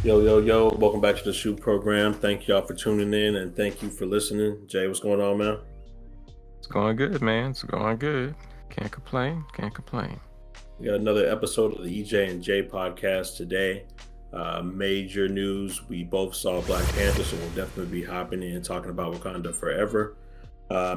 Yo, yo, yo, welcome back to the SHU Program. Thank y'all for tuning in and thank you for listening. Jay, what's going on, man? It's going good, man. It's going good. Can't complain. Can't complain. We got another episode of the EJ and J podcast today. Major news. We both saw Black Panther, so we'll definitely be hopping in and talking about Wakanda forever.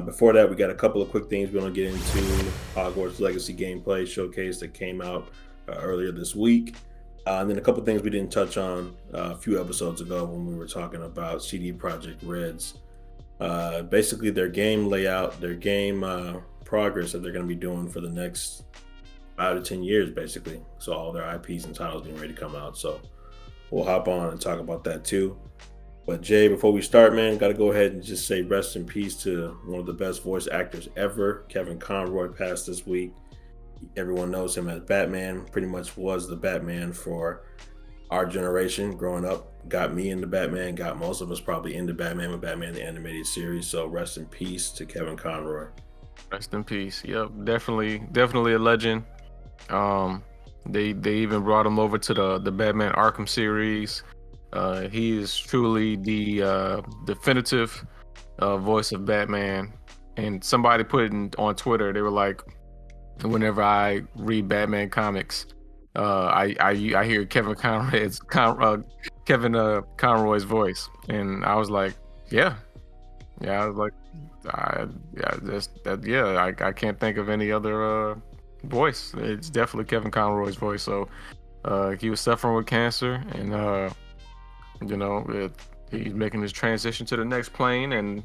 Before that, we got a couple of quick things we want to get into. Hogwarts Legacy gameplay showcase that came out earlier this week. And then a couple things we didn't touch on a few episodes ago when we were talking about CD Projekt Red's basically their game layout, their game progress that they're going to be doing for the next 5 to 10 years, basically. So all their IPs and titles being ready to come out. So we'll hop on and talk about that too. But Jay, before we start, man, got to go ahead and just say rest in peace to one of the best voice actors ever. Kevin Conroy passed this week. Everyone knows him as Batman, pretty much was the Batman for our generation growing up. Got me into Batman, got most of us probably into Batman with Batman the Animated Series. So rest in peace to Kevin Conroy. Rest in peace. Yep, definitely a legend. They even brought him over to the Batman Arkham series. He is truly the definitive voice of Batman. And somebody put it on Twitter. They were like, whenever I read Batman comics, I hear Kevin Conroy's voice, and I was like, yeah. I was like, I can't think of any other voice. It's definitely Kevin Conroy's voice. So he was suffering with cancer, and he's making his transition to the next plane, and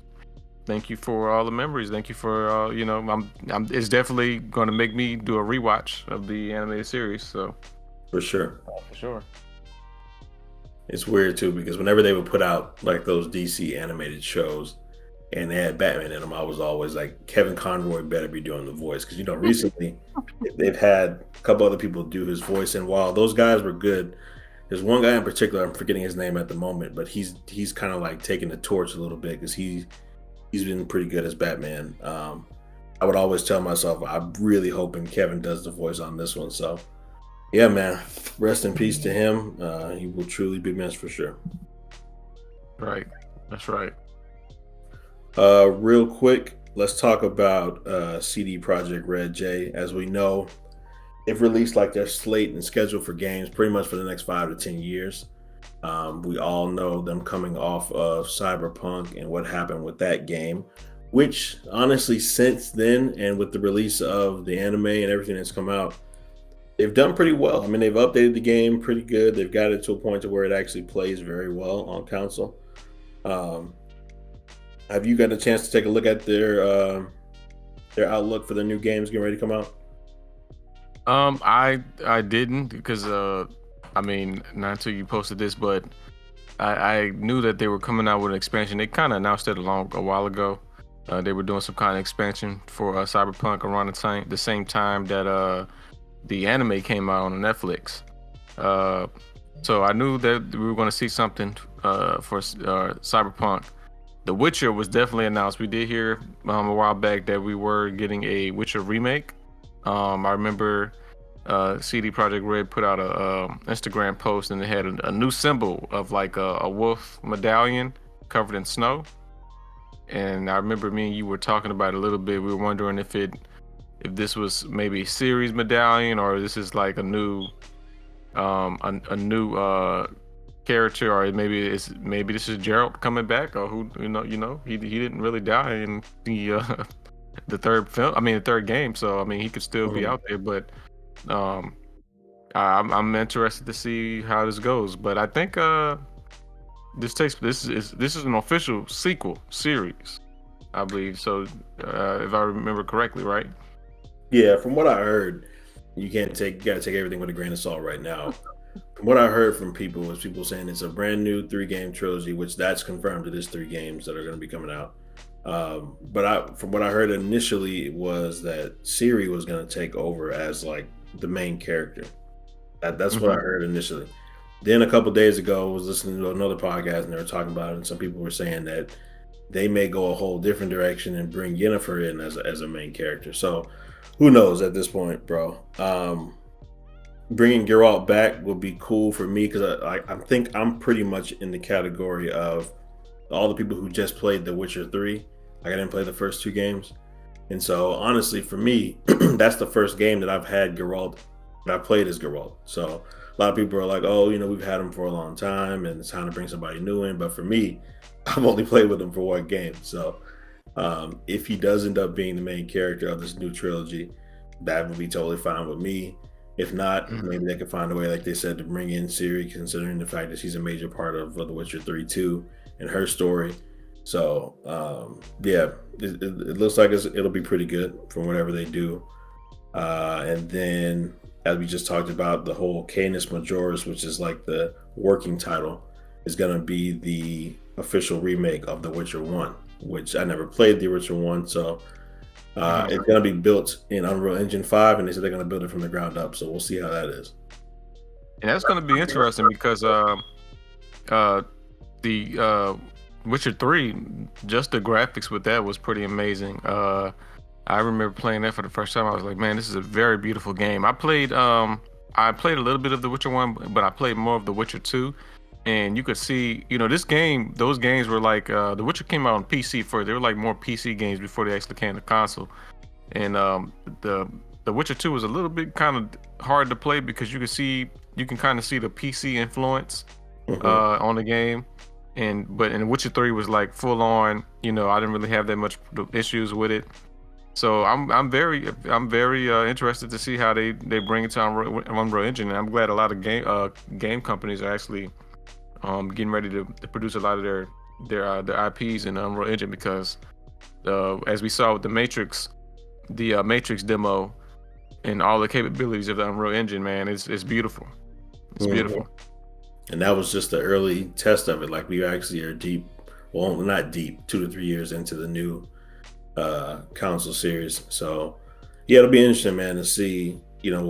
thank you for all the memories. Thank you for it's definitely going to make me do a rewatch of the animated series. So for sure. For sure. It's weird too because whenever they would put out like those DC animated shows and they had Batman in them, I was always like, Kevin Conroy better be doing the voice because recently they've had a couple other people do his voice, and while those guys were good, there's one guy in particular, I'm forgetting his name at the moment, but he's kind of like taking the torch a little bit because he's been pretty good as Batman. I would always tell myself I'm really hoping Kevin does the voice on this one. So yeah, man, rest in peace to him. He will truly be missed for sure. Right, that's right. Real quick, let's talk about CD Projekt Red. Jay, as we know, they've released like their slate and schedule for games pretty much for the next 5 to 10 years. We all know them coming off of Cyberpunk and what happened with that game, which honestly, since then, and with the release of the anime and everything that's come out, they've done pretty well. I mean, they've updated the game pretty good. They've got it to a point to where it actually plays very well on console. Have you got a chance to take a look at their outlook for the new games getting ready to come out? I didn't because not until you posted this, but I knew that they were coming out with an expansion. They kind of announced it a while ago. They were doing some kind of expansion for Cyberpunk around the same time that the anime came out on Netflix. So I knew that we were going to see something for Cyberpunk. The Witcher was definitely announced. We did hear a while back that we were getting a Witcher remake. I remember CD Projekt Red put out a Instagram post, and it had a new symbol of like a wolf medallion covered in snow. And I remember me and you were talking about it a little bit. We were wondering if this was maybe a series medallion, or this is like a new character, or maybe this is Geralt coming back, or who he didn't really die in the third game, so I mean he could still be out there, but I'm interested to see how this goes. But I think this is an official sequel series, I believe. So if I remember correctly, right? Yeah, from what I heard, you gotta take everything with a grain of salt right now. From what I heard from people was people saying it's a brand new 3-game trilogy, which that's confirmed. It is 3 games that are going to be coming out. But from what I heard initially was that Ciri was going to take over as like the main character. That's what I heard initially. Then a couple days ago, I was listening to another podcast and they were talking about it, and some people were saying that they may go a whole different direction and bring Yennefer in as a main character. So who knows at this point, bro? bringing Geralt back would be cool for me because I think I'm pretty much in the category of all the people who just played The Witcher 3. Like I didn't play the first two games. And so honestly, for me, that's the first game that I've had Geralt that I played as Geralt. So a lot of people are like, oh, we've had him for a long time and it's time to bring somebody new in. But for me, I've only played with him for one game. So if he does end up being the main character of this new trilogy, that would be totally fine with me. If not, maybe they could find a way, like they said, to bring in Ciri, considering the fact that she's a major part of The Witcher 3 too, and her story. So yeah, it looks like it'll be pretty good from whatever they do. And then, as we just talked about, the whole Canis Majoris, which is like the working title, is going to be the official remake of The Witcher 1, which I never played The Witcher 1. So it's going to be built in Unreal Engine 5, and they said they're going to build it from the ground up. So we'll see how that is. And that's going to be interesting because the Witcher 3, just the graphics with that was pretty amazing. I remember playing that for the first time. I was like, man, this is a very beautiful game. I played a little bit of The Witcher 1, but I played more of The Witcher 2. And you could see, those games were like, The Witcher came out on PC first. They were like more PC games before they actually came to console. And the Witcher 2 was a little bit kind of hard to play because you can kind of see the PC influence on the game. But in Witcher 3 was like full on, I didn't really have that much issues with it. So I'm very interested to see how they bring it to Unreal Engine, and I'm glad a lot of game companies are actually getting ready to produce a lot of their IPs in Unreal Engine because as we saw with the Matrix demo and all the capabilities of the Unreal Engine, man, it's beautiful. It's beautiful. And that was just the early test of it. Like we actually are deep, well, not deep, 2 to 3 years into the new console series. So yeah, it'll be interesting, man, to see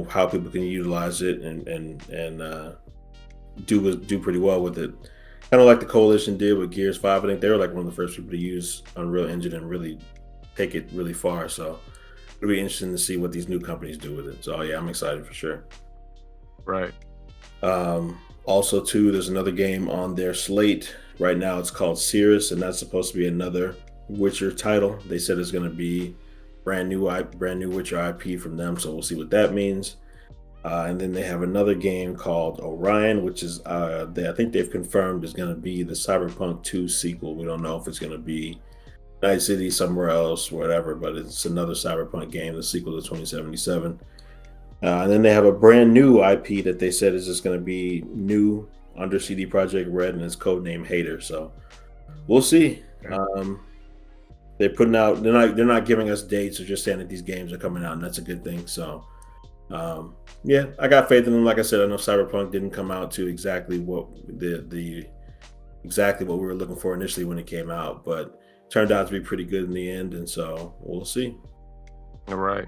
how people can utilize it and do pretty well with it. Kind of like the Coalition did with Gears 5. I think they were like one of the first people to use Unreal Engine and really take it really far. So it'll be interesting to see what these new companies do with it. So yeah, I'm excited for sure. Right. Also, too, there's another game on their slate right now. It's called Cirrus, and that's supposed to be another Witcher title. They said it's going to be brand new Witcher IP from them, so we'll see what that means. And then they have another game called Orion, which is I think they've confirmed is going to be the Cyberpunk 2 sequel. We don't know if it's going to be Night City, somewhere else, whatever, but it's another Cyberpunk game, the sequel to 2077. And then they have a brand new IP that they said is just going to be new under CD Projekt Red, and it's codenamed Hater. So we'll see. They're putting out. They're not giving us dates or just saying that these games are coming out, and that's a good thing. So yeah, I got faith in them. Like I said, I know Cyberpunk didn't come out to exactly what exactly what we were looking for initially when it came out, but turned out to be pretty good in the end, and so we'll see. Right.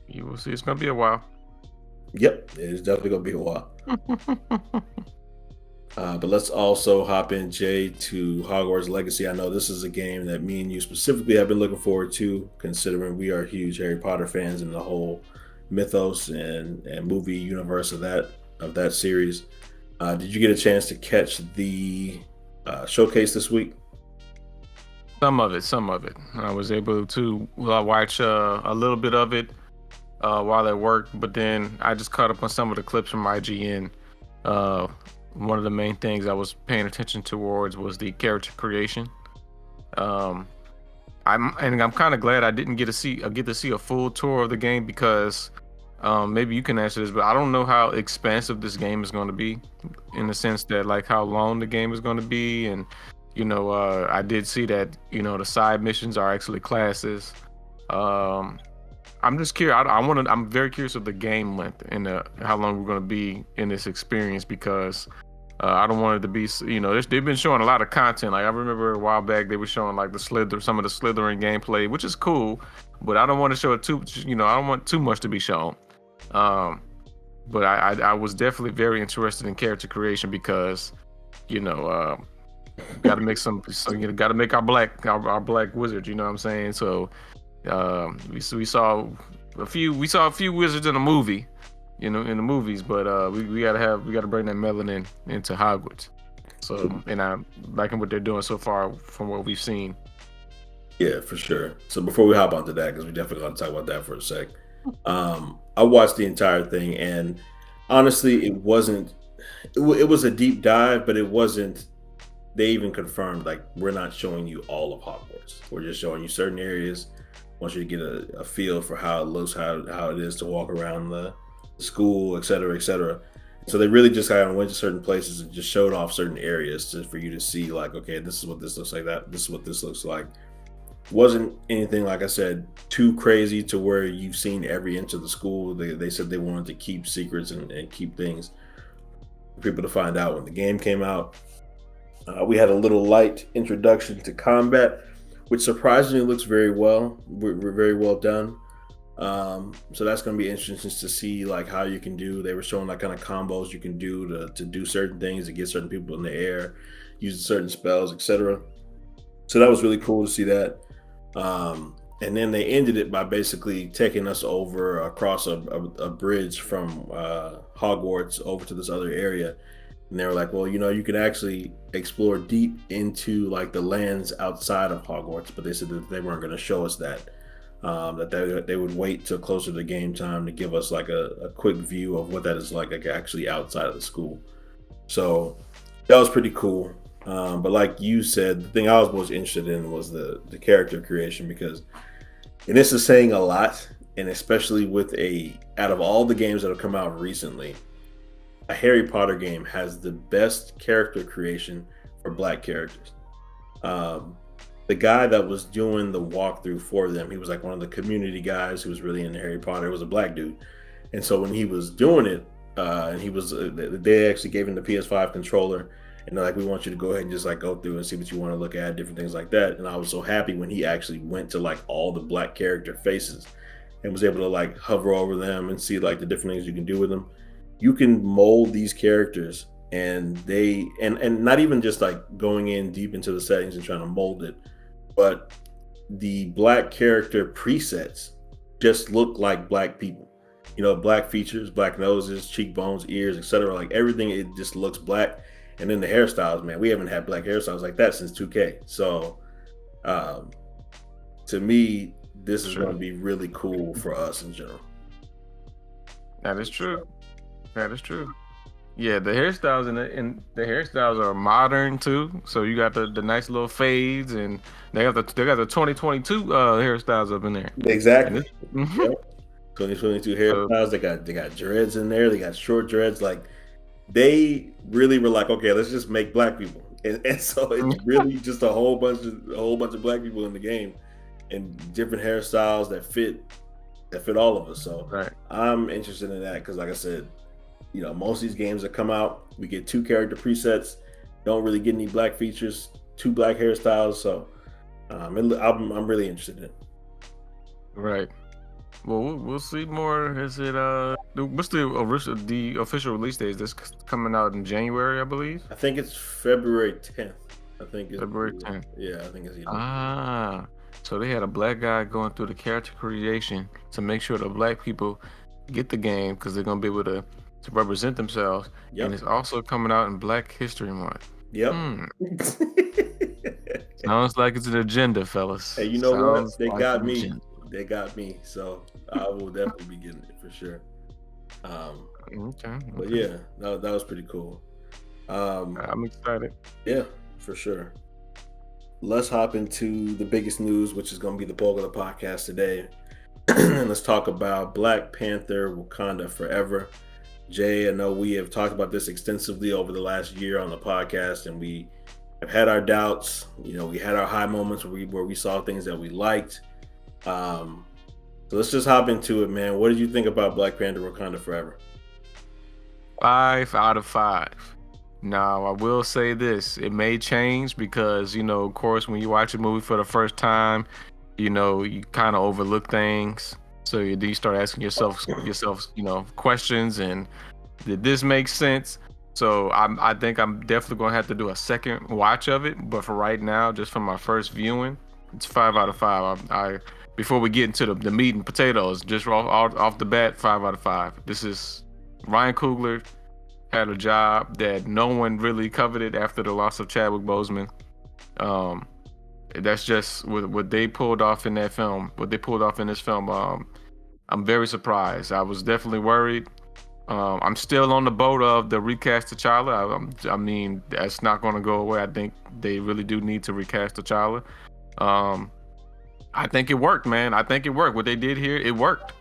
You will see. It's gonna be a while. Yep, it's definitely gonna be a while. But let's also hop in, Jay, to Hogwarts Legacy. I know this is a game that me and you specifically have been looking forward to, considering we are huge Harry Potter fans and the whole mythos and movie universe of that series. Did you get a chance to catch the showcase this week? Some of it. I was able to watch a little bit of it while at work, but then I just caught up on some of the clips from IGN. One of the main things I was paying attention towards was the character creation. I'm kind of glad I didn't get to see a full tour of the game because maybe you can answer this, but I don't know how expansive this game is going to be, in the sense that like how long the game is going to be, and I did see that the side missions are actually classes. I'm just curious. I'm very curious of the game length and how long we're going to be in this experience, because I don't want it to be. They've been showing a lot of content. Like I remember a while back they were showing like some of the Slytherin gameplay, which is cool, but I don't want to show it too. I don't want too much to be shown. But I was definitely very interested in character creation because, got to make got to make our black wizards. You know what I'm saying? So we saw We saw a few wizards in a movie, in the movies, but we gotta bring that melanin into Hogwarts. So, and I'm liking what they're doing so far from what we've seen. Yeah, for sure. So before we hop onto that, because we definitely got to talk about that for a sec. I watched the entire thing, and honestly, it wasn't. It was a deep dive, but it wasn't. They even confirmed like we're not showing you all of Hogwarts. We're just showing you certain areas. Want you to get a feel for how it looks, how it is to walk around the school, et cetera, et cetera. So they really just kind of went to certain places and just showed off certain areas for you to see, like, okay, this is what this looks like. That this is what this looks like. Wasn't anything, like I said, too crazy to where you've seen every inch of the school. They said they wanted to keep secrets and keep things for people to find out when the game came out. We had a little light introduction to combat, which surprisingly looks very well. We're very well done. So that's going to be interesting to see like how you can do. They were showing like kind of combos you can do to do certain things, to get certain people in the air, use certain spells, etc. So that was really cool to see that. And then they ended it by basically taking us over across a bridge from Hogwarts over to this other area. And they were like, well, you can actually explore deep into like the lands outside of Hogwarts, but they said that they weren't going to show us that. That they would wait till closer to game time to give us like a quick view of what that is like actually outside of the school. So that was pretty cool. But like you said, the thing I was most interested in was the character creation, because, and this is saying a lot, and especially with out of all the games that have come out recently, a Harry Potter game has the best character creation for Black characters. The guy that was doing the walkthrough for them, he was like one of the community guys who was really into Harry Potter. It was a Black dude, and so when he was doing it, and they actually gave him the PS5 controller, and they're like, we want you to go ahead and just like go through and see what you want to look at, different things like that. And I was so happy when he actually went to like all the Black character faces and was able to like hover over them and see like the different things you can do with them. You can mold these characters, and and not even just like going in deep into the settings and trying to mold it, but the Black character presets just look like Black people. Black features, Black noses, cheekbones, ears, etc. Like everything, it just looks Black. And then the hairstyles, man, we haven't had Black hairstyles like that since 2K. So to me, this is going to be really cool for us in general. That is true. Yeah, the hairstyles and the hairstyles are modern too. So you got the nice little fades, and they got the 2022 hairstyles up in there. Exactly. Yep. 2022 hairstyles. They got dreads in there. They got short dreads. Like they really were like, okay, let's just make Black people, and so it's really just a whole bunch of Black people in the game, and different hairstyles that fit all of us. So right. I'm interested in that because, like I said, most of these games that come out, we get 2 character presets, don't really get any Black features, 2 Black hairstyles. So I'm really interested in it. Right. Well, we'll see more. Is it what's the official release date? Is this coming out in January, I believe? I think it's February 10th. I think it's February 10th. Yeah, I think it's. So they had a Black guy going through the character creation to make sure the Black people get the game, because they're gonna be able to represent themselves. Yep. And it's also coming out in Black History Month. Yep. Sounds like it's an agenda, fellas. Hey, you know what? They got me. They got me. So I will definitely be getting it for sure. Okay. But yeah, that was pretty cool. I'm excited. Yeah, for sure. Let's hop into the biggest news, which is going to be the bulk of the podcast today. And let's talk about Black Panther: Wakanda Forever. Jay, I know we have talked about this extensively over the last year on the podcast, and we have had our doubts. We had our high moments where we saw things that we liked. So let's just hop into it, man. What did you think about Black Panther: Wakanda Forever? 5 out of 5. Now, I will say this. It may change because, of course, when you watch a movie for the first time, you kind of overlook things. So you start asking yourself, questions, and did this make sense? So I think I'm definitely going to have to do a second watch of it. But for right now, just from my first viewing, It's 5 out of 5. I before we get into the meat and potatoes, just off the bat, 5 out of 5. This is Ryan Coogler had a job that no one really coveted after the loss of Chadwick Boseman. That's just what they pulled off in that film. What they pulled off in this film. I'm very surprised. I was definitely worried. I'm still on the boat of the recast T'Challa. I mean, that's not going to go away. I think they really do need to recast T'Challa. I think it worked, man. I think it worked. What they did here, it worked.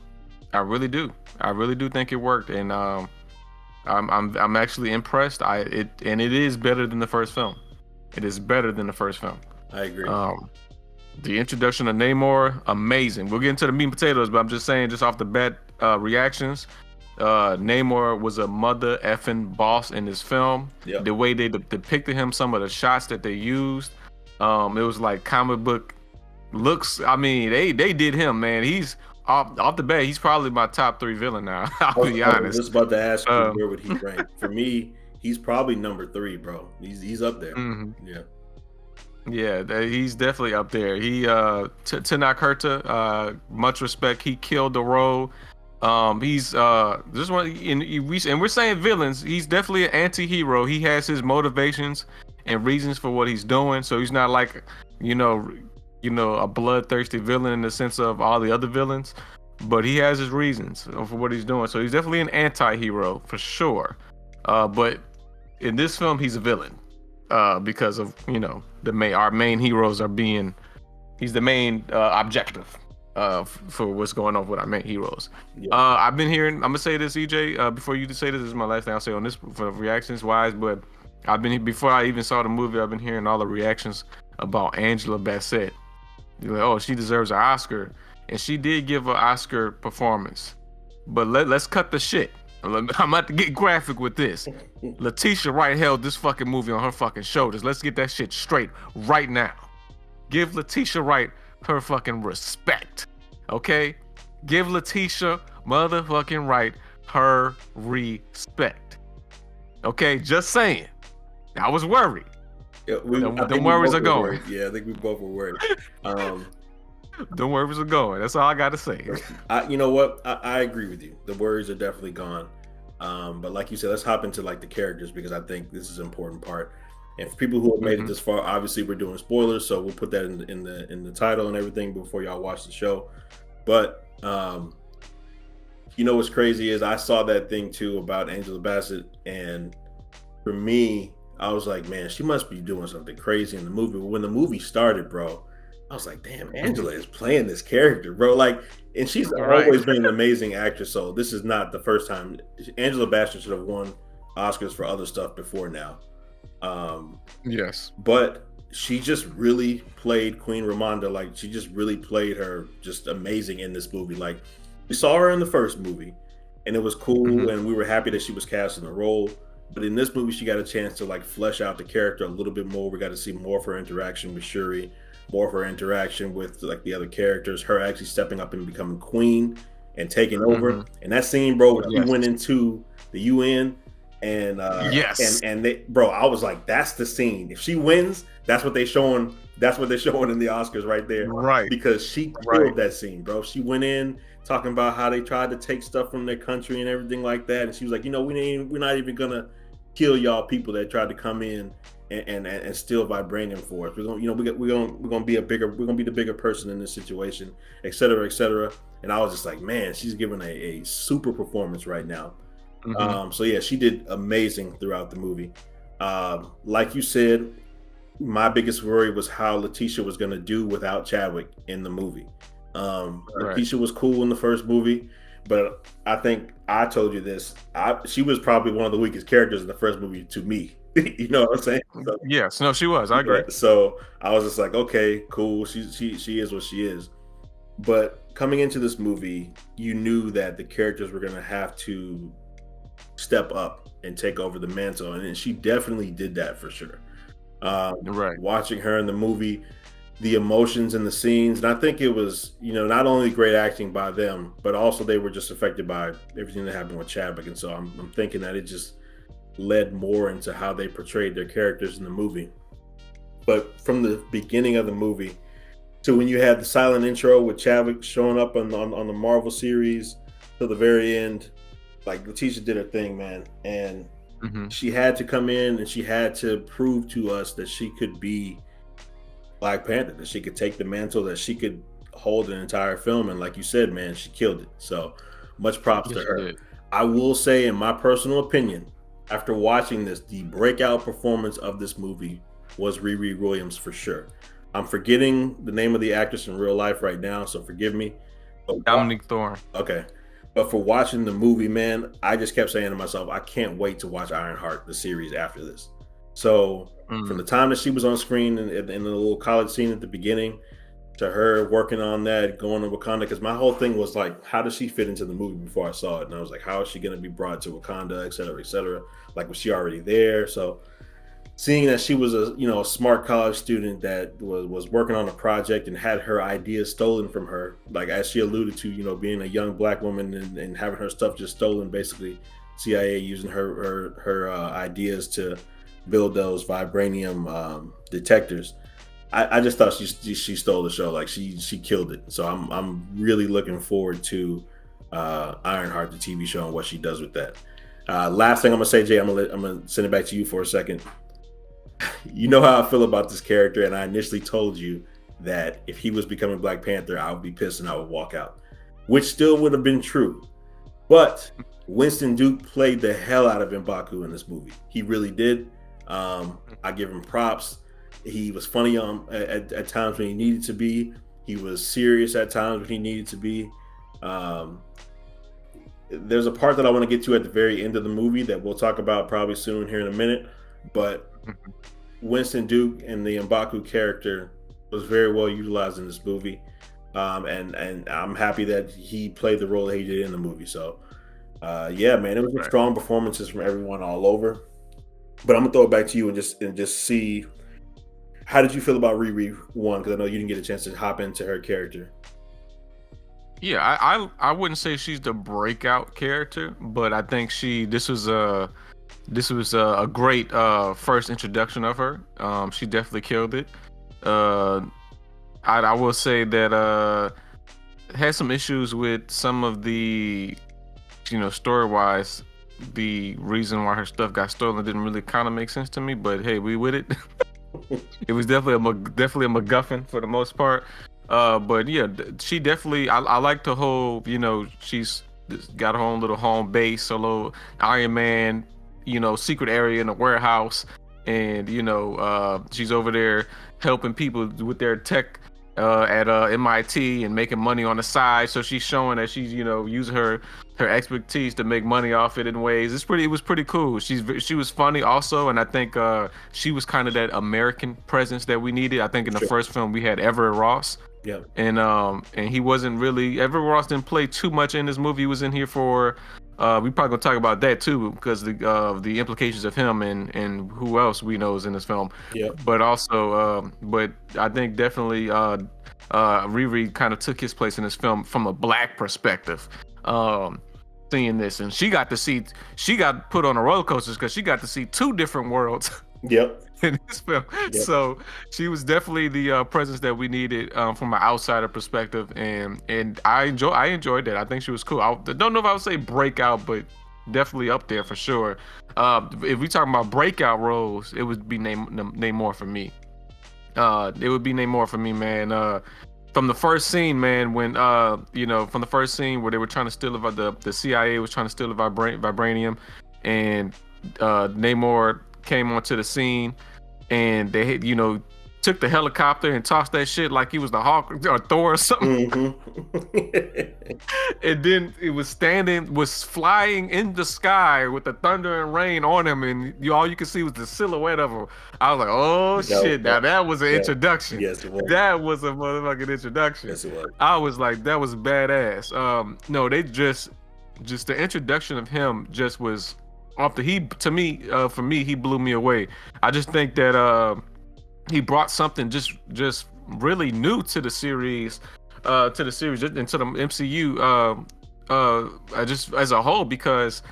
I really do. I really do think it worked, and I'm actually impressed. It is better than the first film. It is better than the first film. I agree. The introduction of Namor, amazing. We'll get into the meat and potatoes, but I'm just saying, just off the bat, reactions. Namor was a mother effing boss in this film. Yep. The way they depicted him, some of the shots that they used, it was like comic book looks. I mean, they did him, man. He's off the bat. He's probably my top 3 villain now. I'll be honest. I was just about to ask you where would he rank. For me, he's probably number 3, bro. He's up there. Mm-hmm. Yeah. Yeah, he's definitely up there. He Tenoch Huerta, much respect. He killed the role. He's this one, and we're saying villains. He's definitely an anti-hero. He has his motivations and reasons for what he's doing. So he's not like a bloodthirsty villain in the sense of all the other villains, but he has his reasons for what he's doing. So he's definitely an anti-hero for sure. But in this film, he's a villain. Because of our main heroes he's the main objective for what's going on with our main heroes. Yeah. I've been hearing, I'm gonna say this, EJ, before you say this is my last thing I'll say on this for reactions wise, but before I even saw the movie, I've been hearing all the reactions about Angela Bassett. You're like, oh, she deserves an Oscar, and she did give an Oscar performance, but let's cut the shit. I'm about to get graphic with this. Letitia Wright held this fucking movie on her fucking shoulders. Let's get that shit straight right now. Give Letitia Wright her fucking respect. Okay? Give Letitia motherfucking Wright her respect. Okay? Just saying. I was worried. Yeah, the worries are going. Yeah, I think we both were worried. The worries are going. That's all I got to say. You know what? I agree with you. The worries are definitely gone. But like you said, let's hop into like the characters, because I think this is an important part. And for people who have made it this far, obviously we're doing spoilers, so we'll put that in the title and everything before y'all watch the show. But what's crazy is I saw that thing too about Angela Bassett, and for me, I was like, man, she must be doing something crazy in the movie. But when the movie started, bro, I was like, damn, Angela is playing this character, bro. Like, and she's always been an amazing actress. So this is not the first time. Angela Bassett should have won Oscars for other stuff before now. Yes. But she just really played Queen Ramonda. Like, she just really played her just amazing in this movie. Like, we saw her in the first movie, and it was cool, and we were happy that she was cast in the role. But in this movie, she got a chance to like flesh out the character a little bit more. We got to see more of her interaction with Shuri, more of her interaction with like the other characters, her actually stepping up and becoming queen and taking over. And that scene, bro, when she went into the UN and and they, bro, I was like, that's the scene. If she wins, that's what they showing. That's what they're showing in the Oscars right there. Right. Because she killed that scene, bro. She went in talking about how they tried to take stuff from their country and everything like that. And she was like, we're not even gonna kill y'all people that tried to come in and steal vibranium for us. We're gonna be the bigger person in this situation, et cetera, et cetera. And I was just like, man, she's giving a super performance right now. So yeah, she did amazing throughout the movie. Like you said, my biggest worry was how Letitia was gonna do without Chadwick in the movie. Letitia was cool in the first movie, but I think I told you this. She was probably one of the weakest characters in the first movie to me. You know what I'm saying? So, yes, no, she was. I agree. So I was just like, okay, cool. She is what she is. But coming into this movie, you knew that the characters were going to have to step up and take over the mantle, and she definitely did that for sure. Watching her in the movie, the emotions in the scenes, and I think it was, not only great acting by them, but also they were just affected by everything that happened with Chadwick. And so I'm thinking that it just led more into how they portrayed their characters in the movie. But from the beginning of the movie, to when you had the silent intro with Chadwick showing up on the Marvel series to the very end. Like Letitia did her thing, man, and Mm-hmm. she had to come in and she had to prove to us that she could be Black Panther, that she could take the mantle, that she could hold an entire film. And like you said, man, she killed it. So much props to Yes, she her. did. I will say, in my personal opinion, after watching this, the breakout performance of this movie was Riri Williams for sure. I'm forgetting the name of the actress in real life right now, so forgive me. But Dominique Thorne. okay. But for watching the movie, man, I just kept saying to myself, I can't wait to watch Ironheart, the series after this. So from the time that she was on screen in the little college scene at the beginning to her working on that, going to Wakanda, because my whole thing was like, how does she fit into the movie before I saw it? And I was like, how is she going to be brought to Wakanda, et cetera, et cetera? Like, was she already there? So seeing that she was a smart college student that was working on a project and had her ideas stolen from her, like as she alluded to, being a young Black woman and having her stuff just stolen, basically CIA using her ideas to build those vibranium detectors. I just thought she stole the show. Like she killed it. So I'm really looking forward to Ironheart, the TV show, and what she does with that. Last thing I'm gonna say, Jay, I'm gonna send it back to you for a second. You know how I feel about this character, and I initially told you that if he was becoming Black Panther, I would be pissed and I would walk out, which still would have been true. But Winston Duke played the hell out of M'Baku in this movie. He really did. I give him props. He was funny at times when he needed to be. He was serious at times when he needed to be. There's a part that I want to get to at the very end of the movie that we'll talk about probably soon here in a minute. But Winston Duke and the M'Baku character was very well utilized in this movie. And I'm happy that he played the role that he did in the movie. So, yeah, man, it was Right. strong performances from everyone all over. But I'm gonna throw it back to you and just see, how did you feel about Riri one? Because I know you didn't get a chance to hop into her character. Yeah, I wouldn't say she's the breakout character, but I think this was a great first introduction of her. She definitely killed it. I will say that had some issues with some of the, story wise, the reason why her stuff got stolen didn't really kind of make sense to me. But hey, we with it. It was definitely a MacGuffin for the most part. But yeah, she definitely. I like the whole. She's got her own little home base, a little Iron Man, secret area in a warehouse, and she's over there helping people with their tech at MIT and making money on the side. So she's showing that she's using her expertise to make money off it in ways. It was pretty cool. She was funny also, and I think she was kind of that American presence that we needed. I think in the first film we had Everett Ross. Yeah. And he wasn't really, Everett Ross didn't play too much in this movie. He was in here for we probably gonna talk about that too, because the implications of him and who else we know is in this film. Yeah. But also but I think definitely Riri kind of took his place in this film from a Black perspective. Seeing this, and she got put on a roller coaster because she got to see two different worlds. Yep. In this film. Yep. So she was definitely the presence that we needed from an outsider perspective, and I enjoyed that. I think she was cool. I don't know if I would say breakout, but definitely up there for sure. If we talking about breakout roles, it would be Namor for me. It would be Namor for me, man. From the first scene, man, when from the first scene where they were trying to steal the CIA was trying to steal the vibranium, and Namor came onto the scene, and they took the helicopter and tossed that shit like he was the Hulk or Thor or something. Mm-hmm. And then it was flying in the sky with the thunder and rain on him, and all you could see was the silhouette of him. I was like, oh shit, now that was an introduction. Yes, it was. That was a motherfucking introduction. Yes, it was. I was like, that was badass. No, they just the introduction of him just was off the for me, he blew me away. I just think that he brought something just really new to the series, and to the MCU, just as a whole, because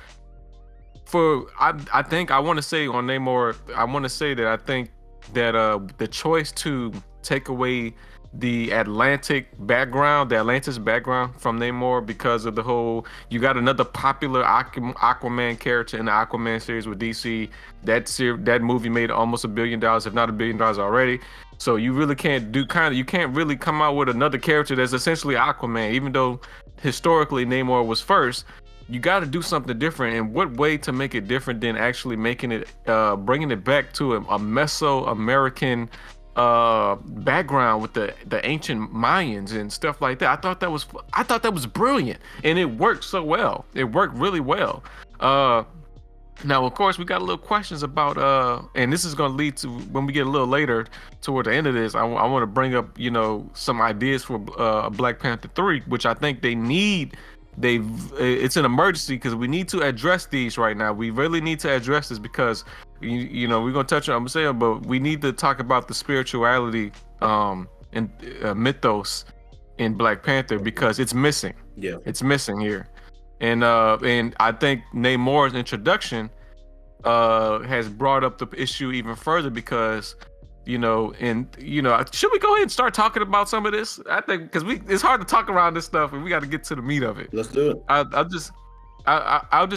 I think I want to say on Namor, I want to say that I think that the choice to take away the Atlantis background from Namor because of the whole. You got another popular Aquaman character in the Aquaman series with DC. That movie made almost $1 billion, if not $1 billion already. So you really can't you can't really come out with another character that's essentially Aquaman, even though historically Namor was first. You got to do something different, and what way to make it different than actually making it, bringing it back to a Mesoamerican background with the ancient Mayans and stuff like that. I thought that was brilliant, and it worked so well. It worked really well. Now, of course, we got a little questions about, and this is going to lead to when we get a little later toward the end of this. I want to bring up, some ideas for Black Panther 3, which I think they need. It's an emergency because we need to address these right now. We really need to address this because, we're going to touch on, I'm saying, but we need to talk about the spirituality and mythos in Black Panther because it's missing. Yeah, it's missing here. And I think Namor's introduction has brought up the issue even further because, should we go ahead and start talking about some of this? I think because it's hard to talk around this stuff and we got to get to the meat of it. Let's do it. I'll just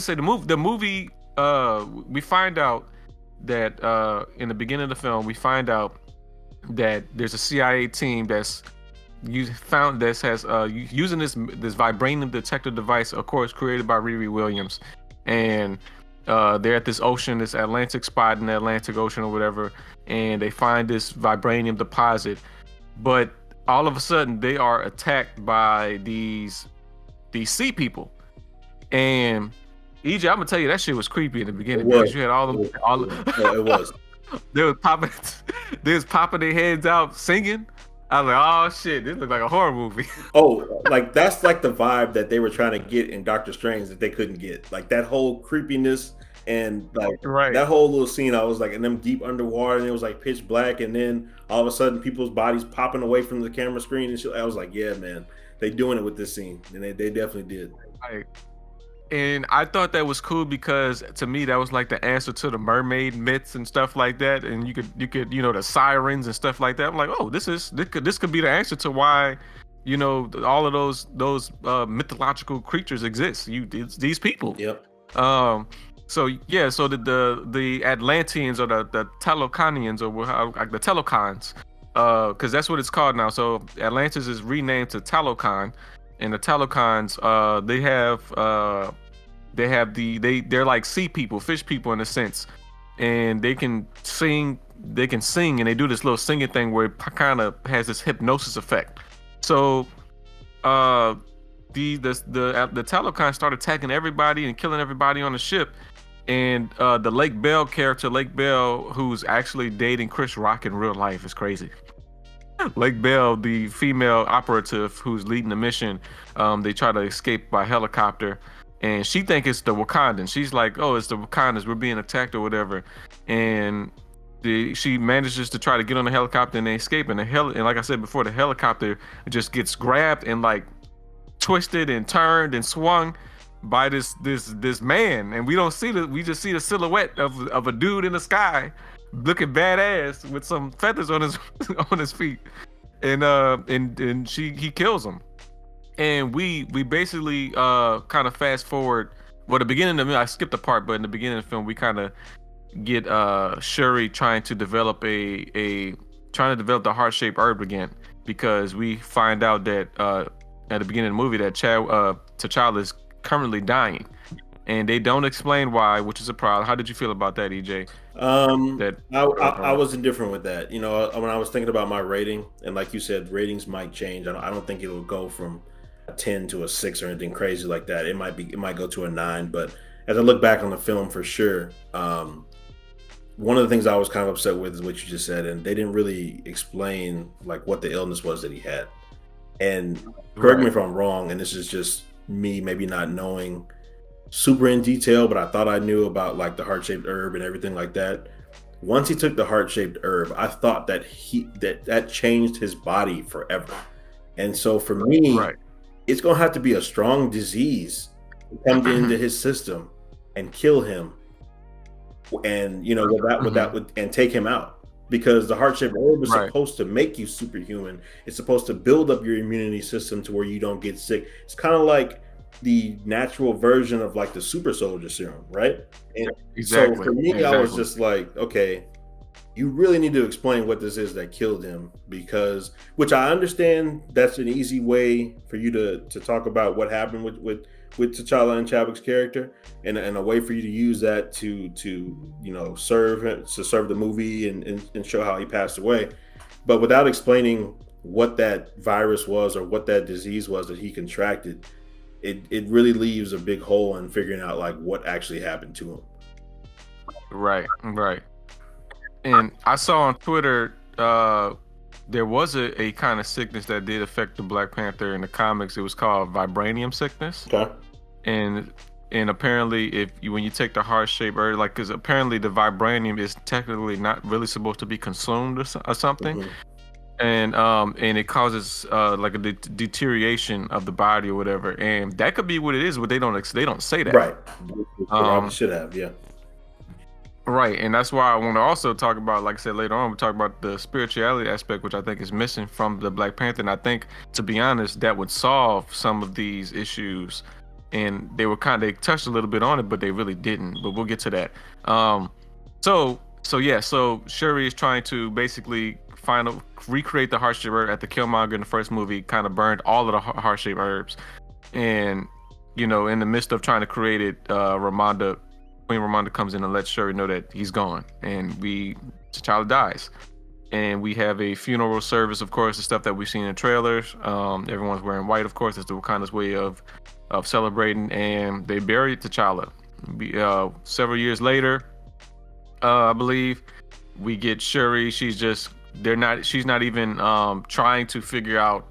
say the movie. We find out that in the beginning of the film, we find out that there's a CIA team that's using this vibranium detector device, of course, created by Riri Williams, and they're at this ocean, this Atlantic spot in the Atlantic Ocean or whatever, and they find this vibranium deposit, but all of a sudden they are attacked by these sea people. And EJ, I'm gonna tell you that shit was creepy in the beginning because you had it was. They was popping their heads out singing. I was like, oh shit, this looks like a horror movie. Oh, like that's like the vibe that they were trying to get in Doctor Strange that they couldn't get. Like that whole creepiness and like that whole little scene. I was like, in them deep underwater, and it was like pitch black, and then all of a sudden, people's bodies popping away from the camera screen and shit. I was like, yeah, man, they doing it with this scene, and they definitely did. Right. And I thought that was cool because to me that was like the answer to the mermaid myths and stuff like that. And you could the sirens and stuff like that. I'm like, oh, this could be the answer to why, all of those mythological creatures exist. These people. Yep. So the Atlanteans or the Telocanians or like the Telocons, because that's what it's called now. So Atlantis is renamed to Talocan. And the Talocons, they're like sea people, fish people in a sense, and they can sing, and they do this little singing thing where it kind of has this hypnosis effect. So, the Talocons start attacking everybody and killing everybody on the ship, and the Lake Bell character, who's actually dating Chris Rock in real life, is crazy. Lake Bell, the female operative who's leading the mission, they try to escape by helicopter, and she thinks it's the Wakandans. She's like, oh, it's the Wakandans, we're being attacked or whatever. And she manages to try to get on the helicopter and they escape. And and like I said before, the helicopter just gets grabbed and like twisted and turned and swung by this man. And we just see the silhouette of a dude in the sky looking badass with some feathers on his feet, and he kills him. And we basically kind of fast forward. Well, the beginning of I skipped a part, but in the beginning of the film, we kind of get Shuri trying to develop the heart-shaped herb again, because we find out that at the beginning of the movie that T'Challa is currently dying. And they don't explain why, which is a problem. How did you feel about that, EJ? I was indifferent with that. When I was thinking about my rating, and like you said, ratings might change. I don't think it will go from a 10 to a 6 or anything crazy like that. It might go to a 9. But as I look back on the film, for sure, one of the things I was kind of upset with is what you just said, and they didn't really explain like what the illness was that he had. And correct me if I'm wrong, and this is just me maybe not knowing super in detail, but I thought I knew about like the heart-shaped herb and everything like that. Once he took the heart-shaped herb, I thought that that changed his body forever. And so for me, it's gonna have to be a strong disease to come into his system and kill him, and and take him out. because the heart-shaped herb is Right. supposed to make you superhuman. It's supposed to build up your immunity system to where you don't get sick. It's kind of like the natural version of like the super soldier serum, right? And so Exactly. for me, I was Exactly. just like, okay, you really need to explain what this is that killed him, because which I understand that's an easy way for you to talk about what happened with T'Challa and Chadwick's character, and a way for you to use that to serve the movie and show how he passed away, but without explaining what that virus was or what that disease was that he contracted, it really leaves a big hole in figuring out like what actually happened to him. Right. Right. And I saw on Twitter, there was a kind of sickness that did affect the Black Panther in the comics. It was called vibranium sickness. Okay. And apparently, when you take the heart-shaped herb, like, because apparently the vibranium is technically not really supposed to be consumed or something, and it causes like a deterioration of the body or whatever, and that could be what it is, but they don't say that. Right. Probably should have, yeah. Right, and that's why I want to also talk about, like I said later on, we talk about the spirituality aspect, which I think is missing from the Black Panther, and I think, to be honest, that would solve some of these issues. And they touched a little bit on it, but they really didn't. But we'll get to that. So Shuri is trying to basically recreate the heart-shaped herb at the Killmonger in the first movie. Kind of burned all of the heart-shaped herbs, and in the midst of trying to create it, Queen Ramonda comes in and lets Shuri know that he's gone, and T'Challa dies. And we have a funeral service, of course, the stuff that we've seen in trailers. Everyone's wearing white, of course. It's the Wakanda's way of celebrating, and they buried T'Challa. Several years later, I believe, we get Shuri. She's not even trying to figure out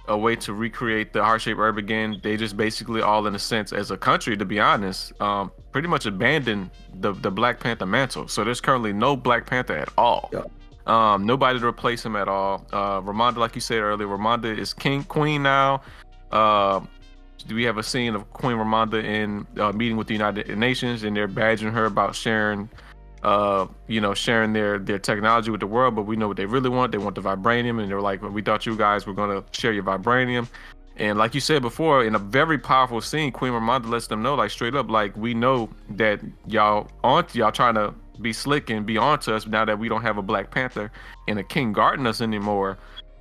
a way to recreate the heart-shaped herb again. They just basically all, in a sense, as a country, to be honest, pretty much abandoned the Black Panther mantle. So there's currently no Black Panther at all. Yeah. Nobody to replace him at all. Ramonda, like you said earlier, Ramonda is queen now. We have a scene of Queen Ramonda in meeting with the United Nations, and they're badgering her about sharing their technology with the world. But we know what they really want. They want the vibranium, and they're like, well, we thought you guys were going to share your vibranium. And like you said before, in a very powerful scene, Queen Ramonda lets them know, like, straight up, like, we know that y'all trying to be slick and be onto us now that we don't have a Black Panther and a king guarding us anymore.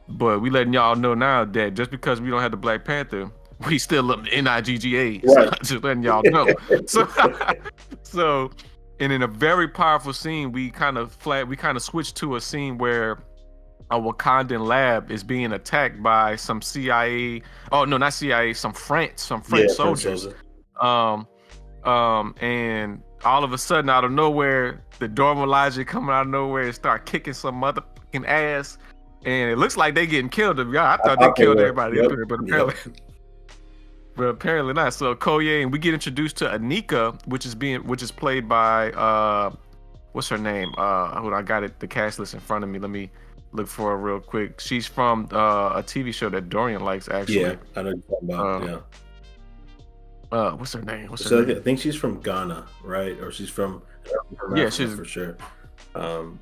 But we letting y'all know now that just because we don't have the Black Panther, we still look NIGGA. Right. Just letting y'all know. So, and in a very powerful scene, we kind of switched to a scene where a Wakandan lab is being attacked by some CIA. Oh no, not CIA. Some French soldiers. And all of a sudden, out of nowhere, the Dora Milaje coming out of nowhere and start kicking some motherfucking ass. And it looks like they getting killed. I thought they killed everybody, but apparently not. So Koye, and we get introduced to Anika, which is played by what's her name? Hold on, I got the cast list in front of me. Let me look for her real quick. She's from a TV show that Dorian likes, actually. Yeah, I know what you're talking about. What's her name? I think she's from Ghana, right? Or she's from she's for sure. Some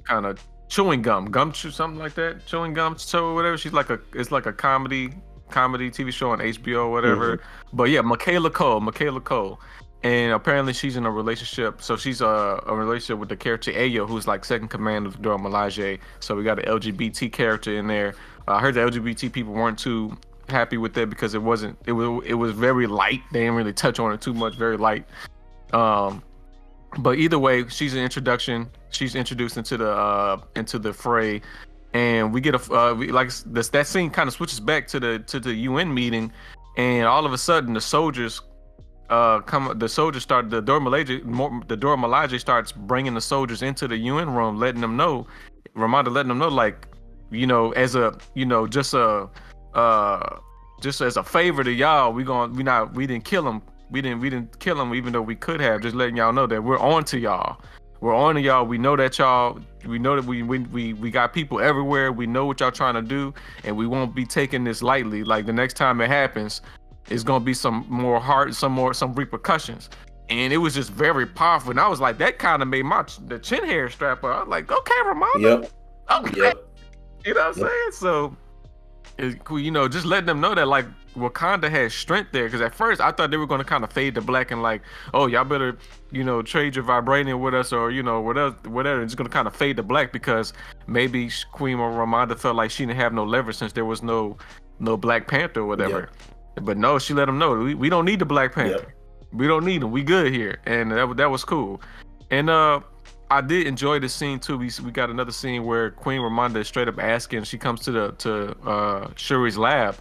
kind of chewing gum, something like that. Chewing gum, so whatever. She's like it's like a comedy TV show on HBO or whatever. Mm-hmm. But yeah, Michaela Cole. And apparently she's in a relationship. So she's a relationship with the character Ayo, who's like second command of Dora Milaje. So we got an LGBT character in there. I heard the LGBT people weren't too happy with that because it was very light. They didn't really touch on it too much, very light. But either way, she's an introduction. She's introduced into the fray. And we get that scene kind of switches back to the UN meeting, and all of a sudden the soldiers start the Dora Milaje starts bringing the soldiers into the UN room, Ramonda letting them know, like, just as a favor to y'all, we didn't kill him. We didn't kill him, even though we could have. Just letting y'all know that we're on to y'all. We're on to y'all. We know that we got people everywhere. We know what y'all trying to do, and we won't be taking this lightly. Like, the next time it happens, it's gonna be some repercussions. and it was just very powerful. And I was like, that kind of made the chin hair strap up. I was like, okay, Ramonda. Yep. Okay. Yep. You know what I'm saying? So, you know, just letting them know that like Wakanda has strength there. Because at first I thought they were going to kind of fade to black and like, oh, y'all better, you know, trade your vibranium with us, or you know, whatever. It's going to kind of fade to black because maybe Queen Ramonda felt like she didn't have no leverage since there was no Black Panther or whatever. Yep. But no, she let them know we don't need the Black Panther. Yep. We don't need him. We good here, and that was cool. And I did enjoy this scene too. We got another scene where Queen Ramonda is straight up asking. She comes to Shuri's lab,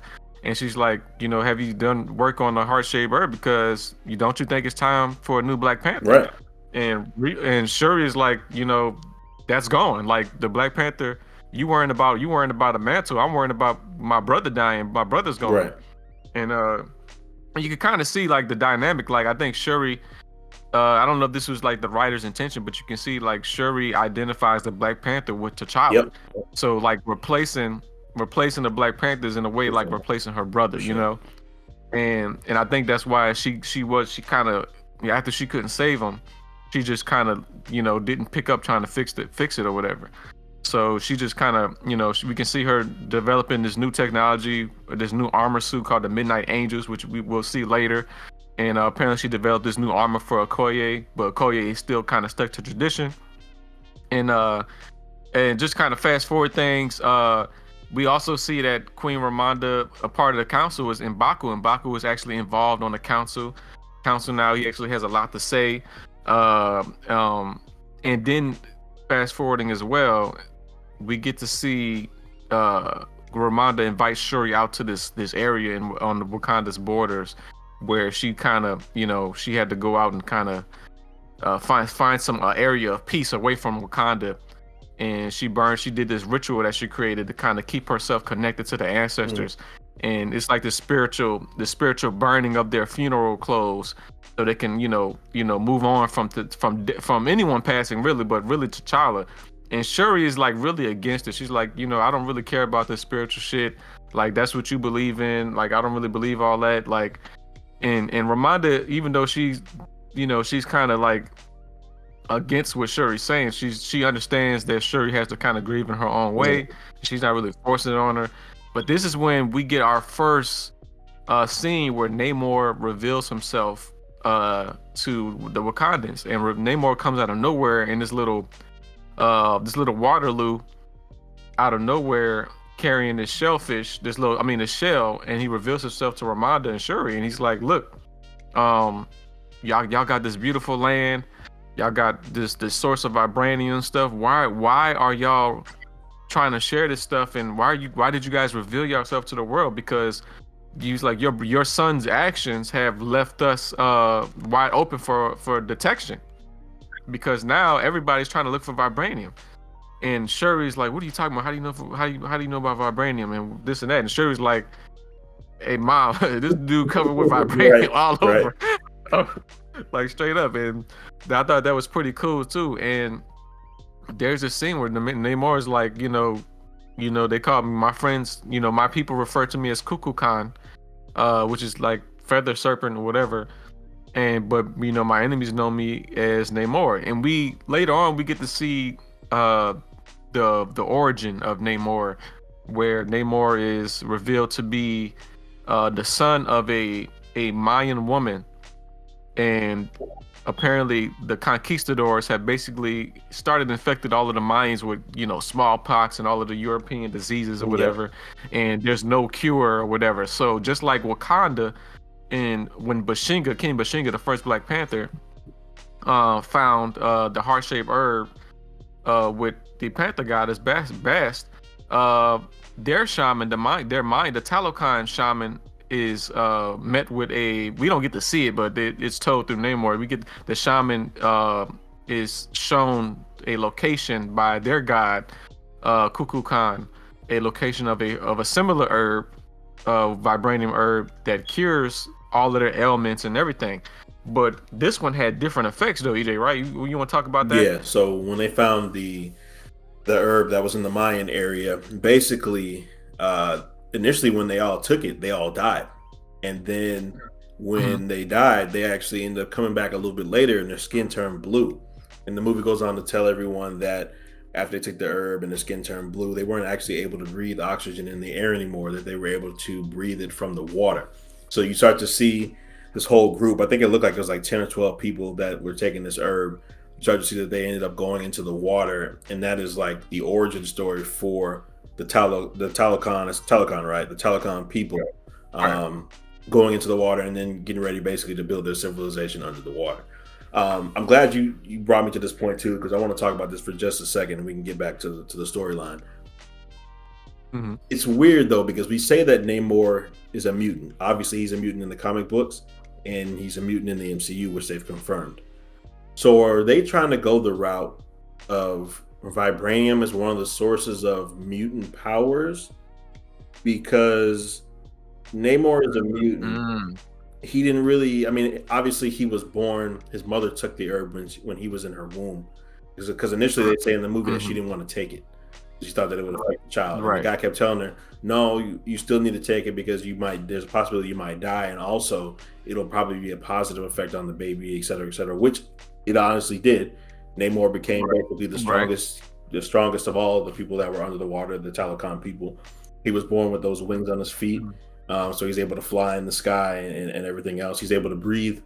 and she's like, you know, have you done work on the heart-shaped herb? Because don't you think it's time for a new Black Panther? Right. And Shuri is like, you know, that's gone. Like the Black Panther, you worrying about a mantle. I'm worrying about my brother dying. My brother's gone. Right. And you can kind of see like the dynamic. Like I think Shuri. I don't know if this was like the writer's intention, but you can see like Shuri identifies the Black Panther with T'Challa. Yep. So like replacing the Black Panthers in a way like replacing her brother, you know. And I think that's why she kind of after she couldn't save him, she just kind of, you know, didn't pick up trying to fix it or whatever. So she just kind of, you know, we can see her developing this new technology, this new armor suit called the Midnight Angels, which we will see later. And apparently she developed this new armor for Okoye, but Okoye is still kind of stuck to tradition. And just kind of fast forward things, we also see that Queen Ramonda, a part of the council, was M'Baku. And M'Baku was actually involved on the council. Council now, he actually has a lot to say. And then fast forwarding as well, we get to see Ramonda invite Shuri out to this area on the Wakanda's borders, where she kind of, you know, she had to go out and kind of find some area of peace away from Wakanda. And she did this ritual that she created to kind of keep herself connected to the ancestors. And it's like the spiritual burning of their funeral clothes, so they can, you know, move on from anyone passing, really, but really T'Challa. And Shuri is like really against it. She's like, you know, I don't really care about this spiritual shit. Like, that's what you believe in. Like, I don't really believe all that. Like, and Ramonda, even though she's, you know, she's kind of like against what Shuri's saying, she understands that Shuri has to kind of grieve in her own way. She's not really forcing it on her. But this is when we get our first scene where Namor reveals himself to the Wakandans, and Namor comes out of nowhere in this little Waterloo out of nowhere, carrying this shellfish, this shell, and he reveals himself to Ramonda and Shuri, and he's like, look, y'all got this beautiful land, y'all got this source of vibranium and stuff. Why are y'all trying to share this stuff, and why did you guys reveal yourself to the world? Because your son's actions have left us wide open for detection, because now everybody's trying to look for vibranium. And Shuri's like, what are you talking about? How do you know about vibranium and this and that? And Shuri's like, hey mom, this dude covered with vibranium all over. Like straight up. And I thought that was pretty cool too. And there's a scene where Namor is like, you know, they call me, my friends, you know, my people refer to me as Kukulkan, which is like feather serpent or whatever. But you know, my enemies know me as Namor. And we later on we get to see the origin of Namor, where Namor is revealed to be the son of a Mayan woman, and apparently the conquistadors have basically started infected all of the Mayans with, you know, smallpox and all of the European diseases or whatever, and there's no cure or whatever. So just like Wakanda, and when King Bashinga, the first Black Panther, found the heart-shaped herb with the Panther goddess Bast, their shaman, the Talokan shaman, is met with we don't get to see it, but it's told through Namor. We get the shaman is shown a location by their god Kukulkan, a location of a similar herb, vibranium herb that cures all of their ailments and everything. But this one had different effects though, EJ, right? You want to talk about that? Yeah, so when they found the herb that was in the Mayan area, basically initially when they all took it, they all died. And then when they died, they actually ended up coming back a little bit later and their skin turned blue. And the movie goes on to tell everyone that after they took the herb and their skin turned blue, they weren't actually able to breathe oxygen in the air anymore, that they were able to breathe it from the water. So you start to see this whole group. I think it looked like it was like 10 or 12 people that were taking this herb. You start to see that they ended up going into the water. And that is like the origin story for the Talokan, right? The Talokan people. Going into the water and then getting ready basically to build their civilization under the water. I'm glad you brought me to this point too, because I want to talk about this for just a second and we can get back to the storyline. It's weird though, because we say that Namor is a mutant. Obviously he's a mutant in the comic books and he's a mutant in the MCU, which they've confirmed. So are they trying to go the route of vibranium as one of the sources of mutant powers? Because Namor is a mutant. He didn't really, I mean, obviously he was born, his mother took the herb when he was in her womb. Because initially they say in the movie that she didn't want to take it. She thought that it would affect the child. And the guy kept telling her, no, you still need to take it because there's a possibility you might die. And also it'll probably be a positive effect on the baby, et cetera, which it honestly did. Namor became basically the strongest of all the people that were under the water, the Talokan people. He was born with those wings on his feet. So he's able to fly in the sky and everything else. He's able to breathe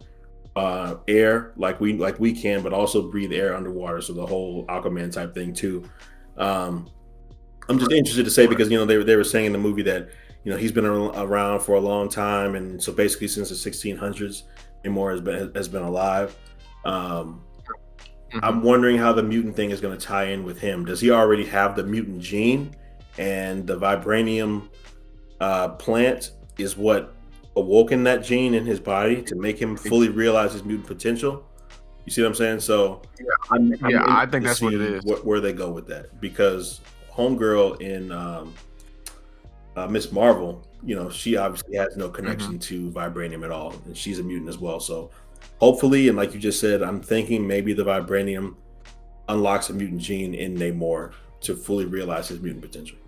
air like we can, but also breathe air underwater. So the whole Aquaman type thing too. I'm just interested to say, because they were saying in the movie that he's been around for a long time, and so basically since the 1600s, Namor has been alive. I'm wondering how the mutant thing is going to tie in with him. Does he already have the mutant gene, and the vibranium plant is what awoken that gene in his body to make him fully realize his mutant potential? You see what I'm saying? So I think that's what it is. Where they go with that, because homegirl in Miss Marvel, she obviously has no connection to vibranium at all, and she's a mutant as well. So hopefully, and like you just said, I'm thinking maybe the vibranium unlocks a mutant gene in Namor to fully realize his mutant potential.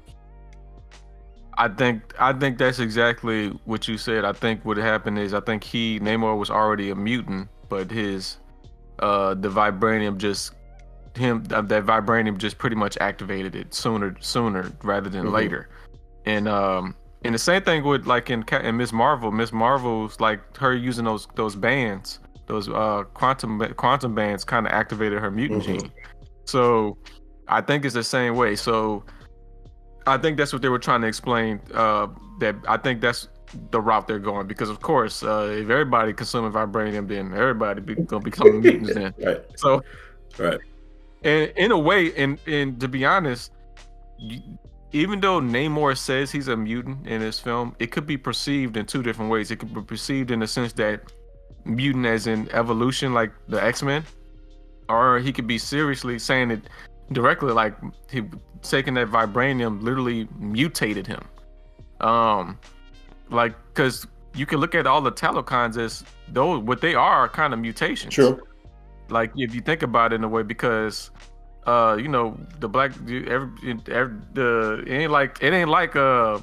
I think that's exactly what you said. I think what happened is, I think Namor was already a mutant, but his the vibranium that vibranium just pretty much activated it sooner rather than later. And the same thing with like in Miss Marvel. Miss Marvel's like her using those bands, those quantum bands, kind of activated her mutant gene. So I think it's the same way. So I think that's what they were trying to explain. That I think that's the route they're going, because of course, if everybody consuming vibranium, then everybody gonna become mutants then. So, and in a way, and to be honest, even though Namor says he's a mutant in this film, it could be perceived in two different ways. It could be perceived in the sense that mutant as in evolution, like the X-Men, or he could be seriously saying it directly, like he taking that vibranium literally mutated him. Like, because you can look at all the Talokans as though what they are kind of mutations. True. Like if you think about it in a way, because the black it ain't like all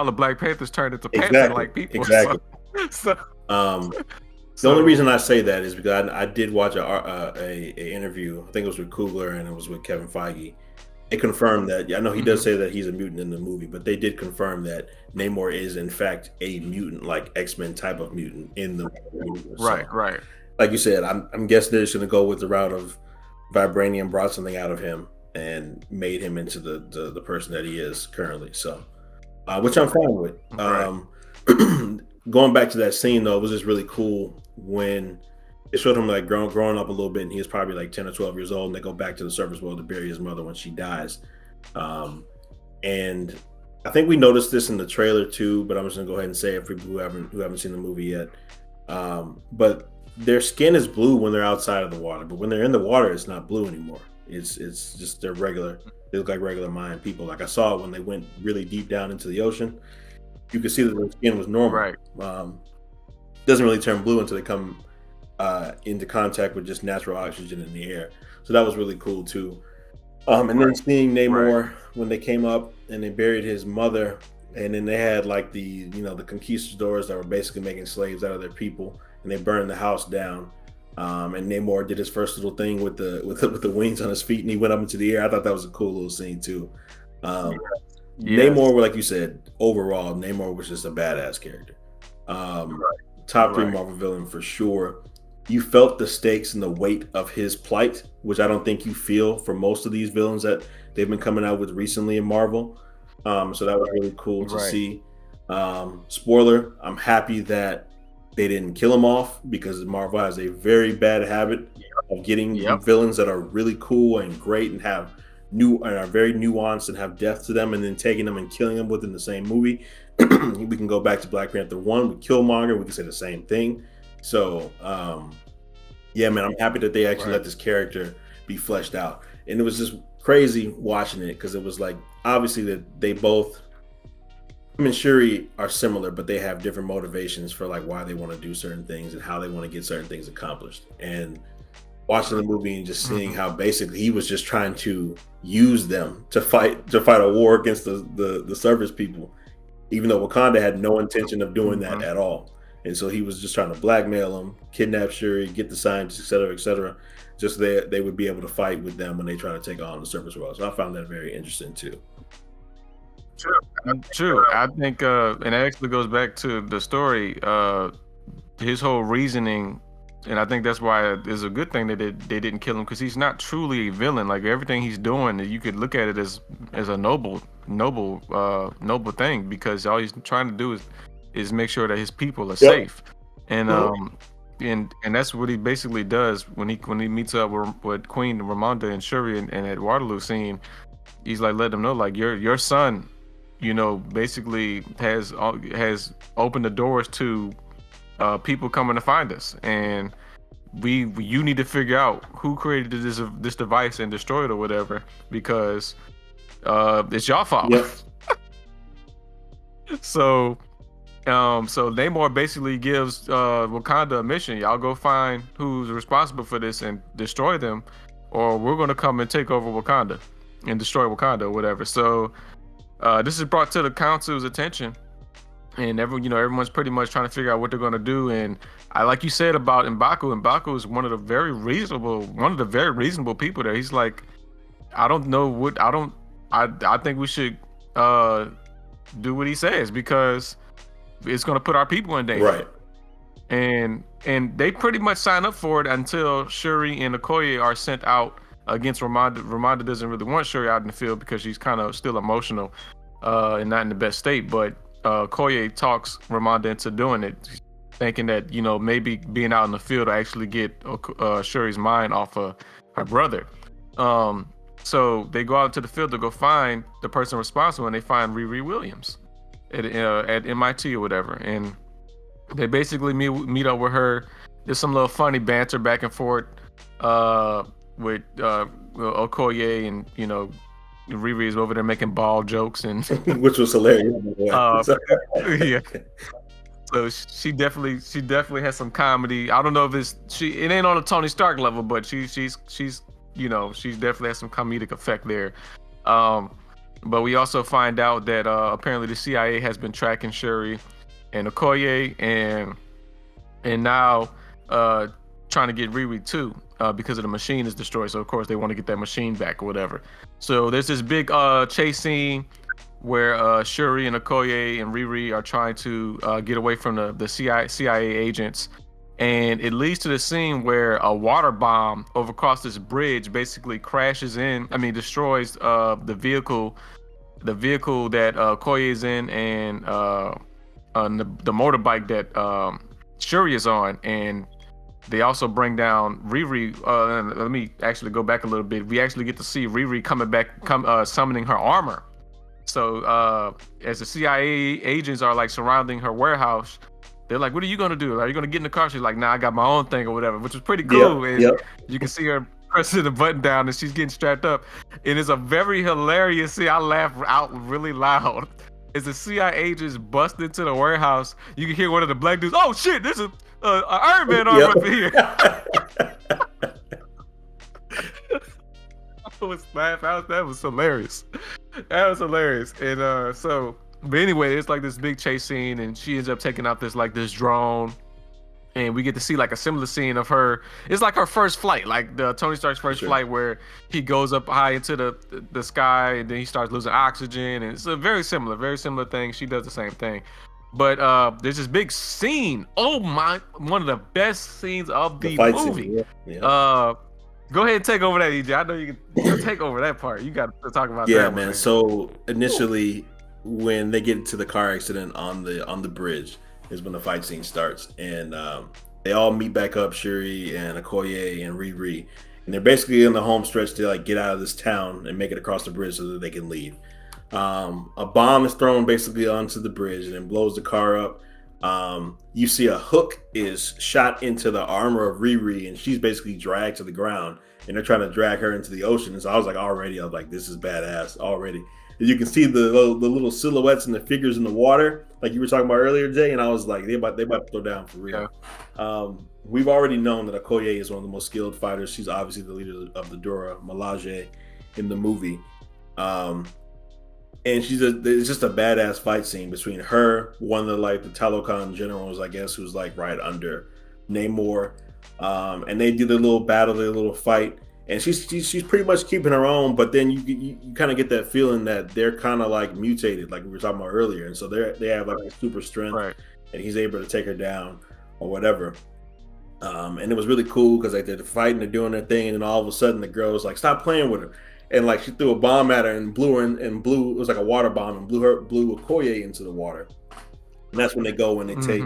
the Black Panthers turned into Panther like people. Exactly. The only reason I say that is because I did watch a interview. I think it was with Coogler and it was with Kevin Feige. They confirmed that. I know he does say that he's a mutant in the movie, but they did confirm that Namor is in fact a mutant, like X-Men type of mutant in the movie. Right. Like you said, I'm guessing they're just going to go with the route of vibranium brought something out of him and made him into the person that he is currently. So, which I'm fine with. Going back to that scene though, it was just really cool when they showed him like growing up a little bit, and he was probably like 10 or 12 years old, and they go back to the surface world to bury his mother when she dies. And I think we noticed this in the trailer too, but I'm just gonna go ahead and say it for people who haven't seen the movie yet. But their skin is blue when they're outside of the water, but when they're in the water, it's not blue anymore. It's just they're regular. They look like regular Mayan people. Like I saw it when they went really deep down into the ocean. You could see that their skin was normal. Right. Doesn't really turn blue until they come into contact with just natural oxygen in the air. So that was really cool too. And then seeing Namor when they came up and they buried his mother, And then they had like the conquistadors that were basically making slaves out of their people, and they burned the house down. And Namor did his first little thing with the wings on his feet, and he went up into the air. I thought that was a cool little scene too. Um, Yes. Namor, like you said, overall, Namor was just a badass character. Top three Right. Marvel villain for sure. You felt the stakes and the weight of his plight, which I don't think you feel for most of these villains that they've been coming out with recently in Marvel. So that was really cool to Right. see. Spoiler, I'm happy that they didn't kill him off, because Marvel has a very bad habit of getting Yep. villains that are really cool and great and have and are very nuanced and have depth to them, and then taking them and killing them within the same movie. We can go back to Black Panther 1 with Killmonger. We can say the same thing. So, yeah, man, I'm happy that they actually let this character be fleshed out. And it was just crazy watching it, because it was like, obviously, that they both, him and Shuri are similar, but they have different motivations for like why they want to do certain things and how they want to get certain things accomplished. And watching the movie and just seeing how basically he was just trying to use them to fight a war against the surface people, even though Wakanda had no intention of doing that at all. And so he was just trying to blackmail them, kidnap Shuri, get the scientists, et cetera, just so they would be able to fight with them when they try to take on the surface world. So I found that very interesting too. True. I think, and it actually goes back to the story. His whole reasoning, and I think that's why it's a good thing that they didn't kill him, because he's not truly a villain. Like, everything he's doing, you could look at it as a noble thing, because all he's trying to do is make sure that his people are safe. And and that's what he basically does when he meets up with Queen Ramonda and Shuri and at Waterloo scene. He's like, let them know, like, your son, basically has opened the doors to people coming to find us, and you need to figure out who created this device and destroyed it or whatever, because it's your fault. So Namor basically gives Wakanda a mission. Y'all go find who's responsible for this and destroy them, or we're gonna come and take over Wakanda and destroy Wakanda or whatever. So this is brought to the council's attention, and everyone's pretty much trying to figure out what they're gonna do. And I, like you said about M'Baku, M'Baku is one of the very reasonable people there. He's like, I think we should do what he says, because it's gonna put our people in danger. Right. And they pretty much sign up for it until Shuri and Okoye are sent out against Ramonda. Ramonda doesn't really want Shuri out in the field because she's kind of still emotional and not in the best state. But Okoye talks Ramonda into doing it, thinking that maybe being out in the field will actually get Shuri's mind off of her brother. So they go out to the field to go find the person responsible, and they find Riri Williams at MIT or whatever, and they basically meet up with her. There's some little funny banter back and forth with Okoye, and Riri is over there making ball jokes, and which was hilarious. Yeah. So she definitely has some comedy. I don't know if it ain't on a Tony Stark level, but she's definitely has some comedic effect there. But we also find out that apparently the CIA has been tracking Shuri and Okoye, and now trying to get Riri too, because of the machine is destroyed. So of course they want to get that machine back or whatever. So there's this big chase scene where Shuri and Okoye and Riri are trying to get away from the CIA agents. And it leads to the scene where a water bomb over across this bridge basically destroys the vehicle that Okoye is in, and the motorbike that Shuri is on. And they also bring down Riri. Let me actually go back a little bit. We actually get to see Riri summoning her armor. So as the CIA agents are like surrounding her warehouse, they're like, what are you going to do? Are you going to get in the car? She's like, nah, I got my own thing or whatever, which is pretty cool. You can see her pressing the button down and she's getting strapped up. And it's a very hilarious scene. I laugh out really loud. As the CIA agents bust into the warehouse, you can hear one of the black dudes, oh shit, there's an Iron Man arm up here. I was laughing. That was hilarious. That was hilarious. And so But anyway, it's like this big chase scene, and she ends up taking out this drone, and we get to see like a similar scene of her. It's like her first flight, like the Tony Stark's first flight, where he goes up high into the sky, and then he starts losing oxygen, and it's a very similar thing. She does the same thing, but there's this big scene. Oh my! One of the best scenes of the movie. Scene, yeah. Go ahead and take over that, EJ. I know you can take over that part. You got to talk about that. Yeah, man. So initially, when they get into the car accident on the bridge, is when the fight scene starts, and they all meet back up, Shuri and Okoye and Riri, and they're basically in the home stretch to like get out of this town and make it across the bridge so that they can leave. A bomb is thrown basically onto the bridge and then blows the car up. You see a hook is shot into the armor of Riri, and she's basically dragged to the ground, and they're trying to drag her into the ocean. And so I was like, this is badass already. And you can see the little silhouettes and the figures in the water, like you were talking about earlier, Jay. And I was like, they about to throw down for real. Yeah. We've already known that Okoye is one of the most skilled fighters. She's obviously the leader of the Dora Milaje in the movie. And it's just a badass fight scene between her, one of the Talokan generals, I guess, who's like right under Namor. And they do their little battle, their little fight. And she's pretty much keeping her own, but then you kind of get that feeling that they're kind of like mutated, like we were talking about earlier. And so they have like a super strength, right, and he's able to take her down or whatever. And it was really cool because like they're fighting, they're doing their thing, and then all of a sudden the girl was like, "Stop playing with her." And like she threw a bomb at her and blew her and blew, it was like a water bomb, and blew Okoye into the water. And that's when they go and they take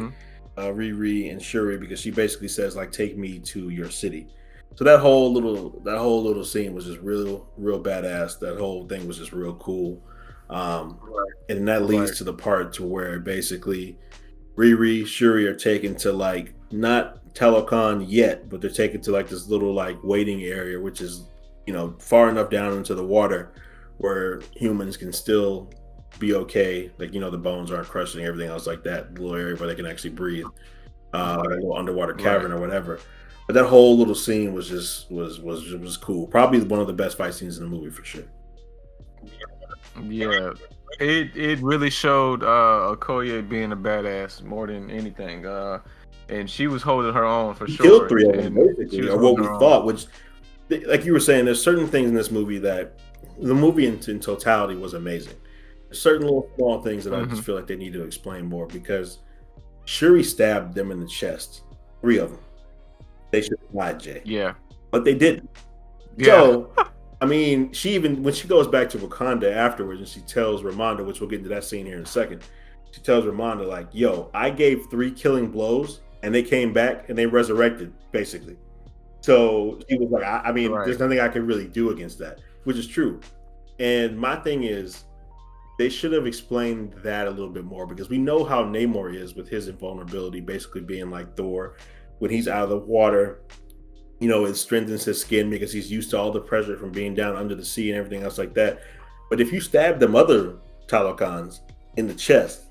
Riri and Shuri, because she basically says like, "Take me to your city." So that whole little scene was just real badass. That whole thing was just real cool. And that leads to the part to where basically Riri, Shuri are taken to like not Talokan yet, but they're taken to like this little like waiting area, which is, far enough down into the water where humans can still be okay. Like, the bones aren't crushed and everything else like that. The little area where they can actually breathe, like a little underwater cavern or whatever. But that whole little scene was just was cool. Probably one of the best fight scenes in the movie for sure. Yeah, it really showed Okoye being a badass more than anything. And she was holding her own for sure. Killed 3 of them basically, or what we thought. Which, like you were saying, there's certain things in this movie that the movie in totality was amazing. There's certain little small things that I just feel like they need to explain more, because Shuri stabbed them in the chest, 3 of them. They should have died, Jay. Yeah. But they didn't. Yeah. So, I mean, when she goes back to Wakanda afterwards and she tells Ramonda, which we'll get into that scene here in a second, she tells Ramonda, like, yo, I gave 3 killing blows and they came back and they resurrected, basically. So she was like, I mean, there's nothing I can really do against that, which is true. And my thing is, they should have explained that a little bit more, because we know how Namor is with his invulnerability, basically being like Thor. When he's out of the water, it strengthens his skin because he's used to all the pressure from being down under the sea and everything else like that. But if you stab them other Talokans in the chest,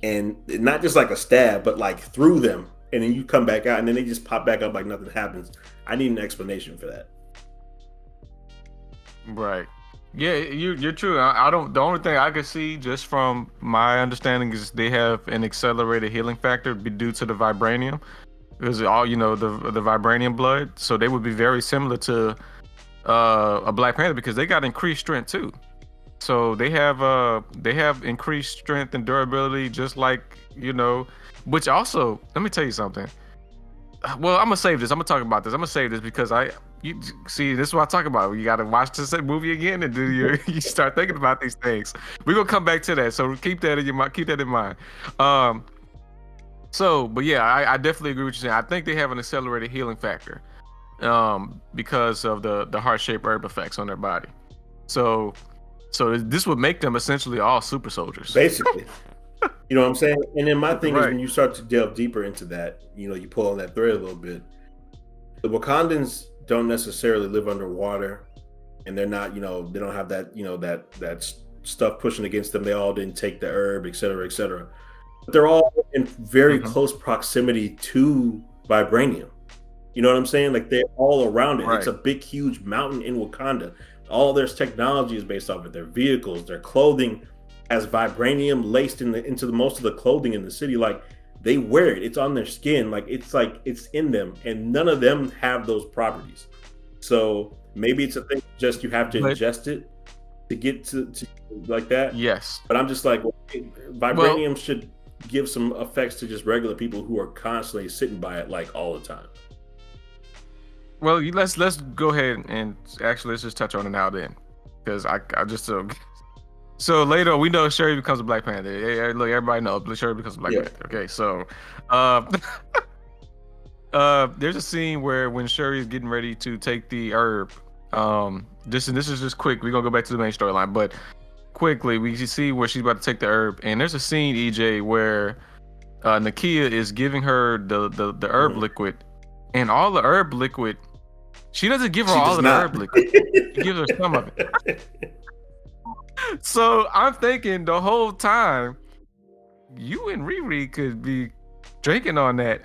and not just like a stab, but like through them, and then you come back out and then they just pop back up like nothing happens, I need an explanation for that. Right. Yeah, you're true. I don't. The only thing I could see, just from my understanding, is they have an accelerated healing factor due to the vibranium. Because all the vibranium blood, so they would be very similar to a Black Panther, because they got increased strength too. So they have increased strength and durability, just like Which also, let me tell you something. Well, I'm gonna save this. I'm gonna talk about this. I'm gonna save this because you see, this is what I talk about. You got to watch this movie again and you start thinking about these things. We're gonna come back to that, so keep that in your mind. Keep that in mind. But yeah, I definitely agree with you saying. I think they have an accelerated healing factor, because of the heart-shaped herb effects on their body. So this would make them essentially all super soldiers, basically. You know what I'm saying? And then my thing is, when you start to delve deeper into that, you pull on that thread a little bit. The Wakandans don't necessarily live underwater, and they're not, they don't have that, that stuff pushing against them. They all didn't take the herb, et cetera, et cetera. But they're all in very close proximity to vibranium. You know what I'm saying? Like, they're all around it. Right. It's a big, huge mountain in Wakanda. All their technology is based off of their vehicles, their clothing. has vibranium laced into most of the clothing in the city. Like they wear it, it's on their skin, like it's in them, and none of them have those properties. So maybe it's a thing just you have to But ingest it to get to like that. yes, But I'm just like, well, well, vibranium should give some effects to just regular people who are constantly sitting by it like all the time. let's go ahead and actually let's just touch on it now then, because I just so later on, we know Shuri becomes a Black Panther. Look, everybody knows Shuri becomes a Black Yeah. Panther. Okay, so there's a scene where when Shuri is getting ready to take the herb, this is just quick. We're gonna go back to the main storyline, but quickly we see where she's about to take the herb, and there's a scene, EJ, where Nakia is giving her the herb liquid, and all the herb liquid, she doesn't give her She all does of the not. herb liquid. She gives her some of it. So I'm thinking the whole time, you and Riri could be drinking on that,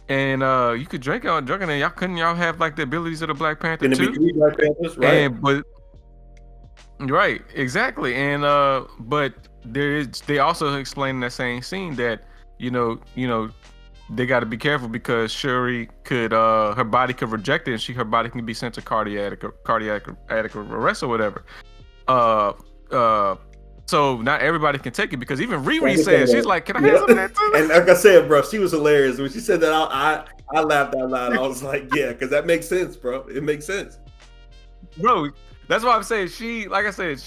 and you could drink on drinking, and y'all have like the abilities of the Black Panther Gonna be too? 3 Black Panthers, right? And but right, exactly, and but they also explain in that same scene that you know they got to be careful because Shuri could her body could reject it, and her body can be sent to cardiac arrest or whatever. So not everybody can take it because even Riri says, she's like, "Can I have some of that too?" And like I said, bro, she was hilarious when she said that. I laughed out loud. I was like, yeah, because that makes sense, bro. It makes sense. Bro, that's why I'm saying like I said,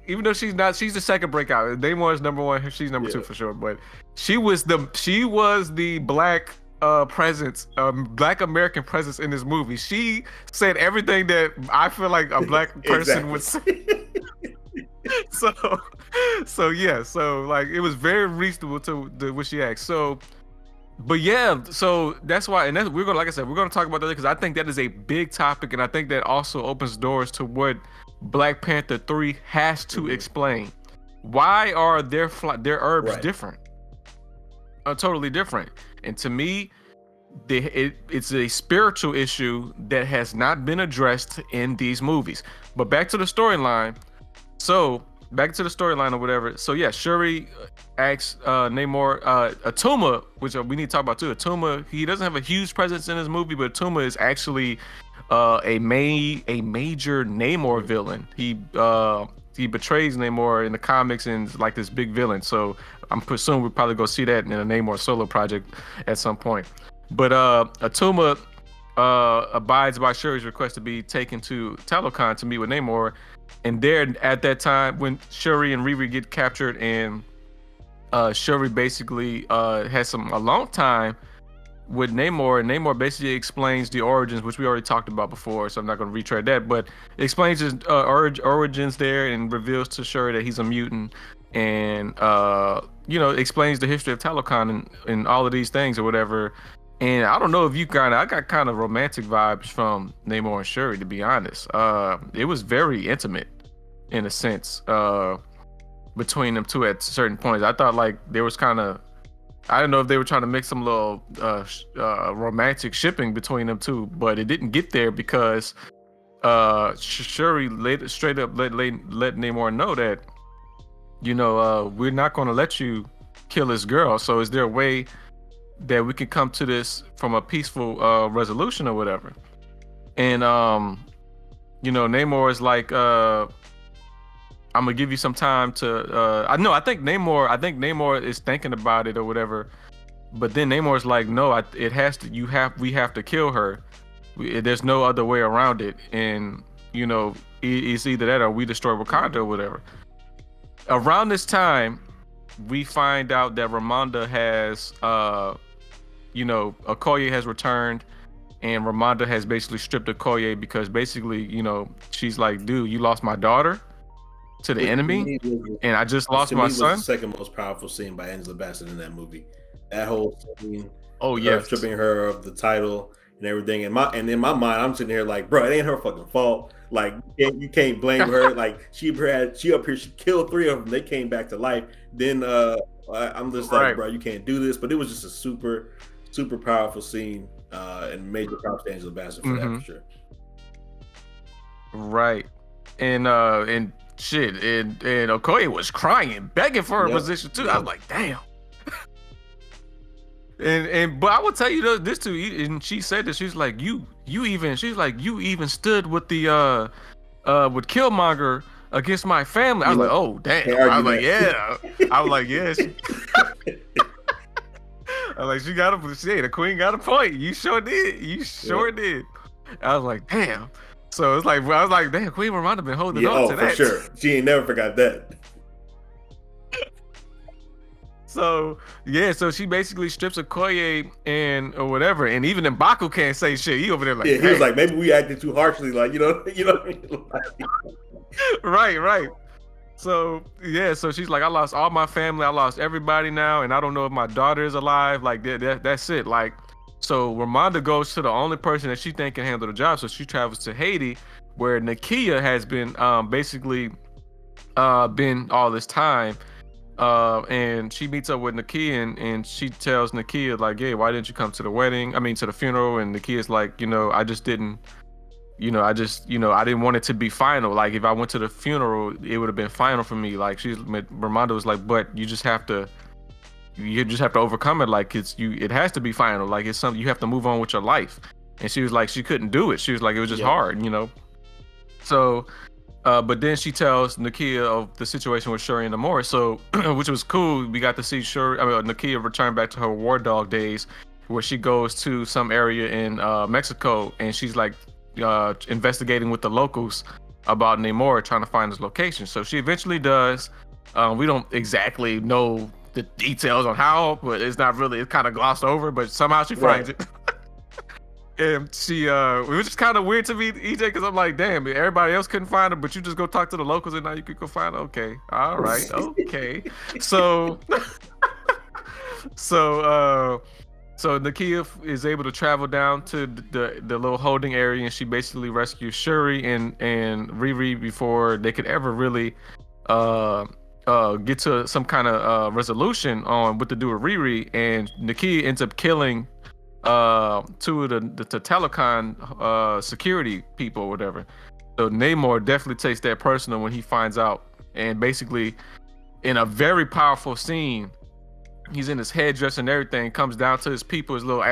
even though she's the second breakout. Namor is number one. She's number two for sure. But she was the black presence, black American presence in this movie. She said everything that I feel like a black person would say. So yeah, so like it was very reasonable to what she asked. So, but yeah, so that's why, and we're gonna, like I said, we're gonna talk about that because I think that is a big topic, and I think that also opens doors to what Black Panther 3 has to explain. Why are their herbs different? Totally different. And to me, it's a spiritual issue that has not been addressed in these movies. But back to the storyline. So back to the storyline or whatever. So yeah, Shuri asks Namor, Atuma, which we need to talk about too. Atuma, he doesn't have a huge presence in this movie, but Atuma is actually a major Namor villain. He betrays Namor in the comics and is like this big villain. So I'm presuming we'll probably go see that in a Namor solo project at some point. But Atuma abides by Shuri's request to be taken to Talokan to meet with Namor. And there, at that time, when Shuri and Riri get captured, and Shuri basically has a long time with Namor, and Namor basically explains the origins, which we already talked about before, so I'm not going to retread that, but explains his origins there and reveals to Shuri that he's a mutant, and explains the history of Talokan and all of these things or whatever. And I don't know if I got kind of romantic vibes from Namor and Shuri, to be honest. It was very intimate in a sense between them two at certain points. I thought like there was kind of, I don't know if they were trying to make some little romantic shipping between them two, but it didn't get there because Shuri straight up let Namor know that, we're not going to let you kill this girl. So is there a way that we can come to this from a peaceful resolution or whatever? And Namor is like, I'm gonna give you some time to I think Namor is thinking about it or whatever, but then Namor is like, no, we have to kill her. There's no other way around it, and it's either that or we destroy Wakanda or whatever. Around this time, we find out that Ramonda has Okoye has returned, and Ramonda has basically stripped Okoye because basically, she's like, dude, you lost my daughter to the enemy, and I just lost my son. The second most powerful scene by Angela Bassett in that movie. That whole scene, stripping her of the title and everything. And in my mind, I'm sitting here like, bro, it ain't her fucking fault. Like, you can't blame her. Like, she killed 3 of them. They came back to life. Then I'm just like, bro, you can't do this. But it was just a super, super powerful scene, and major props to Angela Bassett for that, for sure. Right, and shit, and Okoye was crying, begging for her position too. I was like, damn. But I will tell you this too, and she said that she's like, you even stood with the with Killmonger against my family. I was like, oh damn. I was like, yeah. I was like, yes. I was like, the queen got a point. You sure did. You sure did. I was like, damn. So it's like, I was like, damn, Queen Ramonda been holding on to that. For sure. She ain't never forgot that. So yeah, so she basically strips Okoye or whatever, and even M'Baku can't say shit. He over there like, he was like, maybe we acted too harshly, like, you know what I mean? Right. So yeah, so she's like, I lost all my family, I lost everybody now, and I don't know if my daughter is alive. Like that's it. Like, so Ramonda goes to the only person that she think can handle the job. So she travels to Haiti, where Nakia has been basically been all this time. And she meets up with Nakia, and she tells Nakia like, hey, why didn't you come to the wedding? I mean, to the funeral. And Nakia's like, I just didn't, I didn't want it to be final. Like, if I went to the funeral, it would have been final for me. Like, Ramonda was like, but you just have to overcome it. Like, it has to be final. Like, it's something you have to move on with your life. And she was like, she couldn't do it. She was like, it was just hard, So, but then she tells Nakia of the situation with Shuri and Namor. So, which was cool. We got to see Nakia return back to her War Dog days, where she goes to some area in Mexico, and she's like investigating with the locals about Namor, trying to find his location. So she eventually does. We don't exactly know the details on how, but it's kind of glossed over, but somehow she finds it. And she, it was just kind of weird to me, EJ, because I'm like, damn, everybody else couldn't find her, but you just go talk to the locals and now you could go find her. Okay, all right, okay. So Nakia is able to travel down to the little holding area, and she basically rescues Shuri and Riri before they could ever really get to some kind of resolution on what to do with Riri. And Nakia ends up killing two of the telecon security people or whatever. So Namor definitely takes that personal when he finds out, and basically in a very powerful scene, he's in his headdress and everything, comes down to his people, his little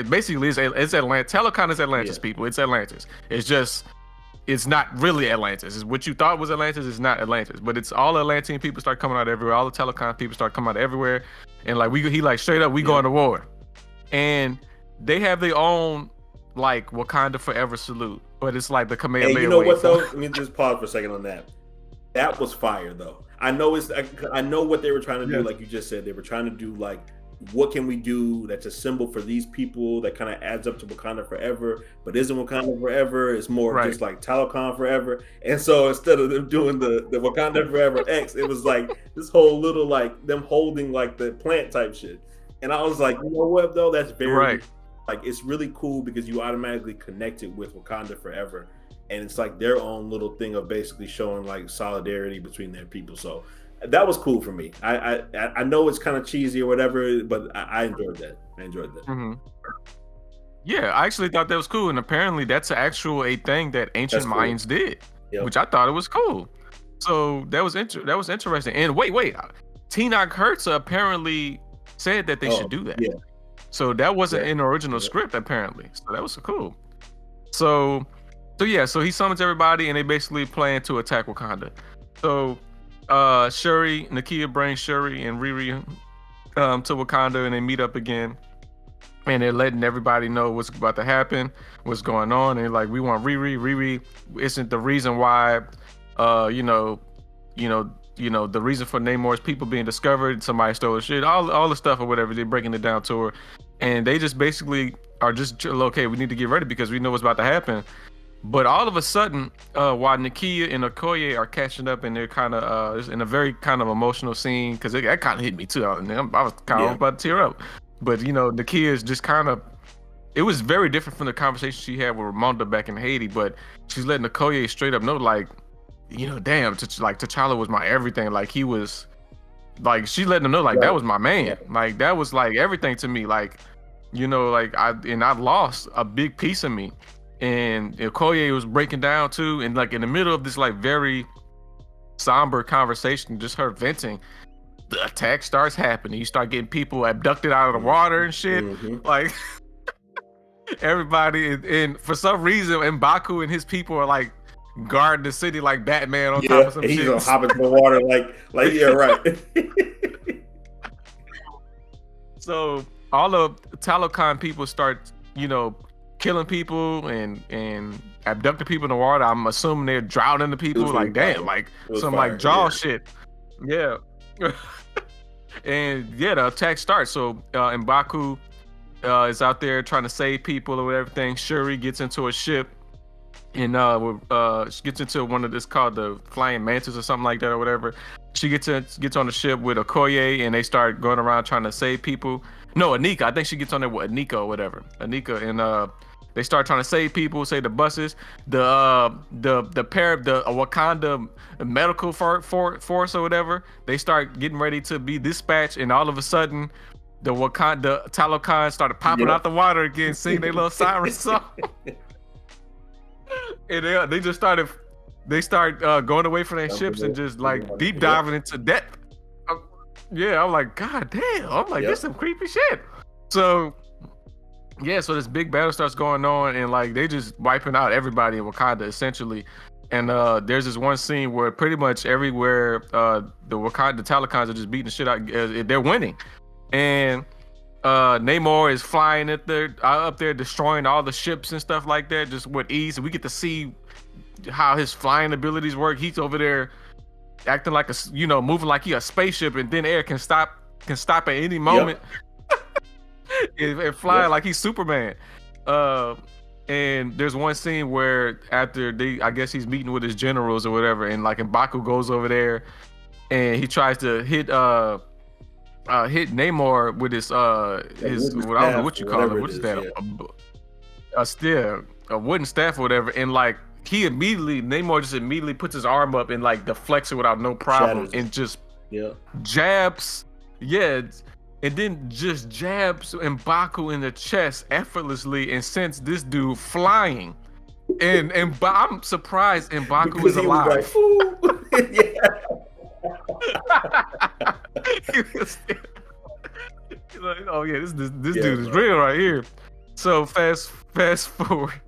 basically it's Atlantis. Telecon is Atlantis, people. It's Atlantis. It's not really Atlantis. It's what you thought was Atlantis. It's not Atlantis, but it's all Atlantean people start coming out everywhere. All the telecon people start coming out everywhere, and like he like straight up, we going to war. And they have their own like Wakanda Forever salute, but it's like the Kamehameha. Hey, you know what though? Let me just pause for a second on that. That was fire though. I know what they were trying to do. Like you just said, they were trying to do like, what can we do that's a symbol for these people that kind of adds up to Wakanda Forever, but isn't Wakanda Forever. It's more just like Telecon Forever. And so instead of them doing the Wakanda Forever X, it was like this whole little like them holding like the plant type shit. And I was like, you know what though? That's very like, it's really cool because you automatically connect it with Wakanda Forever. And it's like their own little thing of basically showing like solidarity between their people. So that was cool for me. I know it's kind of cheesy or whatever, but I enjoyed that. Mm-hmm. Yeah, I actually thought that was cool. And apparently that's a thing that ancient Mayans did, which I thought it was cool. So that was interesting. And wait, Tenoch Hertz apparently said that they should do that. So that wasn't in the original script apparently. So that was cool. So he summons everybody and they basically plan to attack Wakanda. So Nakia brings Shuri and Riri to Wakanda, and they meet up again. And they're letting everybody know what's about to happen, what's going on. And they're like, we want Riri. Riri isn't the reason why the reason for Namor's people being discovered, somebody stole her shit, all the stuff or whatever. They're breaking it down to her, and they just basically are just okay. We need to get ready because we know what's about to happen. But all of a sudden, while Nakia and Okoye are catching up, and they're kind of in a very kind of emotional scene, because that kind of hit me too. I was kind of about to tear up. But Nakia is just kind of. It was very different from the conversation she had with Ramonda back in Haiti. But she's letting Okoye straight up know, like, damn, like T'Challa was my everything. Like he was, like she letting him know, like that was my man. Like that was like everything to me. Like, like I lost a big piece of me. And Okoye was breaking down too, and like in the middle of this like very somber conversation, just her venting. The attack starts happening. You start getting people abducted out of the water and shit. Like everybody, and for some reason, M'Baku and his people are like guarding the city like Batman on top of some shit. He's gonna hop into the water like yeah, right. So all of Talokan people start, killing people and abducting people in the water. I'm assuming they're drowning the people. Like, damn, like some fire, like Jaw shit. Yeah. And yeah, the attack starts. So M'Baku is out there trying to save people or everything. Shuri gets into a ship and she gets into one of this called the Flying Mantis or something like that or whatever. She gets on the ship with Okoye and they start going around trying to save people. No, Anika. I think she gets on there with Anika or whatever. Anika and they start trying to save people, save the buses. The Wakanda medical force or whatever. They start getting ready to be dispatched, and all of a sudden, the Talokan started popping out the water again, singing their little siren song. And they just started. They start going away from their ships and just like deep diving into depth. Yeah, I'm like, God damn! I'm like, this some creepy shit. So. Yeah, so this big battle starts going on, and like they just wiping out everybody in Wakanda essentially. And there's this one scene where pretty much everywhere the Talokans are just beating the shit out. They're winning, and Namor is flying up there destroying all the ships and stuff like that, just with ease. And we get to see how his flying abilities work. He's over there acting like moving like he a spaceship, and thin air can stop at any moment. Yep. And flying like he's Superman. And there's one scene where after I guess he's meeting with his generals or whatever, and like M'Baku goes over there and he tries to hit Namor with his I don't know what you call it. What is that? A wooden staff or whatever. And like Namor just immediately puts his arm up and like deflects it without no problem and just jabs. Yeah. And then just jabs M'Baku in the chest effortlessly and sends this dude flying. And I'm surprised M'Baku is alive. He's like, oh yeah, this dude is real right here. So fast forward.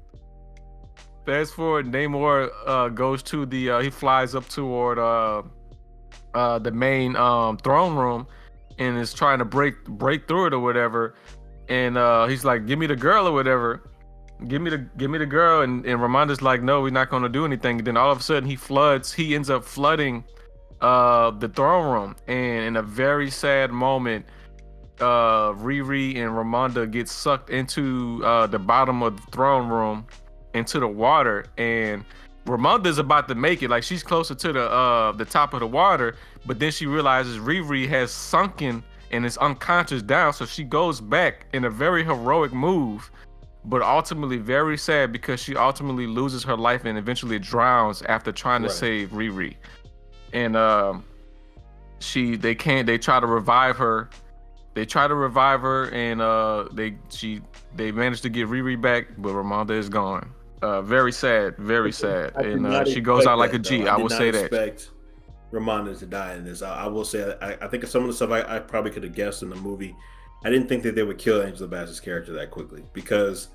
Namor goes to he flies up toward the main throne room. And is trying to break through it or whatever, and he's like, "Give me the girl or whatever, give me the girl." And Ramonda's like, "No, we're not going to do anything." And then all of a sudden, he ends up flooding the throne room, and in a very sad moment, Riri and Ramonda get sucked into the bottom of the throne room, into the water, and Ramonda's about to make it, like she's closer to the top of the water, but then she realizes Riri has sunken and is unconscious down, so she goes back in a very heroic move, but ultimately very sad because she ultimately loses her life and eventually drowns after trying to save Riri. And they try to revive her. They try to revive her, and they manage to get Riri back, but Ramonda is gone. Very sad, very sad. And she goes out like a G. I will say that. Expect Ramonda to die in this. I will say I think some of the stuff I probably could have guessed in the movie. I didn't think that they would kill Angela Bassett's character that quickly, because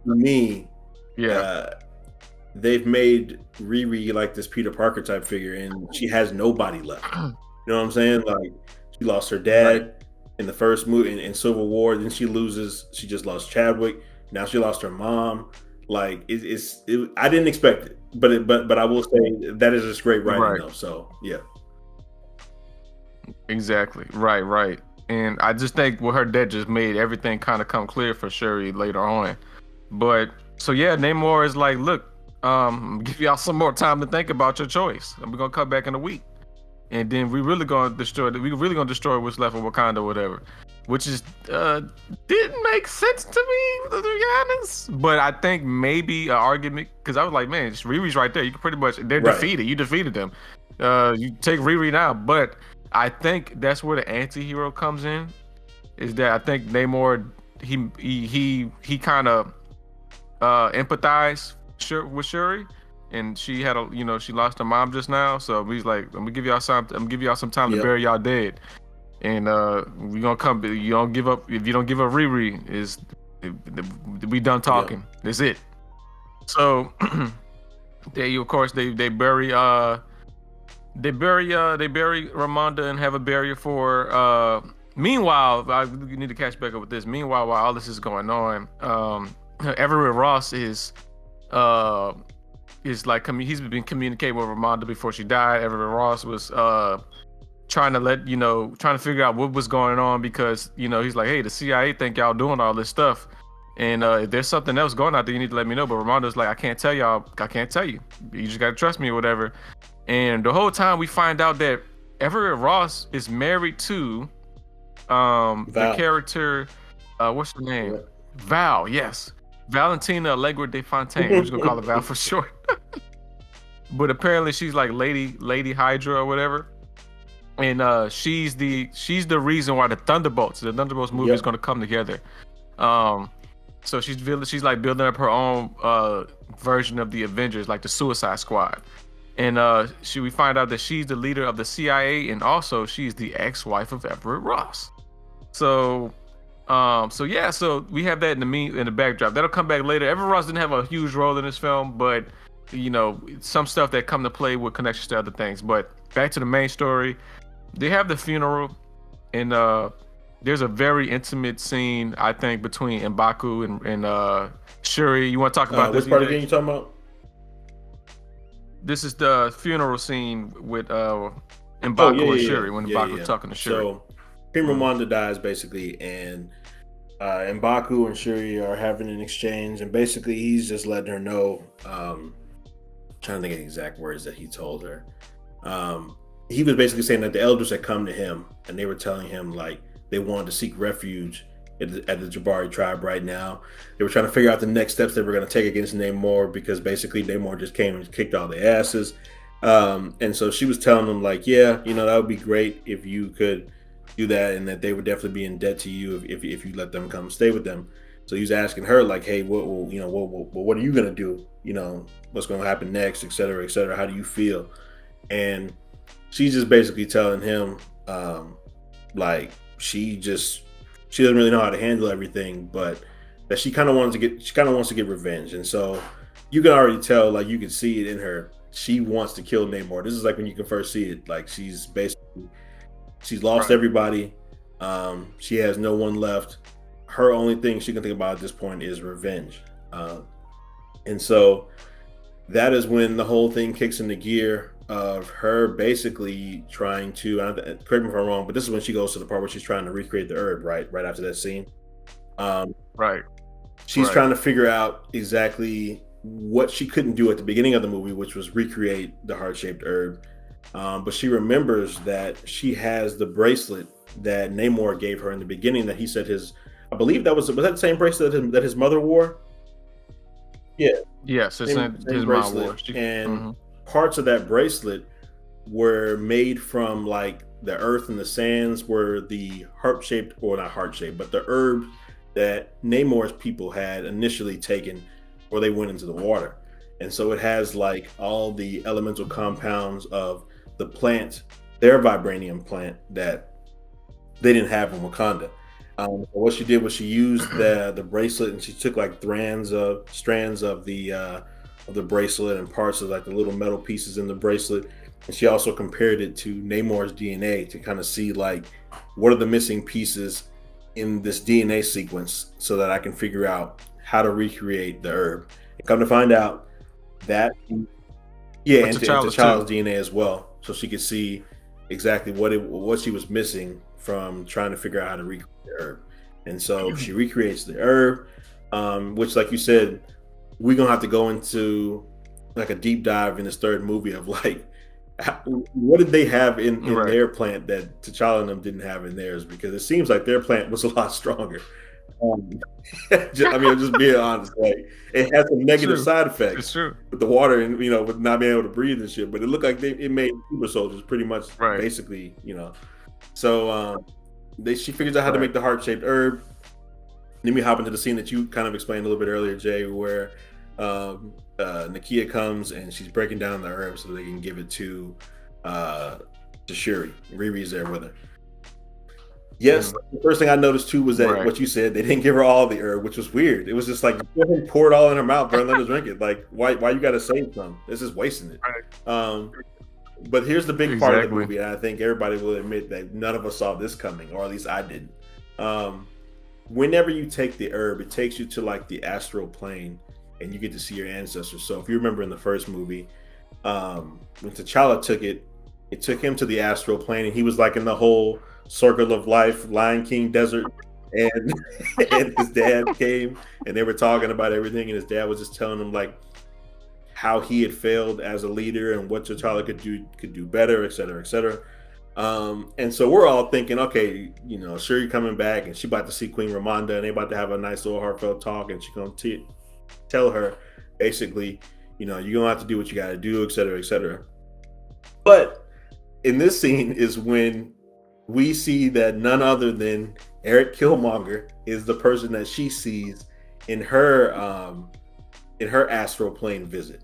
for me, they've made Riri like this Peter Parker type figure, and she has nobody left. You know what I'm saying? Like, she lost her dad in the first movie in Civil War. Then she just lost Chadwick. Now she lost her mom. Like, I didn't expect it, but I will say that is just great writing though. So yeah, exactly, right. And I just think with her death just made everything kind of come clear for Shuri later on. But so yeah, Namor is like, look, give y'all some more time to think about your choice. We're gonna come back in a week, and then we're really gonna destroy what's left of Wakanda or whatever. Which is didn't make sense to me, to be honest. But I think maybe an argument, because I was like, man, Riri's right there. You can pretty much, they're defeated. You defeated them. You take Riri now. But I think that's where the anti-hero comes in. Is that I think Namor, he kind of empathized with Shuri, and she had she lost her mom just now. So he's like, I'm gonna give y'all some time to Yep. bury y'all dead, and we gonna come. You don't give up. If you don't give up, Riri is we done talking. That's it. So they of course they bury Ramonda and have a barrier for meanwhile I need to catch back up with this. Meanwhile, while all this is going on, Everett Ross is like he's been communicating with Ramonda before she died. Everett Ross was trying to figure out what was going on, because he's like, hey, the CIA think y'all doing all this stuff, and if there's something else going out there, you need to let me know. But Ramonda's like, I can't tell you. You just gotta trust me or whatever. And the whole time we find out that Everett Ross is married to the character, what's her name? Yeah. Val, yes. Valentina Allegra de Fontaine. We're just gonna call her Val for short. But apparently she's like Lady Hydra or whatever. And she's the reason why the Thunderbolts movie is gonna come together. So she's like building up her own version of the Avengers, like the Suicide Squad. And we find out that she's the leader of the CIA, and also she's the ex-wife of Everett Ross. So we have that in the backdrop. That'll come back later. Everett Ross didn't have a huge role in this film, but some stuff that come to play with connections to other things. But back to the main story, they have the funeral, and there's a very intimate scene, I think, between M'Baku and Shuri. You want to talk about this? Which part of the game you talking about? This is the funeral scene with M'Baku and Shuri when M'Baku's talking to Shuri. So Queen Ramonda dies basically, and M'Baku and Shuri are having an exchange, and basically he's just letting her know. Trying to think of the exact words that he told her. He was basically saying that the elders had come to him, and they were telling him like they wanted to seek refuge at the Jabari tribe right now. They were trying to figure out the next steps they were going to take against Namor, because basically Namor just came and kicked all their asses. And so she was telling them like, yeah, that would be great if you could do that, and that they would definitely be in debt to you if you let them come stay with them. So he was asking her like, hey, what are you going to do? What's going to happen next, et cetera, et cetera. How do you feel? And she's just basically telling him like she doesn't really know how to handle everything, but that she kind of wants to get revenge. And so you can already tell, like you can see it in her. She wants to kill Namor. This is like when you can first see it. Like she's lost everybody. She has no one left. Her only thing she can think about at this point is revenge. And so that is when the whole thing kicks into gear of her basically trying to, correct me if I'm wrong, but this is when she goes to the part where she's trying to recreate the herb, right after that scene. She's trying to figure out exactly what she couldn't do at the beginning of the movie, which was recreate the heart-shaped herb. But she remembers that she has the bracelet that Namor gave her in the beginning, that he said I believe that was that the same bracelet that his mother wore? Yeah. Yes, his mom wore. And parts of that bracelet were made from like the earth and the sands, were the heart-shaped, or not heart-shaped, but the herb that Namor's people had initially taken before they went into the water. And so it has like all the elemental compounds of the plant, their vibranium plant, that they didn't have in Wakanda. What she did was she used the bracelet, and she took like strands of the bracelet and parts of like the little metal pieces in the bracelet, and she also compared it to Namor's DNA to kind of see like what are the missing pieces in this DNA sequence, so that I can figure out how to recreate the herb. And come to find out that and T'Challa's DNA as well, so she could see exactly what she was missing from trying to figure out how to recreate the herb. And so she recreates the herb, which, like you said, we're gonna have to go into like a deep dive in this third movie of like what did they have in their plant that T'Challa and them didn't have in theirs, because it seems like their plant was a lot stronger. I'm just being honest. Like it had some negative side effects with the water and with not being able to breathe and shit. But it looked like it made super soldiers pretty much, basically. So she figures out how to make the heart-shaped herb. Then we hop into the scene that you kind of explained a little bit earlier, Jay, where Nakia comes and she's breaking down the herb so they can give it to Shuri. Riri's there with her. Yes, the first thing I noticed too was that Right. what you said, they didn't give her all the herb, which was weird. It was just like pour it all in her mouth, bro, and let her drink it. Like, why you gotta save some? This is wasting it. Um, but here's the big part of the Exactly. movie, and I think everybody will admit that none of us saw this coming, or at least I didn't. Um, Whenever you take the herb, it takes you to like the astral plane, and you get to see your ancestors. So if you remember in the first movie, when T'Challa took it, it took him to the astral plane, and he was like in the whole circle of life, Lion King desert, and and his dad came, and they were talking about everything, and his dad was just telling him like how he had failed as a leader and what T'Challa could do better, et cetera, et cetera. And so we're all thinking, okay, Shuri coming back, and she about to see Queen Ramonda, and they about to have a nice little heartfelt talk, and she's gonna tell her basically, you're gonna have to do what you got to do, et cetera, et cetera. But in this scene is when we see that none other than Eric Killmonger is the person that she sees in her astral plane visit.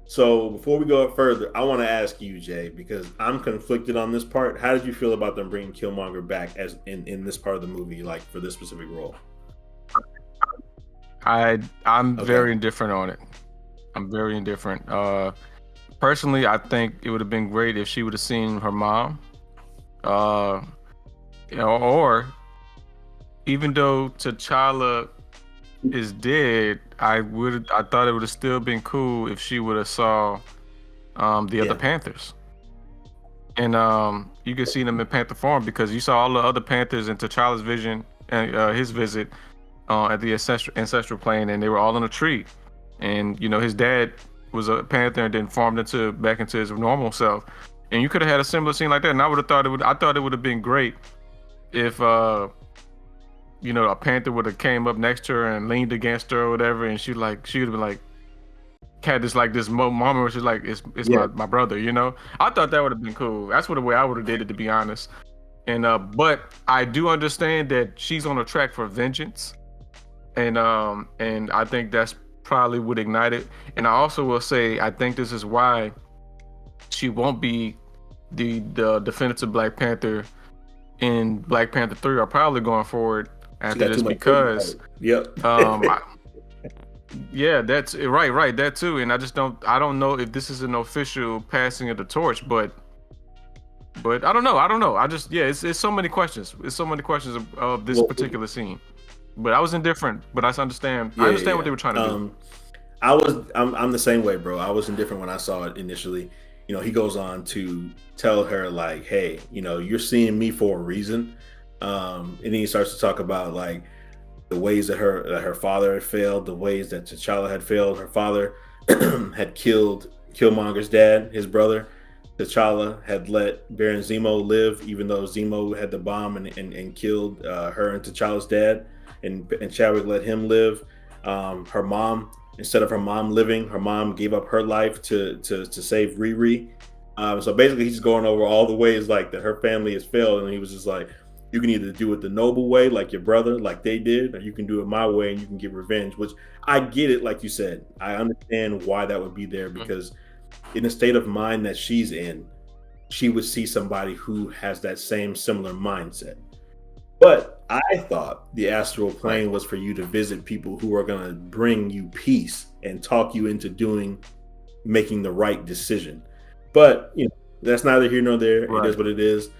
So before we go further, I want to ask you, Jay, because I'm conflicted on this part. How did you feel about them bringing Killmonger back as in this part of the movie, like for this specific role? I'm Okay. very indifferent on it. I'm very indifferent. Personally, I think it would have been great if she would have seen her mom. Or even though T'Challa is dead, I thought it would have still been cool if she would have saw the other Panthers. And you could see them in Panther form, because you saw all the other Panthers in T'Challa's vision and his visit at the ancestral plane, and they were all in a tree. And his dad was a Panther and then formed back into his normal self. And you could have had a similar scene like that. And I thought it would have been great if a Panther would have came up next to her and leaned against her or whatever, and she would have been like, had this moment where she's like, it's my brother, I thought that would have been cool. That's the way I would have did it, to be honest. And but I do understand that she's on a track for vengeance, and I think that's probably would ignite it. And I also will say, I think this is why she won't be the definitive Black Panther in Black Panther 3, or probably going forward after this, because yeah, that's right, that too. And I don't know if this is an official passing of the torch, but I don't know. It's so many questions. It's so many questions of this particular scene. But I was indifferent, but I understand what they were trying to do. I'm the same way, bro. I was indifferent when I saw it initially. He goes on to tell her like, hey, you're seeing me for a reason. And then he starts to talk about like the ways that her father had failed, the ways that T'Challa had failed. Her father had killed Killmonger's dad, his brother. T'Challa had let Baron Zemo live, even though Zemo had the bomb and killed her and T'Challa's dad, and Chadwick let him live. Her mom, instead of her mom living, her mom gave up her life to save Riri. So basically, he's going over all the ways like that her family has failed, and he was just like, you can either do it the noble way, like your brother, like they did, or you can do it my way, and you can get revenge. Which I get it, like you said, I understand why that would be there, because in the state of mind that she's in, she would see somebody who has that same similar mindset. But I thought the astral plane was for you to visit people who are going to bring you peace and talk you into making the right decision. But that's neither here nor there. Right. It is what it is.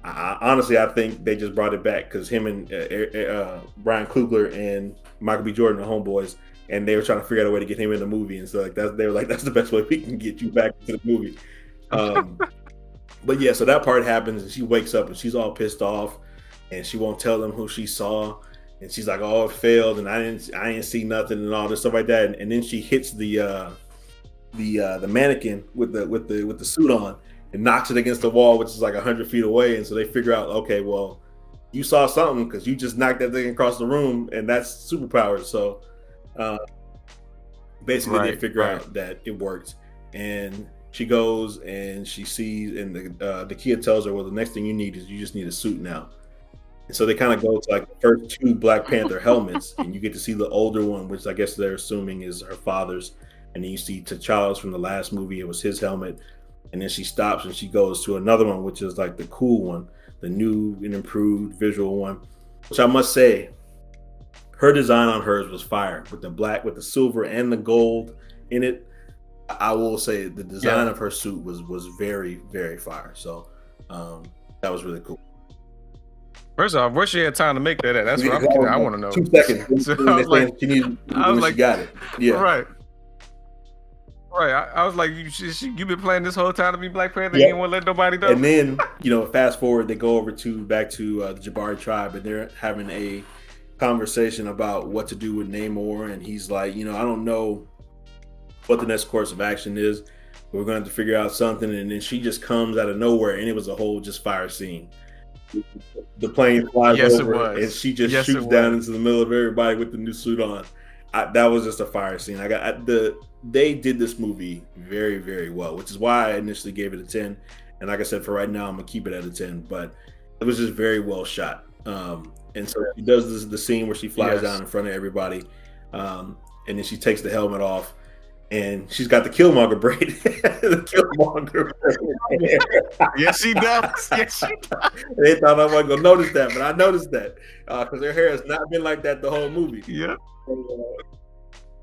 Honestly, I think they just brought it back because him and Brian Coogler and Michael B. Jordan are homeboys, and they were trying to figure out a way to get him in the movie. And so they were like, that's the best way we can get you back into the movie. But yeah, so that part happens, and she wakes up and she's all pissed off, and she won't tell them who she saw, and she's like, "Oh, it failed, and I didn't see nothing," and all this stuff like that. And then she hits the mannequin with the suit on and knocks it against the wall, which is like 100 feet away. And so they figure out, okay, well, you saw something because you just knocked that thing across the room, and that's superpowers. So basically, they figure out that it worked, and she goes and she sees, and the kid tells her, well, the next thing you need is you just need a suit now. And so they kind of go to like the first two Black Panther helmets, and you get to see the older one, which I guess they're assuming is her father's. and then you see T'Challa's from the last movie. It was his helmet, and then she stops and she goes to another one, which is like the cool one, the new and improved visual one, which I must say, her design on hers was fire with the black, with the silver and the gold in it. I will say the design of her suit was very, very fire. So that was really cool. First off, where she had time to make that at? That's what I want to know. 2 seconds. So I was like, she got it. Yeah. Right. I was like, you been playing this whole time to be Black Panther? You didn't want to let nobody know. And then, fast forward, they go over back to the Jabari tribe, and they're having a conversation about what to do with Namor. And he's like, I don't know what the next course of action is. We're going to have to figure out something. And then she just comes out of nowhere, and it was a whole just fire scene. The plane flies over, and she just shoots down into the middle of everybody with the new suit on. That was just a fire scene. They did this movie very, very well, which is why I initially gave it a 10. And like I said, for right now, I'm gonna keep it at a 10. But it was just very well shot. And so she does the scene where she flies down in front of everybody, and then she takes the helmet off, and she's got the Killmonger braid. The Killmonger braid. Yes, she does. Yes, she does. They thought I wasn't gonna notice that, but I noticed that because her hair has not been like that the whole movie. Yep.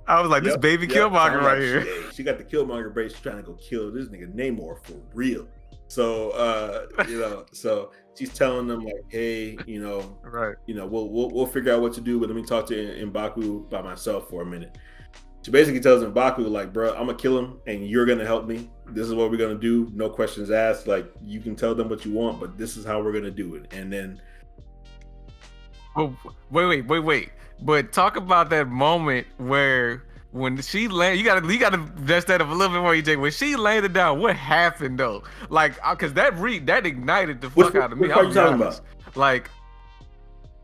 I was like, this baby Killmonger right here. She got the Killmonger braid. She's trying to go kill this nigga Namor for real. So, so she's telling them like, hey, right. We'll figure out what to do, but let me talk to M'Baku by myself for a minute. She basically tells M'Baku like, bro, I'm gonna kill him, and you're gonna help me. This is what we're gonna do. No questions asked. Like, you can tell them what you want, but this is how we're gonna do it. And then, oh, wait. But talk about that moment where when she landed, you gotta dress that up a little bit more, EJ. When she landed down, what happened though? Like, cause that ignited the fuck out of me. What are you talking about? Like,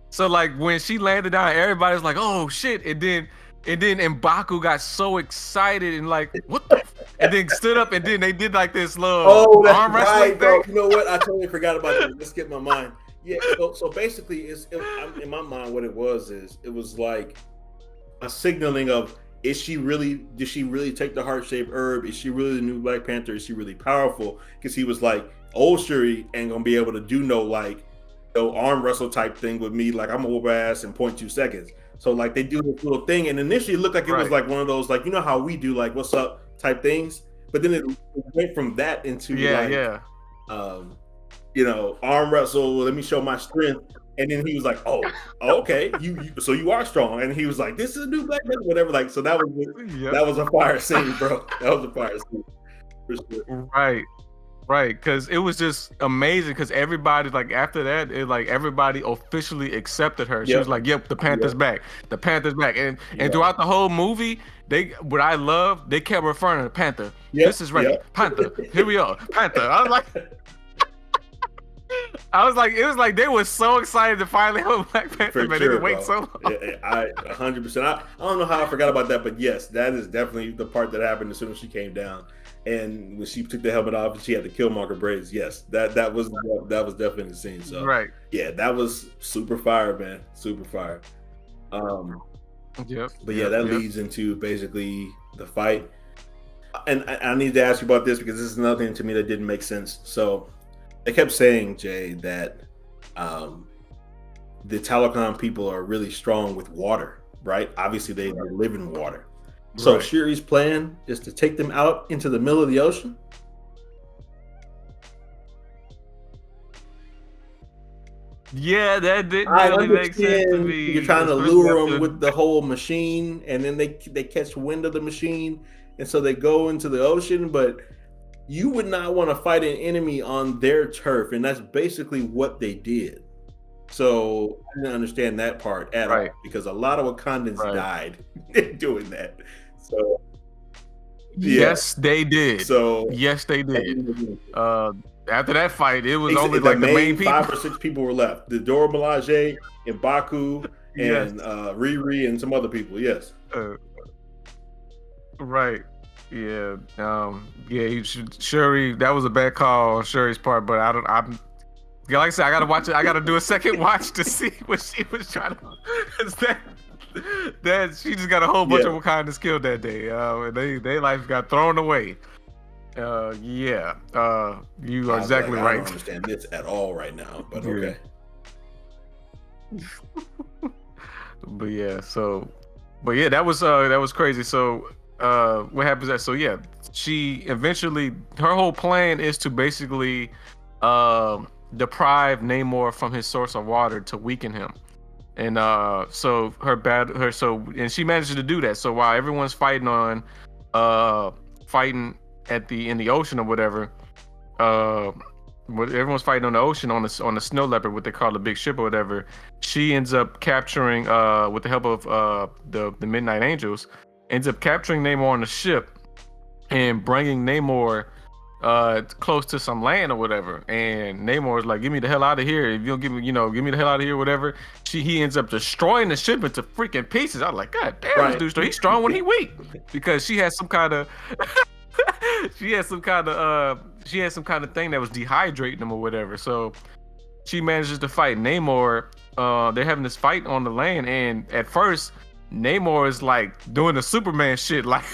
so like when she landed down, everybody's like, oh shit, and then M'Baku got so excited and like, what the and then stood up, and then they did like this little arm wrestling thing. Bro. You know what? I totally forgot about that. Let's get my mind. Yeah, so basically, in my mind, what it was like a signaling of, did she really take the heart-shaped herb? Is she really the new Black Panther? Is she really powerful? Because he was like, old Shuri ain't gonna be able to do no arm wrestle type thing with me. Like, I'm gonna whoop her ass in 0.2 seconds. So like they do this little thing, and initially it looked like it was like one of those, like, how we do like what's up type things, but then it went from that into arm wrestle, let me show my strength. And then he was like, oh okay, so you are strong. And he was like, this is a new Black Panther, whatever. Like, so that was a fire scene, bro. That was a fire scene for sure. Right, because it was just amazing. Because everybody, like, after that, everybody officially accepted her. She was like, "Yep, the Panther's back. The Panther's back." And throughout the whole movie, they kept referring to the Panther. This is right, Panther. Here we are, Panther. I was like, it was like they were so excited to finally have Black Panther, but they didn't wait so long. I 100%. I don't know how I forgot about that, but yes, that is definitely the part that happened as soon as she came down. And when she took the helmet off and she had the Killmonger braids, yes, that was definitely the scene. So right, yeah, that was super fire, man, super fire. But that leads into basically the fight. And I need to ask you about this because this is another thing to me that didn't make sense. So they kept saying, Jay, that the Talokan people are really strong with water, right? Obviously, they live in water. So Shuri's plan is to take them out into the middle of the ocean? Yeah, that didn't really make sense to me. You're trying to lure them with the whole machine, and then they catch wind of the machine, and so they go into the ocean, but you would not want to fight an enemy on their turf, and that's basically what they did. So I didn't understand that part at all, because a lot of Wakandans died doing that. So yes, they did. So yes, they did. After that fight, it was only like the main people. 5 or 6 people were left: the Dora Milaje, and M'Baku, and Riri, and some other people. Yes. Right. Yeah. Shuri. That was a bad call on Shuri's part, but like I said, I gotta watch it. I gotta do a second watch to see what she was trying to. that she just got a whole bunch Yeah. of Wakandans killed that day. They life got thrown away. Yeah. You are I was exactly like, I right. don't understand this at all right now, but Yeah. okay. But yeah, that was crazy. So what happens that? So yeah, she eventually, her whole plan is to basically deprive Namor from his source of water to weaken him. And so and she manages to do that. So while everyone's fighting in the ocean or whatever, everyone's fighting on the ocean on the snow leopard, what they call the big ship or whatever, she ends up capturing with the help of the Midnight Angels, ends up capturing Namor on the ship and bringing Namor close to some land or whatever. And Namor's like, "Get me the hell out of here! If you don't give me the hell out of here, whatever." He ends up destroying the ship into freaking pieces. I was like, "God damn, Right. this dude's strong. He's strong when he weak," because she has some kind of she had some kind of thing that was dehydrating him or whatever. So she manages to fight Namor. They're having this fight on the land, and at first Namor is like doing the Superman shit, like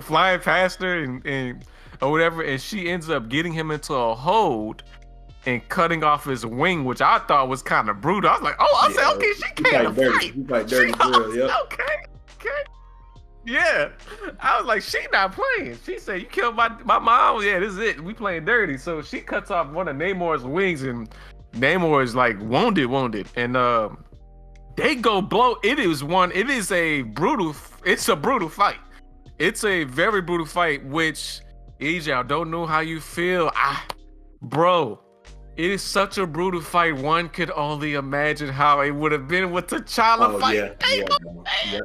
flying past her and or whatever, and she ends up getting him into a hold and cutting off his wing, which I thought was kind of brutal. I was like, "Oh, I said, okay, she can't fight. You fight dirty girl, yep. Okay. Yeah, I was like, she not playing. She said, "You killed my mom. Yeah, this is it. We playing dirty." So she cuts off one of Namor's wings, and Namor is like wounded, and they go blow. It's a brutal fight. It's a very brutal fight. Which, EJ, I don't know how you feel, bro. It is such a brutal fight. One could only imagine how it would have been with T'Challa fight. Yeah.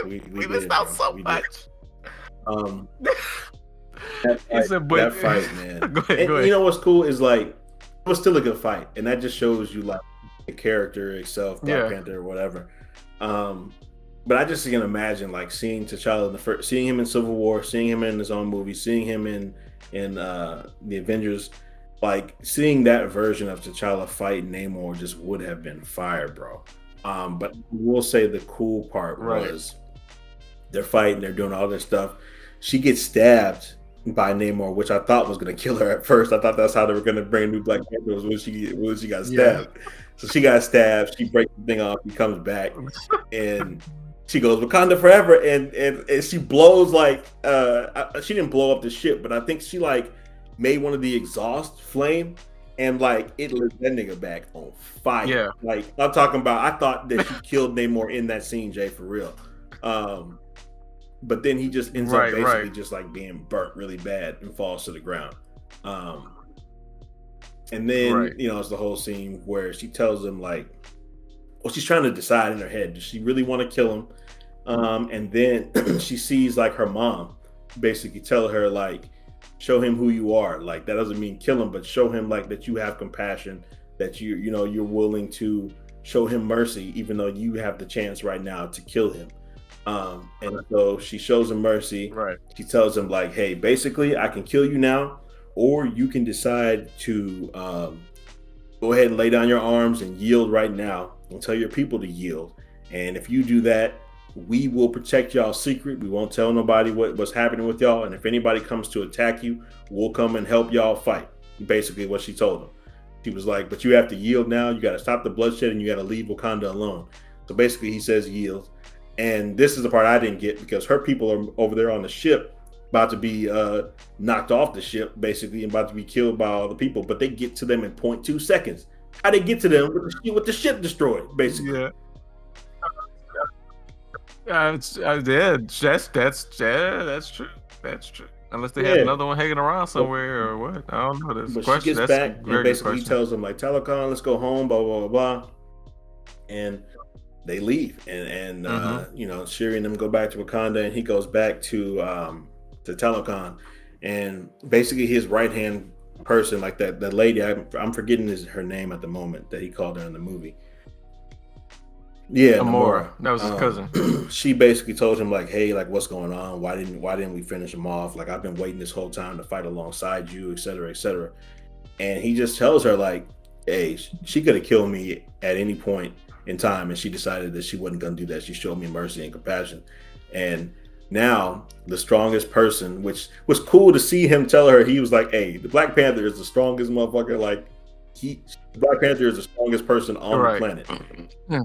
We missed out so much. That fight, man. Go ahead. You know what's cool is like, it was still a good fight, and that just shows you like the character itself, Black Panther or whatever. But I just can imagine like seeing T'Challa seeing him in Civil War, seeing him in his own movie, seeing him in the Avengers, like seeing that version of T'Challa fight Namor just would have been fire, bro. But we'll say the cool part was they're fighting, they're doing all this stuff. She gets stabbed by Namor, which I thought was going to kill her at first. I thought that's how they were going to bring new Black Panther, was when she got stabbed. Yeah. So she got stabbed. She breaks the thing off. He comes back, and she goes, "Wakanda forever!" And she blows like she didn't blow up the ship, but I think she like made one of the exhaust flame. And like it lit that nigga back on fire. Yeah. Like I'm talking about, I thought that she killed Namor in that scene, Jay, for real. But then he just ends up basically just like being burnt really bad and falls to the ground. And then it's the whole scene where she tells him like, well, she's trying to decide in her head, does she really want to kill him? And then she sees like her mom basically tell her like, show him who you are. Like that doesn't mean kill him, but show him like that you have compassion, that you're willing to show him mercy, even though you have the chance right now to kill him. And so she shows him mercy. Right. She tells him like, hey, basically I can kill you now, or you can decide to go ahead and lay down your arms and yield right now and tell your people to yield. And if you do that, we will protect y'all's secret. We won't tell nobody what's happening with y'all. And if anybody comes to attack you, we'll come and help y'all fight. Basically what she told him. She was like, but you have to yield now. You got to stop the bloodshed and you got to leave Wakanda alone. So basically he says yield. And this is the part I didn't get, because her people are over there on the ship about to be knocked off the ship, basically, and about to be killed by all the people. But they get to them in 0.2 seconds. How they get to them with the ship destroyed, basically. Yeah. That's true. That's true. Unless they have another one hanging around somewhere or what. I don't know. This but she gets back and basically tells them like, Telecom, let's go home, blah, blah, blah, blah. And they leave. And Shuri and them go back to Wakanda, and he goes back to Telecom. And basically his right-hand person, like that lady, I'm forgetting her name at the moment, that he called her in the movie. Yeah, Namora. That was his cousin. She basically told him like, "Hey, like, what's going on? Why didn't we finish him off? Like, I've been waiting this whole time to fight alongside you, et cetera, et cetera." And he just tells her like, "Hey, she could have killed me at any point, in time, and she decided that she wasn't going to do that. She showed me mercy and compassion, and now the strongest person, which was cool to see him tell her, he was like, "Hey, the Black Panther is the strongest motherfucker. Like, Black Panther is the strongest person on the planet,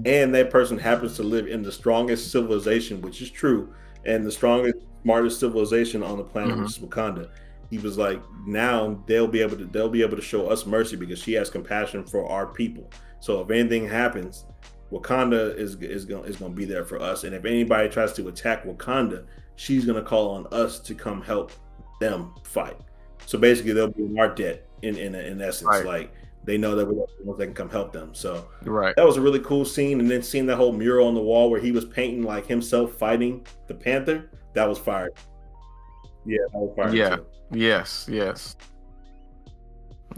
and that person happens to live in the strongest civilization, which is true, and the strongest, smartest civilization on the planet, which is Wakanda." He was like, now they'll be able to show us mercy because she has compassion for our people. So if anything happens, Wakanda is going to be there for us. And if anybody tries to attack Wakanda, she's going to call on us to come help them fight. So basically, they'll be in our debt in essence. Right. Like, they know that we're the ones that can come help them. So that was a really cool scene. And then seeing that whole mural on the wall where he was painting like himself fighting the Panther, that was fire. Yeah, that was fire. Yeah. Too. Yes.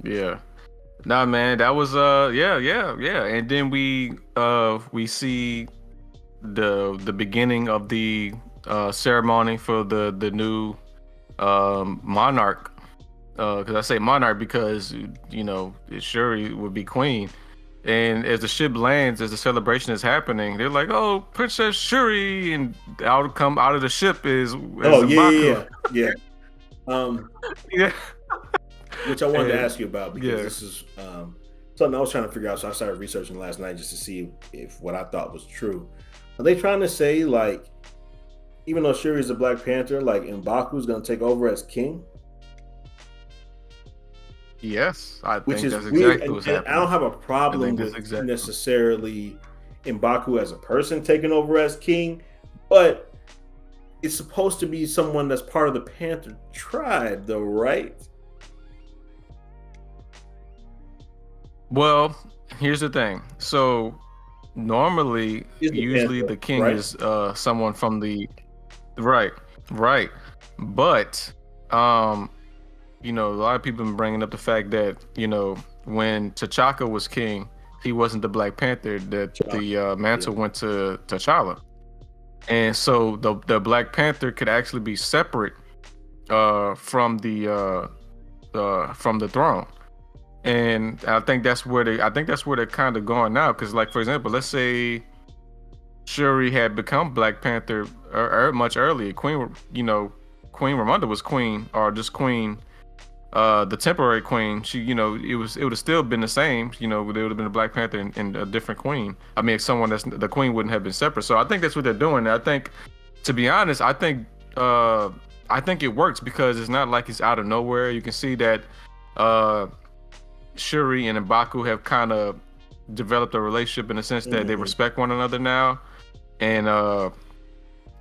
Yeah. Nah, man, that was yeah. And then we see the beginning of the ceremony for the new monarch. Because I say monarch because Shuri would be queen. And as the ship lands, as the celebration is happening, they're like, "Oh, Princess Shuri!" And out of the ship is yeah. Yeah. Which I wanted to ask you about because this is something I was trying to figure out. So I started researching last night just to see if what I thought was true. Are they trying to say, like, even though Shuri is a Black Panther, like M'Baku's going to take over as king? Yes, I think that's exactly weird. What's happening. I don't have a problem with necessarily M'Baku as a person taking over as king, but it's supposed to be someone that's part of the Panther tribe, though, right? Well, here's the thing. So normally, usually the king is someone from the right. But a lot of people have been bringing up the fact that when T'Chaka was king, he wasn't the Black Panther. That the mantle went to T'Challa. And so the Black Panther could actually be separate from the throne, and I think that's where they're kind of going now. Because, like, for example, let's say Shuri had become Black Panther much earlier. Queen Ramonda was queen, or just queen, the temporary queen. She, it would have still been the same. There would have been a Black Panther and a different queen. I mean, someone that's the queen wouldn't have been separate. So I think that's what they're doing. I think, to be honest, I think it works because it's not like it's out of nowhere. You can see that Shuri and M'Baku have kind of developed a relationship in the sense that they respect one another now, and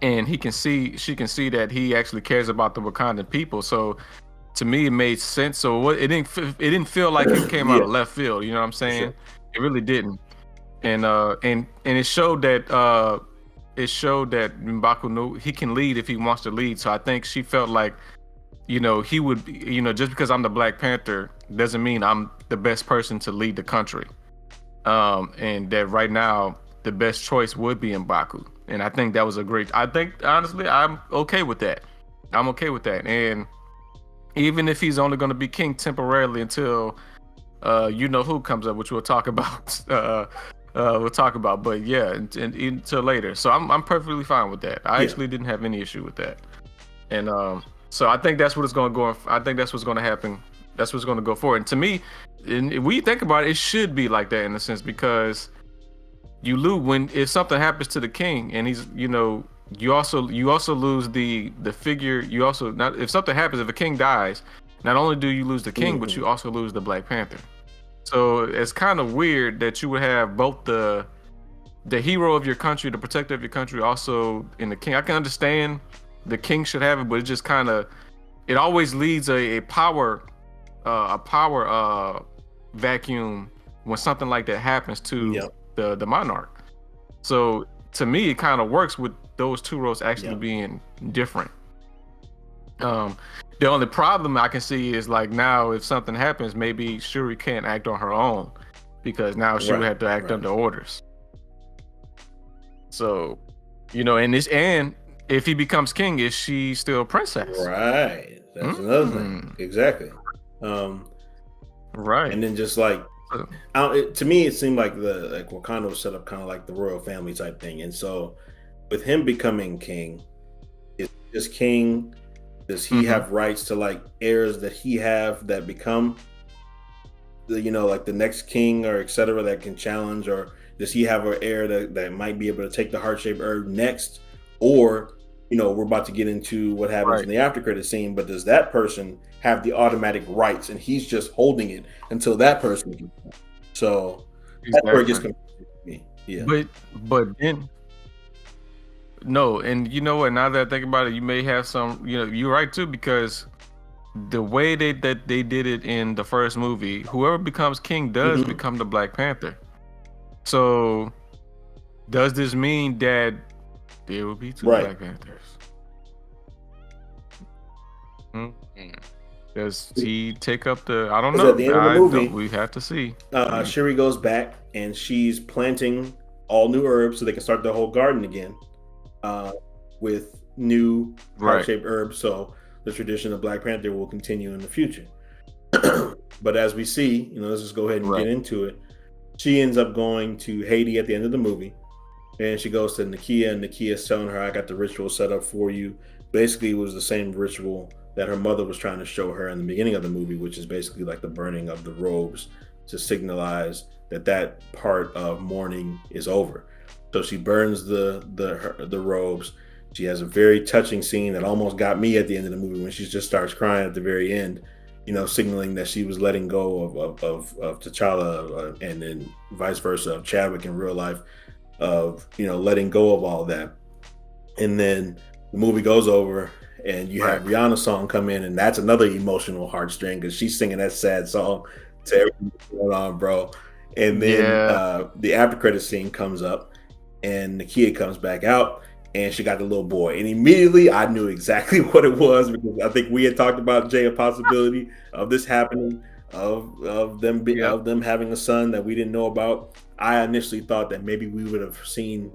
she can see that he actually cares about the Wakandan people. So to me, it made sense. So it didn't feel like it came out of left field. You know what I'm saying? Sure. It really didn't. And it showed that M'Baku knew he can lead if he wants to lead. So I think she felt like, he would, just because I'm the Black Panther doesn't mean I'm the best person to lead the country. And that right now the best choice would be M'Baku. And I think that was honestly, I'm okay with that. And even if he's only going to be king temporarily until who comes up, which we'll talk about. But yeah, until later. So I'm perfectly fine with that. I actually didn't have any issue with that. And so I think that's what it's going to go. I think that's what's going to happen. That's what's going to go forward. And to me, when you think about it, it should be like that in a sense, because you lose if something happens to the king, and he's you also lose the figure. You also, not if something happens, if a king dies, not only do you lose the king, but you also lose the Black Panther. So it's kind of weird that you would have both the hero of your country, the protector of your country, also in the king. I can understand the king should have it, but it just kind of, it always leads a power vacuum when something like that happens to the monarch. So to me, it kind of works with those two roles actually being different. The only problem I can see is, like, now if something happens, maybe Shuri can't act on her own because now she would have to act under orders. So, and if he becomes king, is she still a princess? Right. That's another thing. Exactly. Right. And then just like To me, it seemed like Wakanda was set up kind of like the royal family type thing, and so with him becoming king, is this king? Does he Mm-hmm. have rights to like heirs that he have that become like the next king or etc. that can challenge, or does he have an heir that might be able to take the heart shaped herb next, or we're about to get into what happens Right. in the after credit scene, but does that person have the automatic rights and he's just holding it until that person can? So that's where it gets Exactly. confusing to me. Yeah. But then no, and you know what? Now that I think about it, you may have some. You're right too, because the way that they did it in the first movie, whoever becomes king does Hmm. become the Black Panther. So does this mean that there will be two Right. Black Panthers? Mhm. Does he take up the? I don't Because at know. the end of the movie, We have to see. We Shuri goes back and she's planting all new herbs so they can start the whole garden again, uh, with new right, heart-shaped herbs. So the tradition of Black Panther will continue in the future. But as we see, let's just go ahead and right, get into it. She ends up going to Haiti at the end of the movie, and she goes to Nakia, and Nakia's telling her, "I got the ritual set up for you." Basically, it was the same ritual that her mother was trying to show her in the beginning of the movie, which is basically like the burning of the robes to signalize that part of mourning is over. So she burns the robes. She has a very touching scene that almost got me at the end of the movie when she just starts crying at the very end, signaling that she was letting go of T'Challa, and then vice versa of Chadwick in real life, of letting go of all that. And then the movie goes over and you right. have Rihanna's song come in, and that's another emotional heartstring because she's singing that sad song to everything that's going on, bro. And then Yeah, the after credit scene comes up and Nakia comes back out and she got the little boy. And immediately I knew exactly what it was, because I think we had talked about, Jay, a possibility of this happening, yep. of them having a son that we didn't know about. I initially thought that maybe we would have seen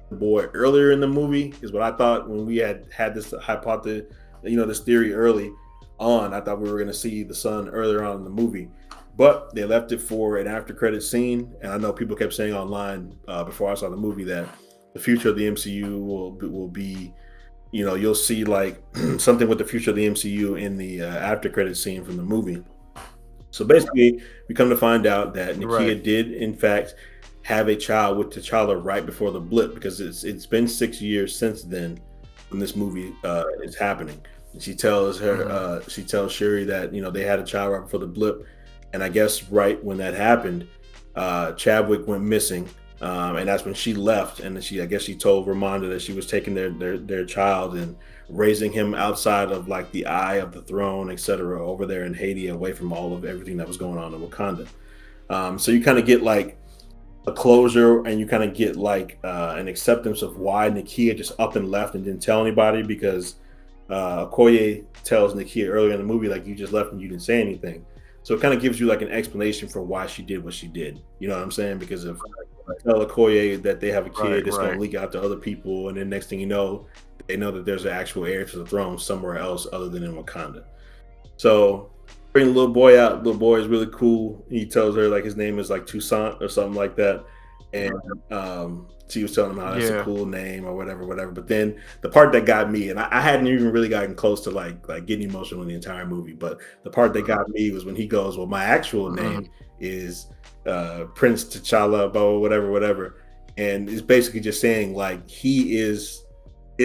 the boy earlier in the movie, is what I thought when we had this hypothesis, this theory early on. I thought we were going to see the son earlier on in the movie, but they left it for an after credit scene. And I know people kept saying online, before I saw the movie, that the future of the MCU will be, you'll see like something with the future of the MCU in the after credit scene from the movie. So basically, we come to find out that Right. Nakia did, in fact, have a child with T'Challa right before the blip, because it's been 6 years since then when this movie is happening. And Hmm. she tells Shuri that they had a child right before the blip, and I guess right when that happened, Chadwick went missing, and that's when she left. And I guess she told Ramonda that she was taking their child and raising him outside of like the eye of the throne, etc., over there in Haiti, away from all of everything that was going on in Wakanda. So you kind of get like a closure, and you kind of get like an acceptance of why Nakia just up and left and didn't tell anybody, because Okoye tells Nakia earlier in the movie, like, you just left and you didn't say anything. So it kind of gives you like an explanation for why she did what she did. You know what I'm saying? Because if I tell Okoye that they have a Right, kid, it's going right. to leak out to other people, and then next thing you know, they know that there's an actual heir to the throne somewhere else other than in Wakanda. So bring the little boy out. Little boy is really cool. He tells her like his name is like Toussaint or something like that, and she was telling him how that's a Yeah. cool name or whatever, whatever. But then the part that got me, and I hadn't even really gotten close to like getting emotional in the entire movie, but the part that got me was when he goes, "Well, my actual Hmm. name is Prince T'Challa, blah, blah, whatever, whatever," and it's basically just saying like his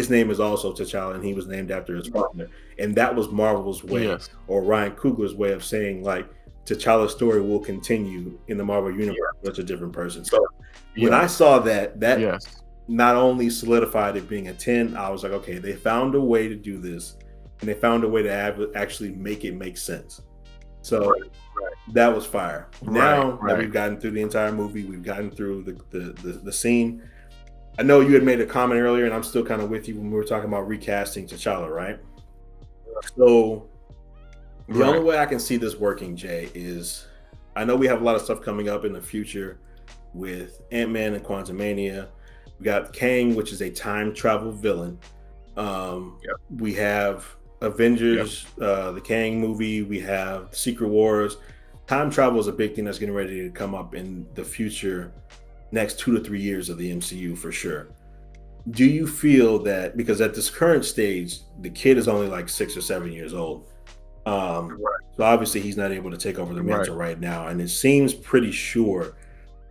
name is also T'Challa, and he was named after his father. And that was Marvel's way, Yes. or Ryan Coogler's way of saying like T'Challa's story will continue in the Marvel universe, Yeah. but it's a different person. So when Yeah. I saw that Yes. not only solidified it being a 10, I was like, okay, they found a way to do this, and they found a way to actually make it make sense. So Right. Right. that was fire. Right. Now that Right. we've gotten through the entire movie, we've gotten through the scene. I know you had made a comment earlier, and I'm still kind of with you when we were talking about recasting T'Challa, right? So the only Right. way I can see this working, Jay, is I know we have a lot of stuff coming up in the future with Ant-Man and Quantumania. We got Kang, which is a time travel villain. Yep. We have Yep. Avengers, the Kang movie. We have Secret Wars. time travel is a big thing that's getting ready to come up in the future, next 2 to 3 years of the MCU for sure. Do you feel that because at this current stage, the kid is only like 6 or 7 years old, so obviously he's not able to take over the Right. mantle right now, and it seems pretty sure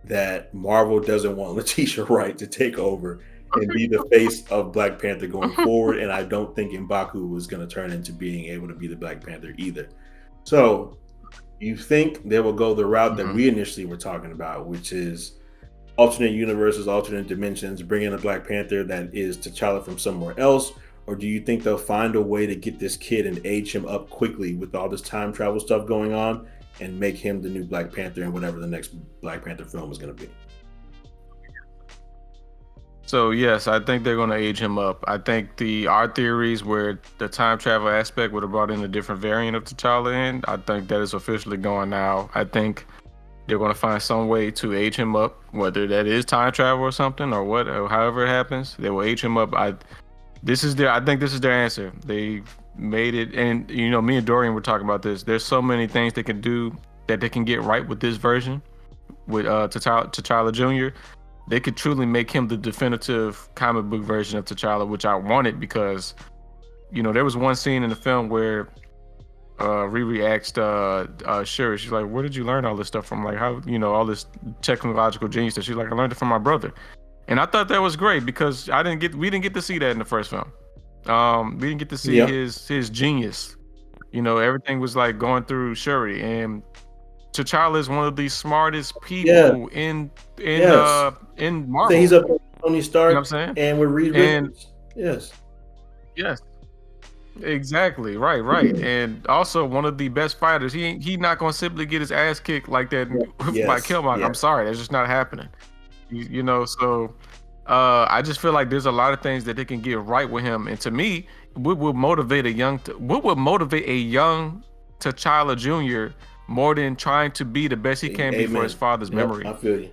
that Marvel doesn't want Letitia Wright to take over and be the face of Black Panther going forward. And I don't think M'Baku was going to turn into being able to be the Black Panther either. So you think they will go the route that we initially were talking about, which is alternate universes, alternate dimensions, bring in a Black Panther that is T'Challa from somewhere else? Or do you think they'll find a way to get this kid and age him up quickly with all this time travel stuff going on and make him the new Black Panther in whatever the next Black Panther film is going to be? So yes, I think they're going to age him up. I think our theories where the time travel aspect would have brought in a different variant of T'Challa in, I think that is officially going now. I think they're going to find some way to age him up, whether that is time travel or something or what, or however it happens. They will age him up. I think this is their answer. They made it, and me and Dorian were talking about this. There's so many things they can do that they can get right with this version with T'Challa Jr. They could truly make him the definitive comic book version of T'Challa, which I wanted because, there was one scene in the film where Riri asked Shuri, she's like, where did you learn all this stuff from? Like, how, all this technological genius that she's like, I learned it from my brother. And I thought that was great because we didn't get to see that in the first film. We didn't get to see his genius. Everything was like going through Shuri, and T'Challa is one of the smartest people in Marvel. So he's up with Tony Stark, you know what I'm saying? And with Reed Richards. Yes. Exactly. Right. And also one of the best fighters. He not gonna simply get his ass kicked like that by Killmonger. Yeah. I'm sorry, that's just not happening. So I just feel like there's a lot of things that they can get right with him, and to me, what would motivate a young T'Challa Jr. more than trying to be the best he can be for his father's memory. I feel you.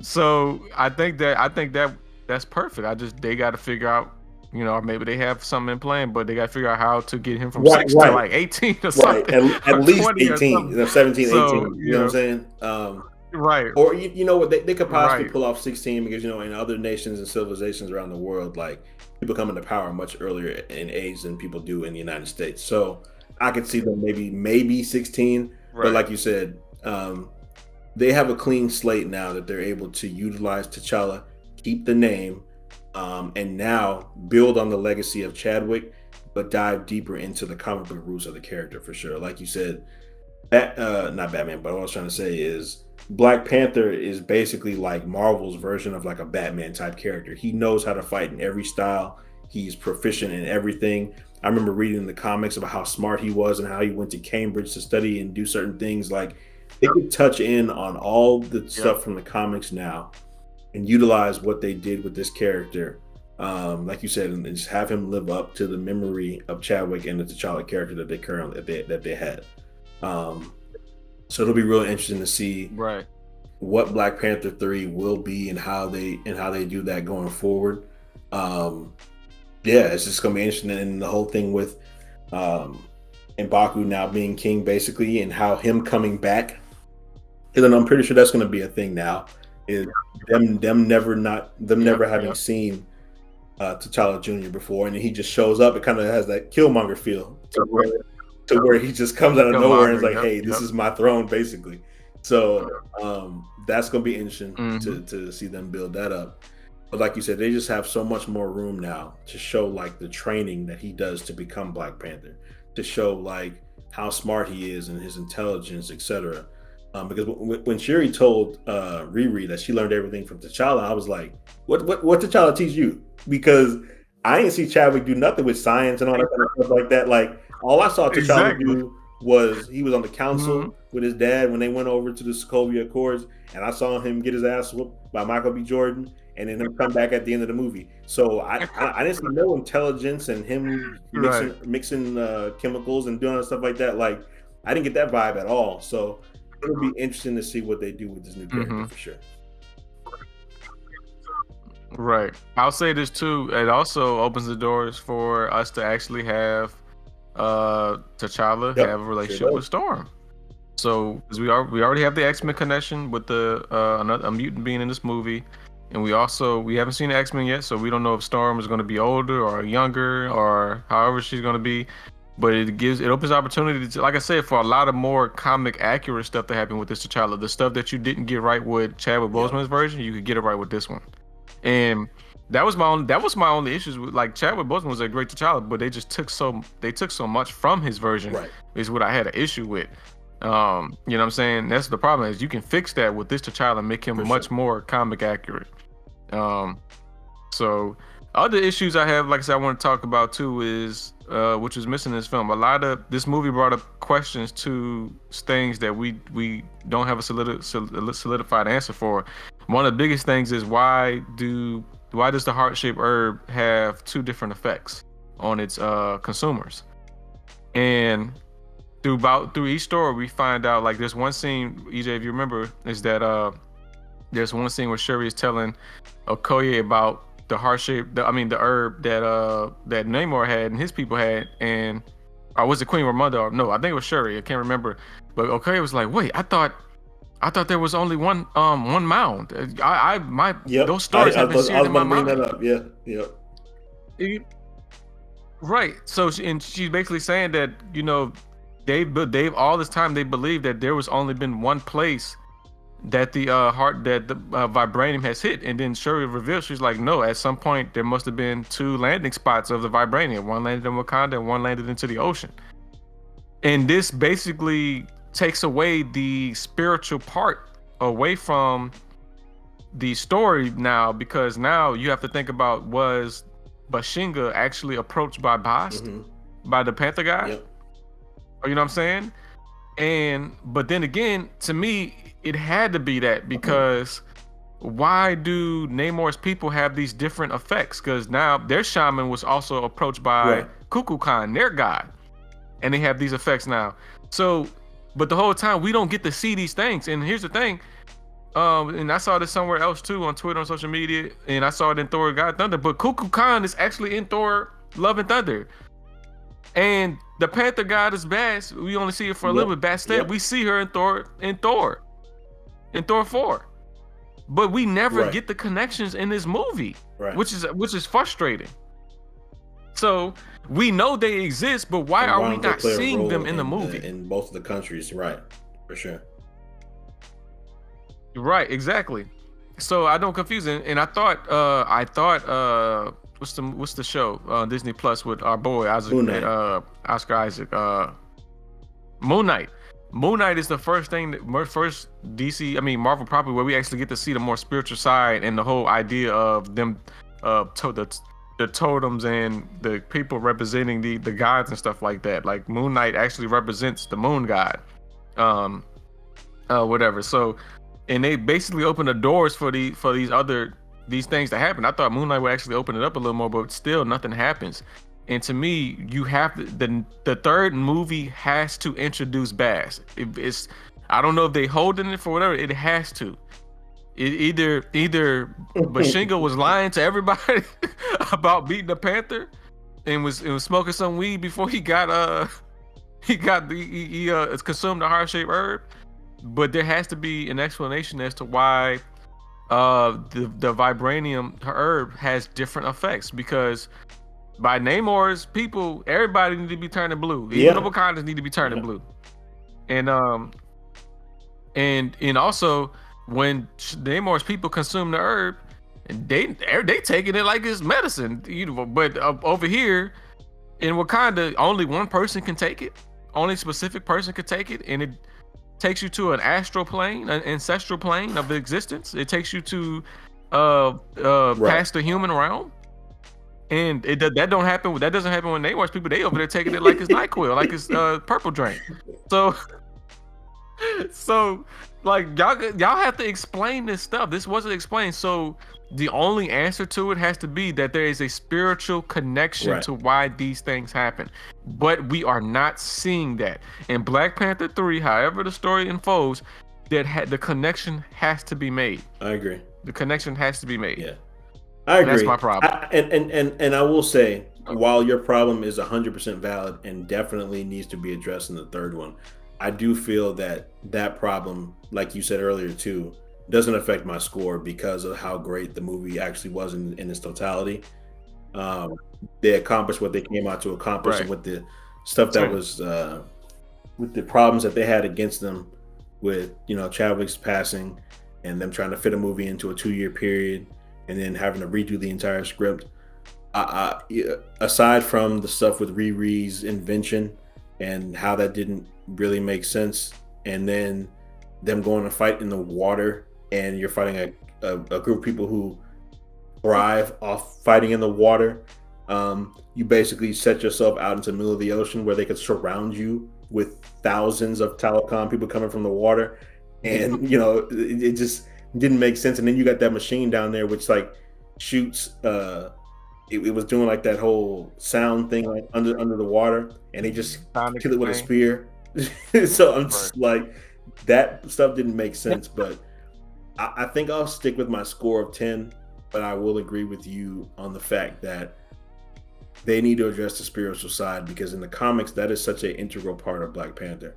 So I think that's perfect. They got to figure out, maybe they have something in plan, but they got to figure out how to get him from 6 to like 18 or something. At least 18, 17, so, 18. You know what I'm saying? Right. Or you know what, they could possibly pull off 16 because in other nations and civilizations around the world, like people come into power much earlier in age than people do in the United States. So I could see them maybe 16, but like you said, they have a clean slate now that they're able to utilize T'Challa, keep the name, and now build on the legacy of Chadwick, but dive deeper into the comic book roots of the character for sure. Like you said, not Batman, but what I was trying to say is Black Panther is basically like Marvel's version of like a Batman type character. He knows how to fight in every style. He's proficient in everything. I remember reading in the comics about how smart he was and how he went to Cambridge to study and do certain things. Like they could touch in on all the stuff from the comics now and utilize what they did with this character. Like you said, and just have him live up to the memory of Chadwick and the T'Challa character that they had. So it'll be really interesting to see what Black Panther 3 will be and how they do that going forward. It's just gonna be interesting, and the whole thing with M'Baku now being king basically, and how him coming back. And then I'm pretty sure that's gonna be a thing now. Is them never having seen T'Challa Jr. before, and he just shows up. It kind of has that Killmonger feel to where he just comes out of nowhere and is like, hey, this is my throne, basically. So that's gonna be interesting to see them build that up. But like you said, they just have so much more room now to show like the training that he does to become Black Panther, to show like how smart he is and his intelligence, etc. Because when Shuri told Riri that she learned everything from T'Challa, I was like, what T'Challa teach you? Because I didn't see Chadwick do nothing with science and all that kind of stuff like that. Like all I saw T'Challa do was he was on the council with his dad when they went over to the Sokovia Accords, and I saw him get his ass whooped by Michael B. Jordan, and then him come back at the end of the movie. So I didn't see no intelligence and him mixing chemicals and doing stuff like that. Like I didn't get that vibe at all. So it'll be interesting to see what they do with this new character for sure. Right. I'll say this too. It also opens the doors for us to actually have T'Challa Yep, have a sure relationship does. with Storm. So, because we already have the X-Men connection with the a mutant being in this movie, and we haven't seen the X-Men yet, so we don't know if Storm is going to be older or younger or however she's going to be. But it opens opportunity to, like I said, for a lot of more comic accurate stuff to happen with this T'Challa. The stuff that you didn't get right with Chadwick Boseman's version, you could get it right with this one. And that was my only issues with, like, Chadwick Boseman was a great T'Challa, but they took so much from his version, Right. is what I had an issue with. You know what I'm saying? That's the problem, is you can fix that with this T'Challa and make him much more comic accurate. So other issues I have, like I said, I want to talk about too, is which was missing in this film. A lot of this movie brought up questions to things that we don't have a solidified answer for. One of the biggest things is why does the heart-shaped herb have two different effects on its consumers? And through each story, we find out, like, there's one scene, EJ, if you remember, is that there's one scene where Shuri is telling Okoye about the the herb that Namor had and his people had, or was it Queen Ramonda? No, I think it was Shuri. I can't remember. But Okoye was like, "Wait, I thought there was only one mound. Those stories have been seared in my mind." That up. Yeah, yep. Right. So she's basically saying that, you know, they've all this time they believed that there was only been one place that the vibranium has hit, and then Shuri reveals, she's like, no, at some point there must have been two landing spots of the vibranium. One landed in Wakanda and one landed into the ocean. And this basically takes away the spiritual part away from the story now, because now you have to think about, was Bashinga actually approached by Bast, by the Panther guy? Yep. You know what I'm saying? But then again, to me, it had to be that, because why do Namor's people have these different effects? Because now their shaman was also approached by Cuckoo Khan, their god, and they have these effects now. So, but the whole time we don't get to see these things. And here's the thing, and I saw this somewhere else too, on Twitter, on social media, and I saw it in Thor: God Thunder. But Cuckoo Khan is actually in Thor: Love and Thunder, and the Panther god is Bast. We only see it for a little bit. Bastet, we see her in Thor 4, but we never get the connections in this movie, which is frustrating. So we know they exist, but why are we not seeing them in the movie? In both of the countries, right? For sure. Right, exactly. So I don't confuse it. And I thought what's the show, Disney Plus, with our boy Oscar Isaac, Moon Knight. Moon Knight is the first Marvel property where we actually get to see the more spiritual side, and the whole idea of them, the totems and the people representing the gods and stuff like that. Like, Moon Knight actually represents the moon god, whatever. So, and they basically open the doors for these things to happen. I thought Moon Knight would actually open it up a little more, but still nothing happens. And to me, you have the third movie has to introduce Bast. I don't know if they holding it for whatever. It has to. Either Bashinga was lying to everybody about beating the Panther, and was smoking some weed before he consumed the heart-shaped herb. But there has to be an explanation as to why the vibranium herb has different effects, because by Namor's people, everybody need to be turning blue. Even the Wakandans need to be turning blue. And also, when Namor's people consume the herb, they taking it like it's medicine. But over here in Wakanda, only one person can take it. Only a specific person can take it, and it takes you to an astral plane, an ancestral plane of existence. It takes you to past the human realm. And that doesn't happen with Namor's people. They over there taking it like it's NyQuil, like it's purple drink. So like, y'all have to explain this stuff. This wasn't explained. So the only answer to it has to be that there is a spiritual connection to why these things happen. But we are not seeing that. In Black Panther 3, however the story unfolds, the connection has to be made. I agree. The connection has to be made. Yeah. I agree. That's my problem. And I will say, while your problem is 100% valid and definitely needs to be addressed in the third one, I do feel that that problem, like you said earlier too, doesn't affect my score because of how great the movie actually was in its totality. Um, they accomplished what they came out to accomplish, and Right. with the stuff that Same. was with the problems that they had against them, with Chadwick's passing, and them trying to fit a movie into a 2 year period, and then having to redo the entire script. Yeah, aside from the stuff with Riri's invention and how that didn't really make sense, and then them going to fight in the water, and you're fighting a group of people who thrive off fighting in the water. You basically set yourself out into the middle of the ocean where they could surround you with thousands of telecom people coming from the water, and it just didn't make sense. And then you got that machine down there which like shoots. It was doing like that whole sound thing like under the water, and they just Sonic kill it with a thing. spear. So I'm Right. just like, that stuff didn't make sense, but I think I'll stick with my score of 10. But I will agree with you on the fact that they need to address the spiritual side, because in the comics that is such an integral part of Black Panther,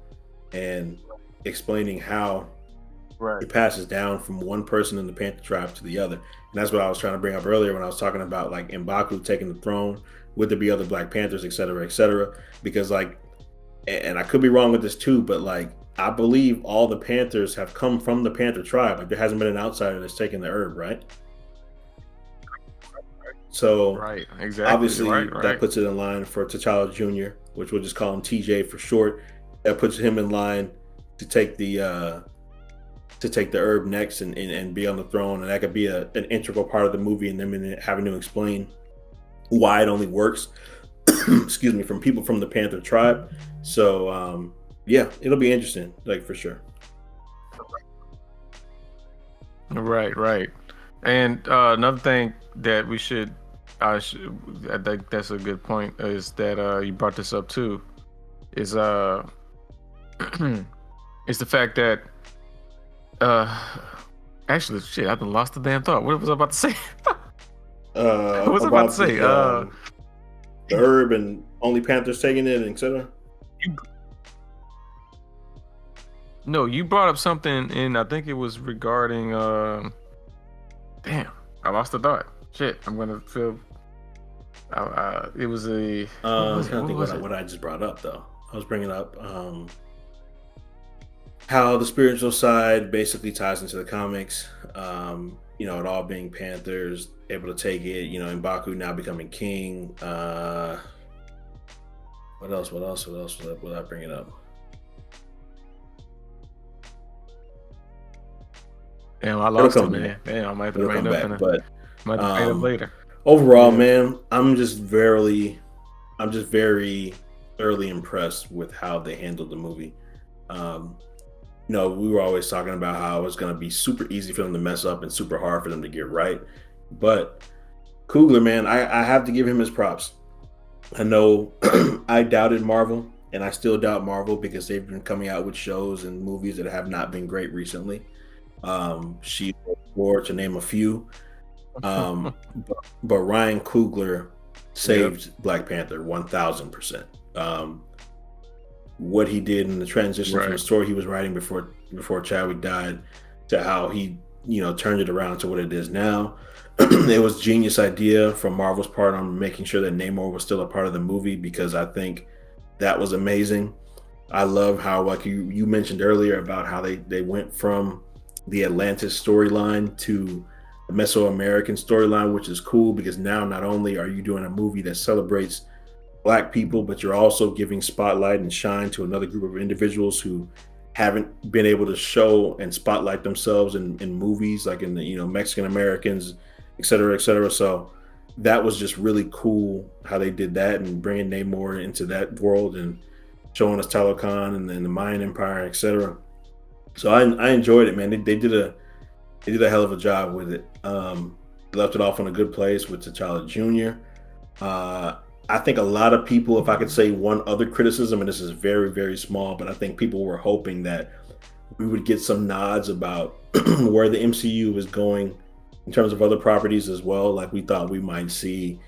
and explaining how Right. it passes down from one person in the Panther tribe to the other. And that's what I was trying to bring up earlier when I was talking about like M'Baku taking the throne. Would there be other Black Panthers, et cetera, et cetera? Because like, and I could be wrong with this too, but like I believe all the Panthers have come from the Panther tribe. Like there hasn't been an outsider that's taken the herb, right? So Right. Exactly. obviously Right. that Right. puts it in line for T'Challa Jr., which we'll just call him TJ for short. That puts him in line to take the herb next, and be on the throne, and that could be an integral part of the movie, and them having to explain why it only works excuse me, from people from the Panther tribe. So yeah, it'll be interesting, like for sure. Right. Right. And another thing that I think that's a good point is that you brought this up too. Is is the fact that uh actually shit, I done lost the damn thought. What was I about to say? What was I about to About say? the herb and only Panthers taking it, etc. You, no, you brought up something, and I think it was regarding. Damn, I lost the thought. Shit, I'm gonna feel. It was a. What I'm was it? trying to What think was it? what I just brought up though. I was bringing up how the spiritual side basically ties into the comics. It all being Panthers able to take it. M'Baku now becoming king. What else? What else? What else? Will I bring it up? Damn, I It'll lost it, come back. man. Damn, I might have to It'll bring come it up back. in a. But Might have to bring it up um, later. overall, Yeah. man, I'm just very thoroughly impressed with how they handled the movie. Um, we were always talking about how it was going to be super easy for them to mess up and super hard for them to get right. But Coogler, man, I have to give him his props. I know I doubted Marvel, and I still doubt Marvel because they've been coming out with shows and movies that have not been great recently. She War, to name a few. But Ryan Coogler Yep. saved Black Panther 1000%. What he did in the transition from the Right. story he was writing before Chadwick died to how he turned it around to what it is now. It was genius idea from Marvel's part on making sure that Namor was still a part of the movie, because I think that was amazing. I love how, like you mentioned earlier, about how they went from the Atlantis storyline to the Mesoamerican storyline, which is cool because now not only are you doing a movie that celebrates Black people, but you're also giving spotlight and shine to another group of individuals who haven't been able to show and spotlight themselves in movies, like in the Mexican Americans, et cetera, et cetera. So that was just really cool how they did that, and bringing Namor into that world and showing us Talokan and then the Mayan Empire, et cetera. So I enjoyed it, man. They did a hell of a job with it. Left it off on a good place with T'Challa Jr. I think a lot of people, if I could say one other criticism, and this is very, very small, but I think people were hoping that we would get some nods about where the MCU is going in terms of other properties as well. Like we thought we might see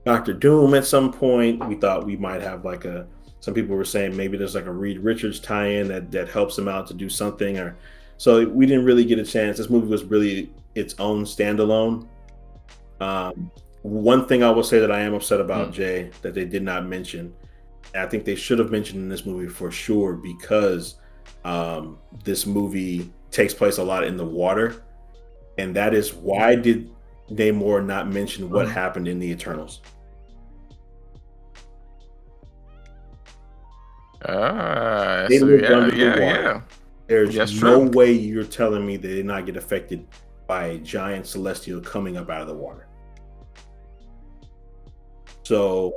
Doctor Doom at some point. We thought we might have like a. Some people were saying maybe there's like a Reed Richards tie-in that helps him out to do something, or so we didn't really get a chance. This movie was really its own standalone. One thing I will say that I am upset about, Jay, that they did not mention. I think they should have mentioned in this movie for sure because this movie takes place a lot in the water, and that is why did Namor not mention what happened in the Eternals? They So lived yeah, under the yeah, water. yeah. There's That's no true. way you're telling me they did not get affected by a giant celestial coming up out of the water. So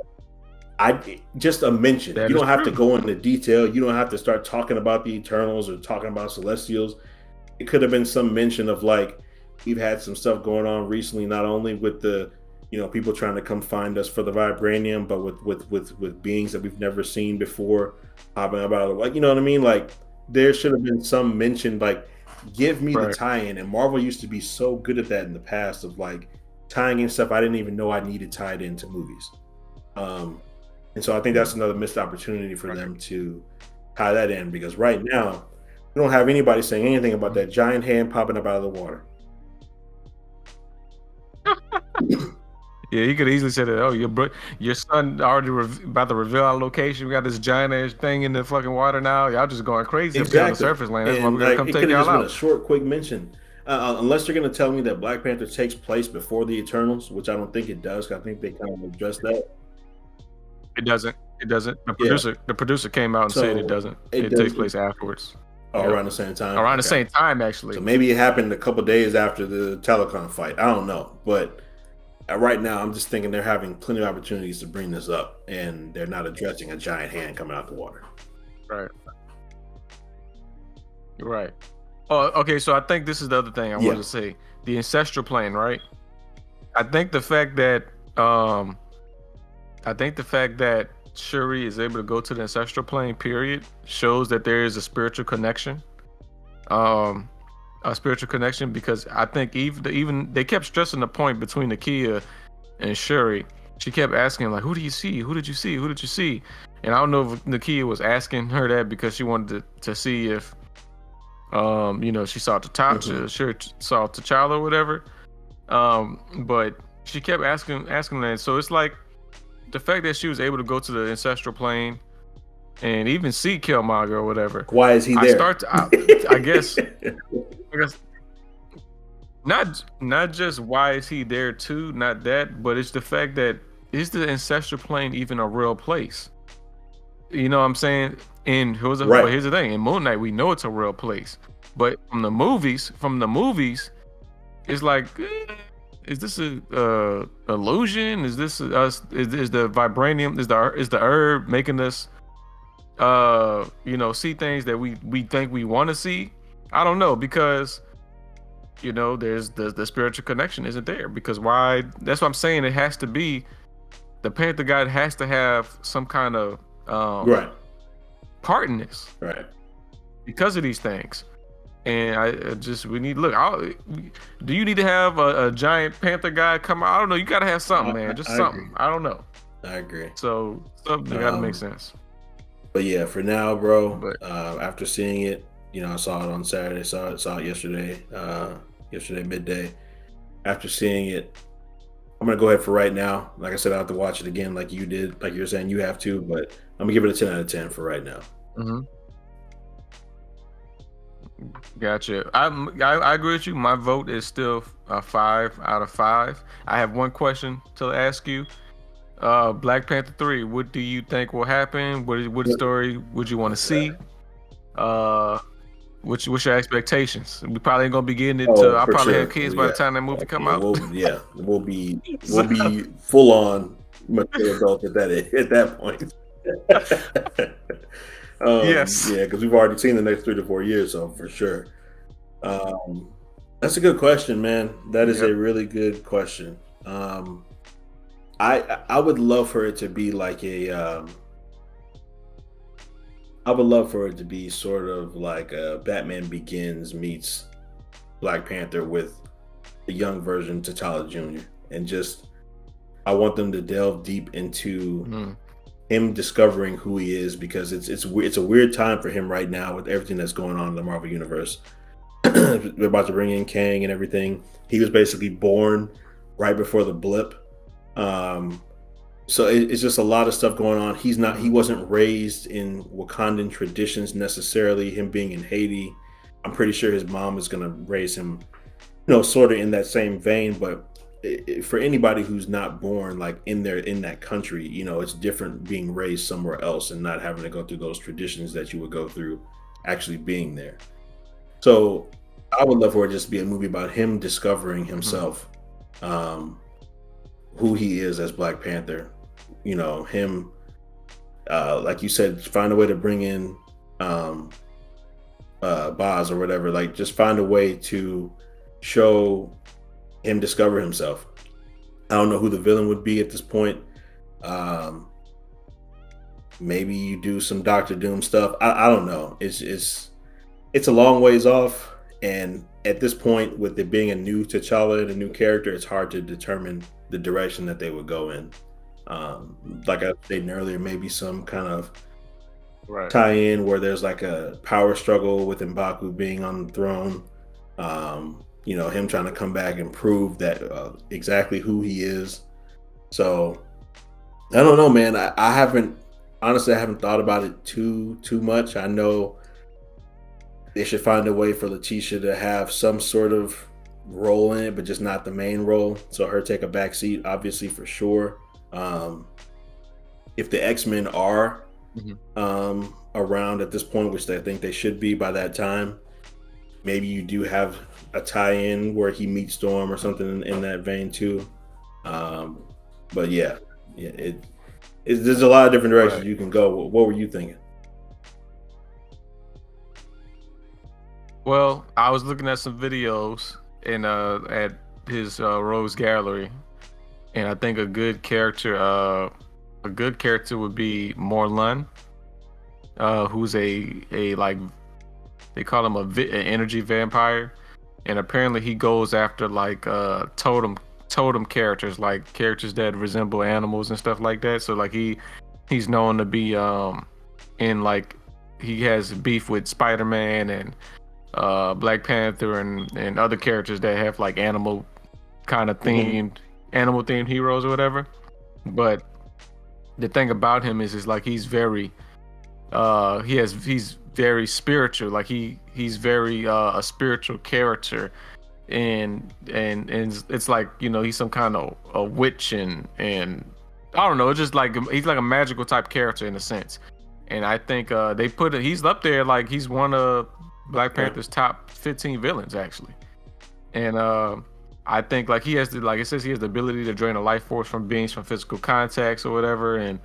I just a mention. That You is don't have to true. go into detail. You don't have to start talking about the Eternals or talking about Celestials. It could have been some mention of like we've had some stuff going on recently, not only with the people trying to come find us for the vibranium, but with beings that we've never seen before popping up out of like what I mean. Like there should have been some mention like give me the Right. tie-in. And Marvel used to be so good at that in the past of like tying in stuff I didn't even know I needed tied into movies. Um, and so I think that's another missed opportunity for them to tie that in because right now we don't have anybody saying anything about that giant hand popping up out of the water. Yeah, he could easily say that. Oh, your son already about to reveal our location. We got this giant ass thing in the fucking water now. Y'all just going crazy up here on the Exactly. surface land. That's why we And gotta like come it take could have y'all just been a out. short, quick mention. Unless you're going to tell me that Black Panther takes place before the Eternals, which I don't think it does. 'Cause I think they kind of addressed that. It doesn't. It doesn't. Yeah. The producer came out and said it So doesn't. it It takes doesn't place afterwards. Yeah, around the same time. around the Okay. same time So actually. maybe it happened a couple days after the telecom fight. I don't know, but right now I'm just thinking they're having plenty of opportunities to bring this up, and they're not addressing a giant hand coming out the water. Right. Right. Oh, okay. So I think this is the other thing I wanted to say. The ancestral plane, right? I think the fact that Shuri is able to go to the ancestral plane, period, shows that there is a spiritual connection. A spiritual connection because I think even they kept stressing the point between Nakia and Shuri. She kept asking like, "Who do you see? Who did you see? Who did you see?" And I don't know if Nakia was asking her that because she wanted to see if she saw T'Challa, Shuri saw T'Challa or whatever. But she kept asking that. So it's like the fact that she was able to go to the ancestral plane and even see Killmonger or whatever. Why is he there? I guess not just why is he there too, not that, but it's the fact that is the ancestral plane even a real place? You know what I'm saying? And here's the thing: in Moon Knight, we know it's a real place, but from the movies, it's like, is this a illusion? Is this us? Is the vibranium? Is the herb making us, see things that we think we want to see? I don't know because, there's the spiritual connection isn't there because why? That's what I'm saying. It has to be the Panther God has to have some kind of part in this, right? Because of these things. And we need do you need to have a giant Panther guy come out? I don't know. You gotta have something, man. Just something. Agree. I don't know. I agree. So something gotta make sense. But yeah, for now, bro. After seeing it, I saw it on Saturday. Saw it yesterday. Yesterday midday. After seeing it, I'm gonna go ahead for right now. Like I said, I have to watch it again, like you did, like you're saying you have to. But I'm gonna give it a 10 out of 10 for right now. Mm-hmm. Gotcha. I agree with you. My vote is still a 5 out of 5. I have one question to ask you. Black Panther 3. What do you think will happen? What story would you want to see? What's your expectations? We probably ain't gonna be getting it. I'll probably have kids by the time that movie come out. We'll be full on mature adults at that point. Yes. Yeah, because we've already seen the next 3 to 4 years, so for sure. That's a good question, man. That is a really good question. I would love for it to be like I would love for it to be sort of like a Batman Begins meets Black Panther with the young version T'Challa Jr. and just I want them to delve deep into Mm. him discovering who he is, because it's a weird time for him right now with everything that's going on in the Marvel universe. They're about to bring in Kang and everything. He was basically born right before the blip. Um, so it's just a lot of stuff going on. He wasn't raised in Wakandan traditions necessarily. Him being in Haiti, I'm pretty sure his mom is gonna raise him, sort of in that same vein. But for anybody who's not born like in that country, it's different being raised somewhere else and not having to go through those traditions that you would go through actually being there. So I would love for it just to be a movie about him discovering himself, um, who he is as Black Panther. Him, like you said, find a way to bring in um, Boz or whatever. Like, just find a way to show him discover himself. I don't know who the villain would be at this point. Um, Maybe you do some Doctor Doom stuff. I don't know. It's a long ways off, and at this point, with it being a new T'Challa and a new character, it's hard to determine the direction that they would go in. Like I was saying earlier, maybe some kind of Right. tie-in where there's like a power struggle with M'Baku being on the throne. Him trying to come back and prove that exactly who he is. So I don't know, man. I haven't honestly, I haven't thought about it too much. I know they should find a way for Letitia to have some sort of role in it, but just not the main role. So her take a back seat, obviously, for sure. If the X-Men are around at this point, which I think they should be by that time, maybe you do have a tie-in where he meets Storm or something in that vein too. But yeah, there's a lot of different directions you can go. What were you thinking? Well, I was looking at some videos at his Rose Gallery, and I think a good character would be Morlun, who's a like, they call him an energy vampire, and apparently he goes after like totem characters, like characters that resemble animals and stuff like that. So like he's known to be in, like, he has beef with Spider-Man and Black Panther and other characters that have like animal kind of animal themed heroes or whatever. But the thing about him is like he's very he's very spiritual. Like he's very a spiritual character, and it's like, he's some kind of a witch, and I don't know, it's just like he's like a magical type character in a sense. And I think he's up there, like he's one of Black Panther's top 15 villains actually. And I think like like it says, he has the ability to drain a life force from beings from physical contacts or whatever, and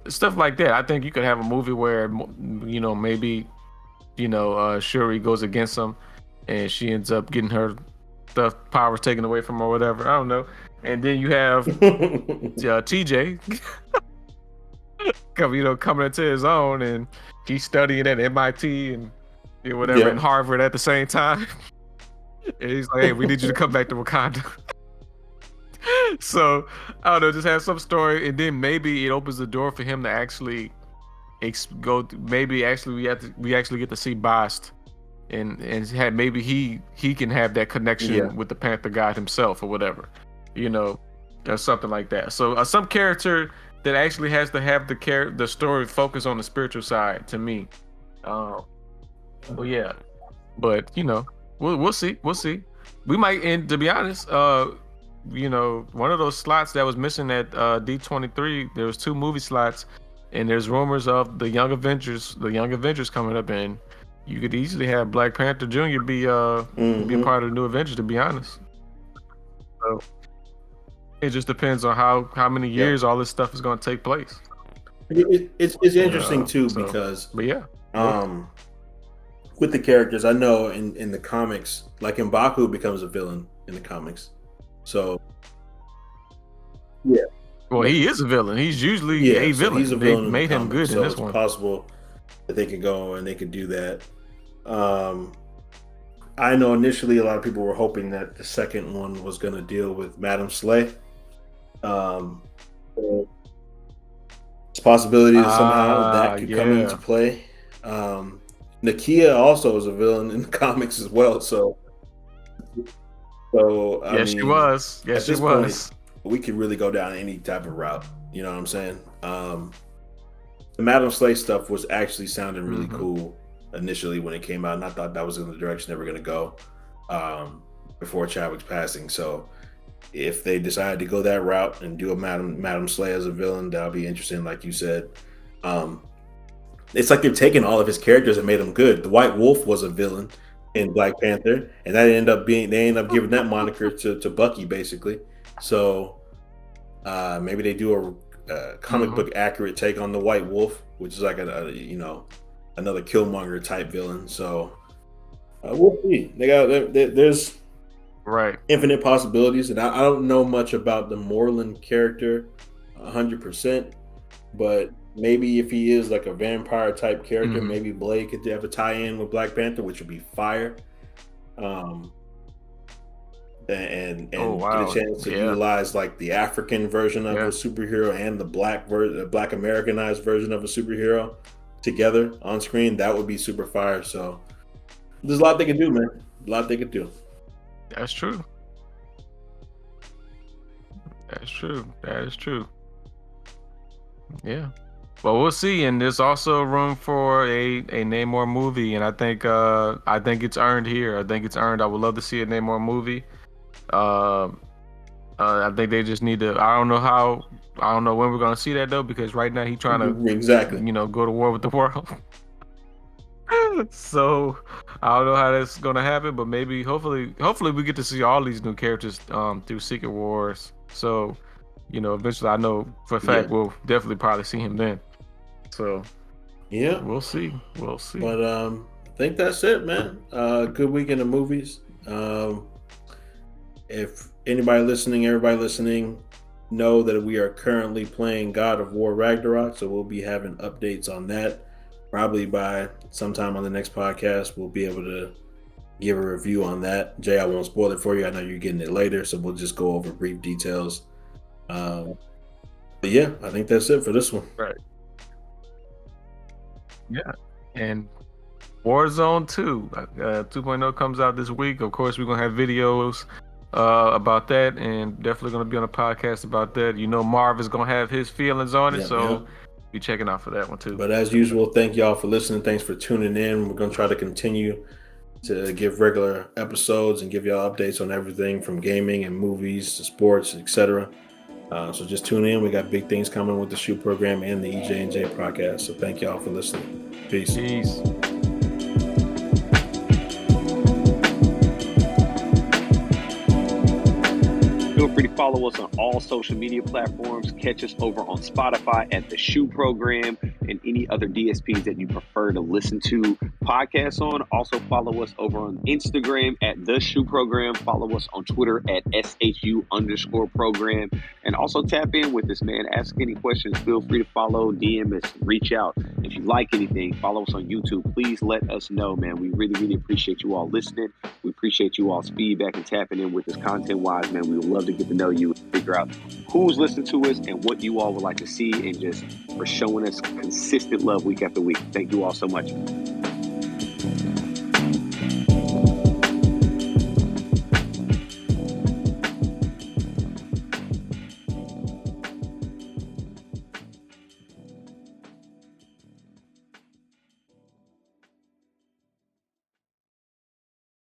stuff like that. I think you could have a movie where maybe Shuri goes against him and she ends up getting her powers taken away from her or whatever. I don't know. And then you have TJ coming into his own, and he's studying at MIT and whatever, and Harvard at the same time. And he's like, hey, we need you to come back to Wakanda. So I don't know, just have some story, and then maybe it opens the door for him to actually go. Maybe actually we actually get to see Bast, and maybe he can have that connection with the Panther God himself or whatever, or something like that. So some character that actually has to have the story focus on the spiritual side to me. Well, yeah, but we'll see. We might, and to be honest, one of those slots that was missing at D23, there was 2 movie slots, and there's rumors of the Young Avengers coming up, and you could easily have Black Panther Jr. be a part of the new Avengers, to be honest. So it just depends on how many years all this stuff is going to take place. It's interesting too, because with the characters, I know in the comics, like M'Baku becomes a villain in the comics. So well, he is a villain. He's usually a villain. He's a villain. They made him good in this one. It's possible that they could go and they could do that. I know initially a lot of people were hoping that the second one was going to deal with Madam Slay. Um, so it's a possibility that somehow that could come into Yeah. play. Nakia also is a villain in the comics as well. So I Yes, she mean, was. Yes, at she this point, was. we could really go down any type of route. You know what I'm saying? The Madam Slay stuff was actually sounding really Hmm. cool initially when it came out, and I thought that was in the direction they were going to go um, before Chadwick's passing. So if they decided to go that route and do a Madam Slay as a villain, that'll be interesting. Like you said, um, it's like they've taken all of his characters and made them good. The White Wolf was a villain in Black Panther, and that ended up being they ended up giving that moniker to Bucky basically. So maybe they do a comic Hmm. book accurate take on the White Wolf, which is like another Killmonger type villain. So we'll see. There's Right. infinite possibilities, and I don't know much about the Moreland character 100%, but maybe if he is like a vampire type character, Hmm. maybe Blade could have a tie-in with Black Panther, which would be fire. Um, Oh and get a wow. chance to Yeah. utilize like the African version of a Yeah. superhero and the Black Americanized version of a superhero together on screen, that would be super fire. So there's a lot they could do, man. A lot they could do. That's true. That's true. That is true. Yeah. Well, we'll see. And there's also room for a Namor movie, and I think it's earned here. I think it's earned. I would love to see a Namor movie. Uh, I think they just need to. I don't know how. I don't know when we're gonna see that though, because right now he's trying to, Exactly. go to war with the world. So I don't know how that's gonna happen, but maybe, hopefully, we get to see all these new characters through Secret Wars. So, eventually, I know for a Yeah. fact we'll definitely probably see him then. So Yeah. we'll see. We'll see. But I think that's it, man. Good weekend of movies. If everybody listening, know that we are currently playing God of War Ragnarok, so we'll be having updates on that. Probably by sometime on the next podcast, we'll be able to give a review on that. Jay, I won't spoil it for you. I know you're getting it later, so we'll just go over brief details. Um, but yeah, I think that's it for this one. Right. Yeah. And Warzone 2, 2.0 comes out this week. Of course, we're gonna have videos about that, and definitely gonna be on a podcast about that. Marv is gonna have his feelings on it, Yep, so yep. be checking out for that one too. But as usual, thank y'all for listening. Thanks for tuning in. We're going to try to continue to give regular episodes and give y'all updates on everything from gaming and movies to sports, etc. So just tune in. We got big things coming with the SHU program and the EJ&J podcast. So thank y'all for listening. Peace. Peace. Feel free to follow us on all social media platforms. Catch us over on Spotify at the SHU Program and any other DSPs that you prefer to listen to podcasts on. Also follow us over on Instagram at the SHU Program. Follow us on Twitter at SHU_program. And also tap in with us, man. Ask any questions. Feel free to follow, DM us, reach out. If you like anything, follow us on YouTube. Please let us know, man. We really, really appreciate you all listening. We appreciate you all's feedback and tapping in with us content-wise, man. We would love to get to know you and figure out who's listening to us and what you all would like to see, and just for showing us consistent love week after week. Thank you all so much.